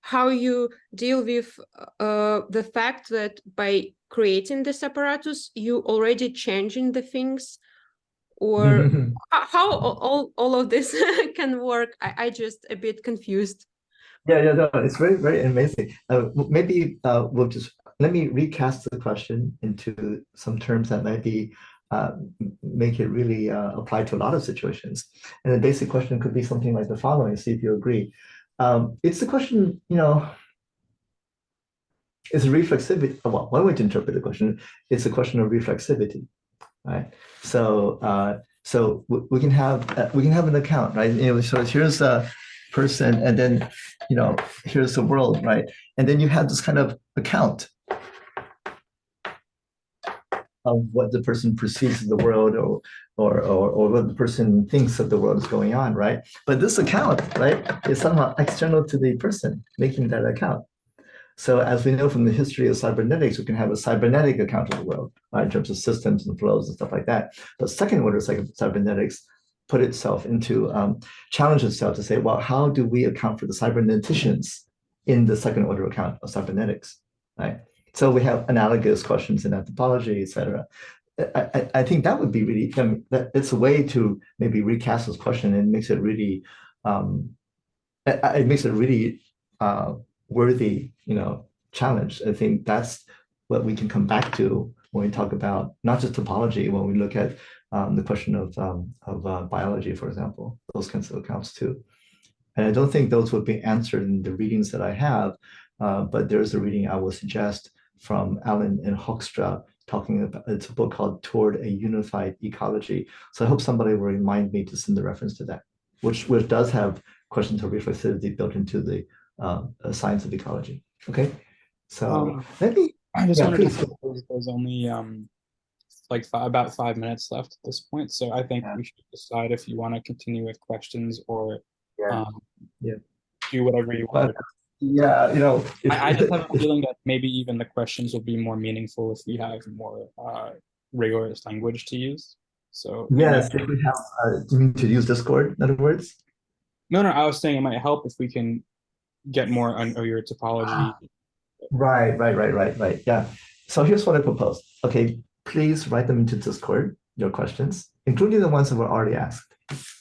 How you deal with the fact that by creating this apparatus, you already changing the things, or how all of this can work? I just a bit confused. Yeah, no, it's very, very amazing. Maybe we'll just, let me recast the question into some terms that might be, make it really apply to a lot of situations. And the basic question could be something like the following, see if you agree. It's the question, is reflexivity, well, one way to interpret the question is a question of reflexivity, right? So, so we can have an account, right? So here's a person, and then, here's the world, right? And then you have this kind of account of what the person perceives of the world, or what the person thinks of the world is going on, right? But this account, right, is somehow external to the person making that account. So as we know from the history of cybernetics, we can have a cybernetic account of the world, right, in terms of systems and flows and stuff like that. But second order cybernetics put itself into, challenge itself to say, well, how do we account for the cyberneticians in the second order account of cybernetics, right? So we have analogous questions in anthropology, et cetera. I think that would be really, that it's a way to maybe recast this question, and makes it really, worthy, challenge. I think that's what we can come back to when we talk about not just topology, when we look at the question of biology, for example, those kinds of accounts too. And I don't think those would be answered in the readings that I have, but there's a reading I will suggest from Allen and Hoekstra talking about, it's a book called Toward a Unified Ecology. So I hope somebody will remind me to send the reference to that, which does have questions of reflexivity built into the science of ecology. Okay, so maybe I just wanted please. to say there's only like about 5 minutes left at this point, so I think we should decide if you want to continue with questions or do whatever you want. Yeah, you know, I just have a feeling that maybe even the questions will be more meaningful if we have more rigorous language to use. So yes, if we have, do you mean to use Discord, in other words? No, I was saying it might help if we can get more on your topology. Right. Yeah. So here's what I propose. Okay, please write them into Discord, your questions, including the ones that were already asked.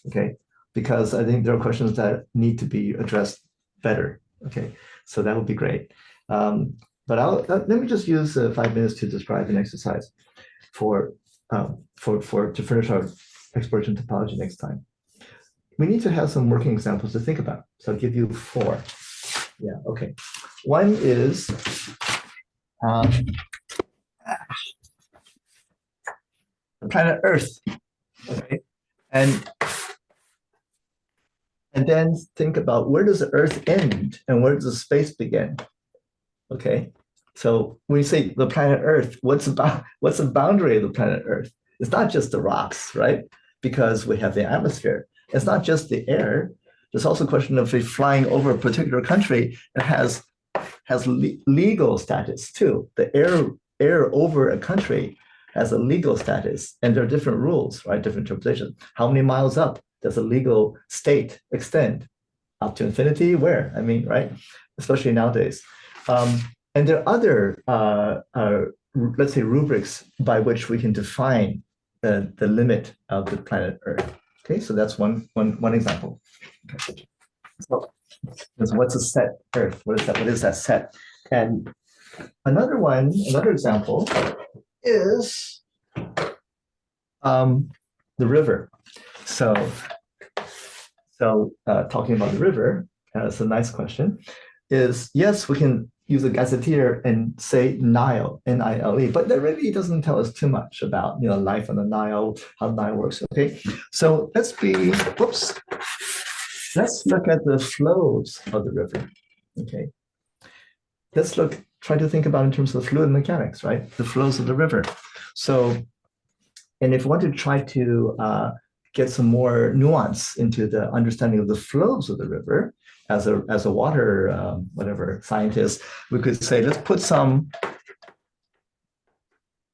Okay, because I think there are questions that need to be addressed better. Okay, so that would be great. But let me just use 5 minutes to describe an exercise to finish our exploration topology next time. We need to have some working examples to think about. So I'll give you 4. Yeah, okay. One is the planet Earth. Okay, and then think about where does the Earth end and where does the space begin? Okay, so when you say the planet Earth, what's the boundary of the planet Earth? It's not just the rocks, right? Because we have the atmosphere. It's not just the air. There's also a question of if flying over a particular country, it has legal status too. The air over a country has a legal status, and there are different rules, right? Different interpretations. How many miles up does a legal state extend? Up to infinity? Where? I mean, right? Especially nowadays. And there are other, let's say, rubrics by which we can define the limit of the planet Earth. Okay, so that's one example. Okay. So what's a set Earth? What is that set? And another example is the river. So talking about the river, that's a nice question, is yes, we can use a gazetteer and say Nile, N-I-L-E, but that really doesn't tell us too much about life on the Nile, how the Nile works. Okay, so let's look at the flows of the river. Okay, let's try to think about in terms of fluid mechanics, right? The flows of the river. So, and if we want to try to get some more nuance into the understanding of the flows of the river, as a water whatever scientist, we could say, let's put some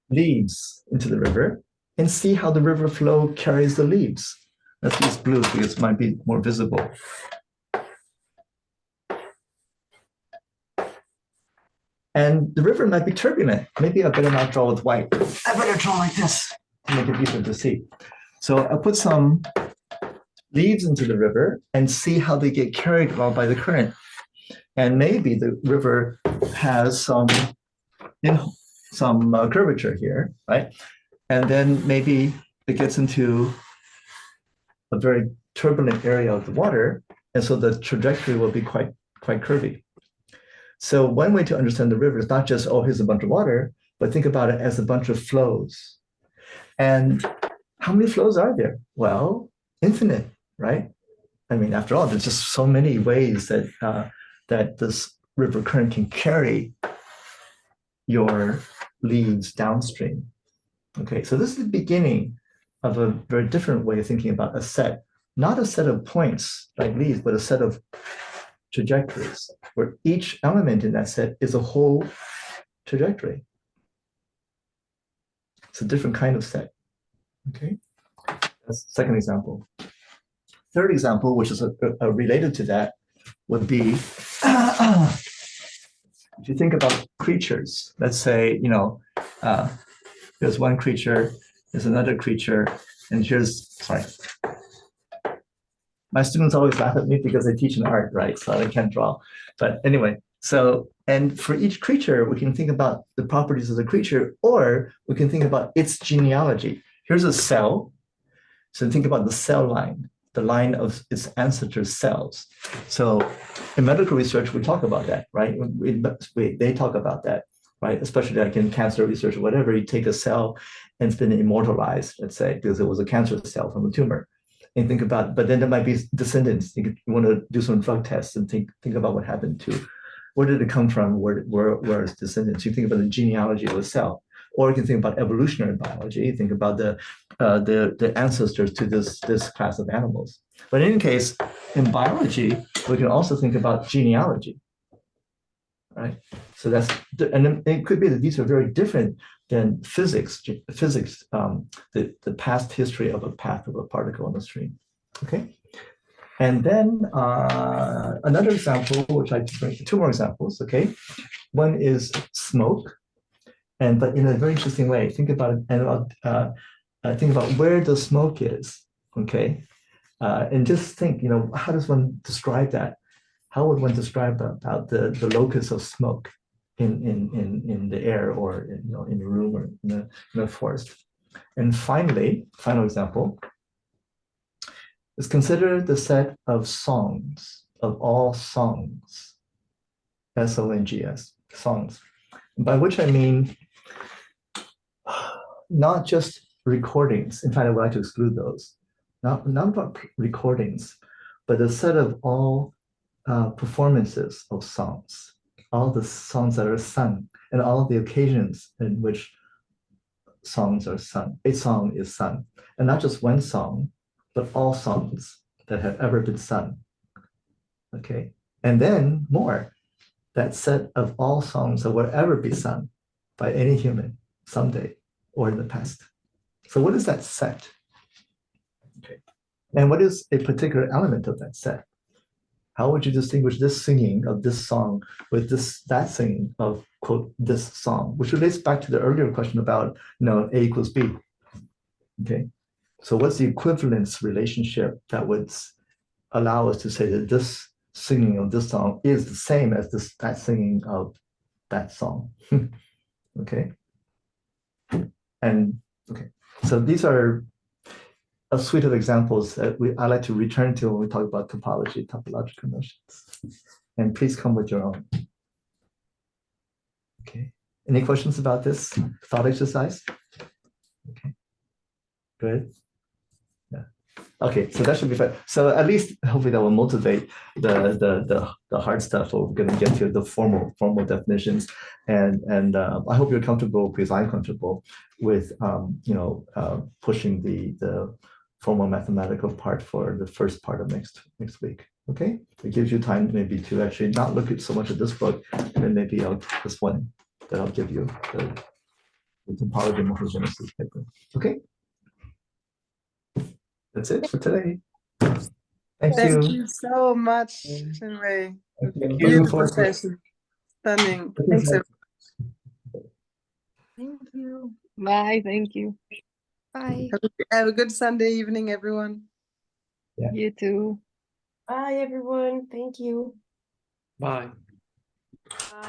leaves into the river and see how the river flow carries the leaves. Let's use blue because it might be more visible. And the river might be turbulent. Maybe I better not draw with white. I better draw like this to make it easier to see. So I'll put some leaves into the river and see how they get carried along by the current. And maybe the river has some curvature here, right? And then maybe it gets into a very turbulent area of the water, and so the trajectory will be quite curvy. So one way to understand the river is not just, oh, here's a bunch of water, but think about it as a bunch of flows. And how many flows are there? Well, infinite, right? I mean, after all, there's just so many ways that this river current can carry your leaves downstream. Okay, so this is the beginning of a very different way of thinking about a set, not a set of points like leaves, but a set of trajectories, where each element in that set is a whole trajectory. It's a different kind of set. Okay, that's the second example. Third example, which is related to that, would be if you think about creatures. Let's say there's one creature, there's another creature, and sorry. My students always laugh at me because I teach in art, right? So I can't draw. But anyway, So, and for each creature, we can think about the properties of the creature, or we can think about its genealogy. Here's a cell. So think about the cell line, the line of its ancestor cells. So in medical research, we talk about that, right? They talk about that, right? Especially like in cancer research or whatever, you take a cell and it's been immortalized, let's say, because it was a cancer cell from a tumor. And think about, but then there might be descendants. You want to do some drug tests and think about what happened to, where did it come from? Where is descendants? You think about the genealogy of a cell, or you can think about evolutionary biology. Think about the ancestors to this class of animals. But in any case, in biology, we can also think about genealogy, right? So that's, and it could be that these are very different than physics. The past history of a path of a particle in a stream. Okay. And then another example, which I bring two more examples, okay? One is smoke, but in a very interesting way. Think about it, think about where the smoke is, okay? And just think, how does one describe that? How would one describe about the locus of smoke in the air, or in a room, or in a forest? And finally, final example, is consider the set of songs, of all songs, S-O-N-G-S, songs, by which I mean not just recordings. In fact, I would like to exclude those. Not about recordings, but a set of all performances of songs, all the songs that are sung, and all the occasions in which songs are sung. A song is sung, and not just one song, but all songs that have ever been sung. Okay, and then more, that set of all songs that will ever be sung by any human someday or in the past. So what is that set? Okay, and what is a particular element of that set? How would you distinguish this singing of this song with that singing of, quote, this song, which relates back to the earlier question about, A equals B. Okay, so what's the equivalence relationship that would allow us to say that this singing of this song is the same as that singing of that song? Okay, and okay, so these are a suite of examples that I like to return to when we talk about topology, topological notions. And please come with your own. Okay. Any questions about this thought exercise? Okay. Good. Yeah. Okay, so that should be fun. So at least hopefully that will motivate the hard stuff. We're going to get to the formal definitions, and I hope you're comfortable, because I'm comfortable with pushing the formal mathematical part for the first part of next week. Okay, it gives you time maybe to actually not look at so much at this book, and then maybe this one that I'll give you, the topology and Ontogenesis paper. Okay. That's it for today. Thank you so much, Xin Wei. Beautiful session. Stunning. Thanks, everyone. Thank you. Bye. Thank you. Bye. Have a good Sunday evening, everyone. Yeah. You too. Bye, everyone. Thank you. Bye. Bye.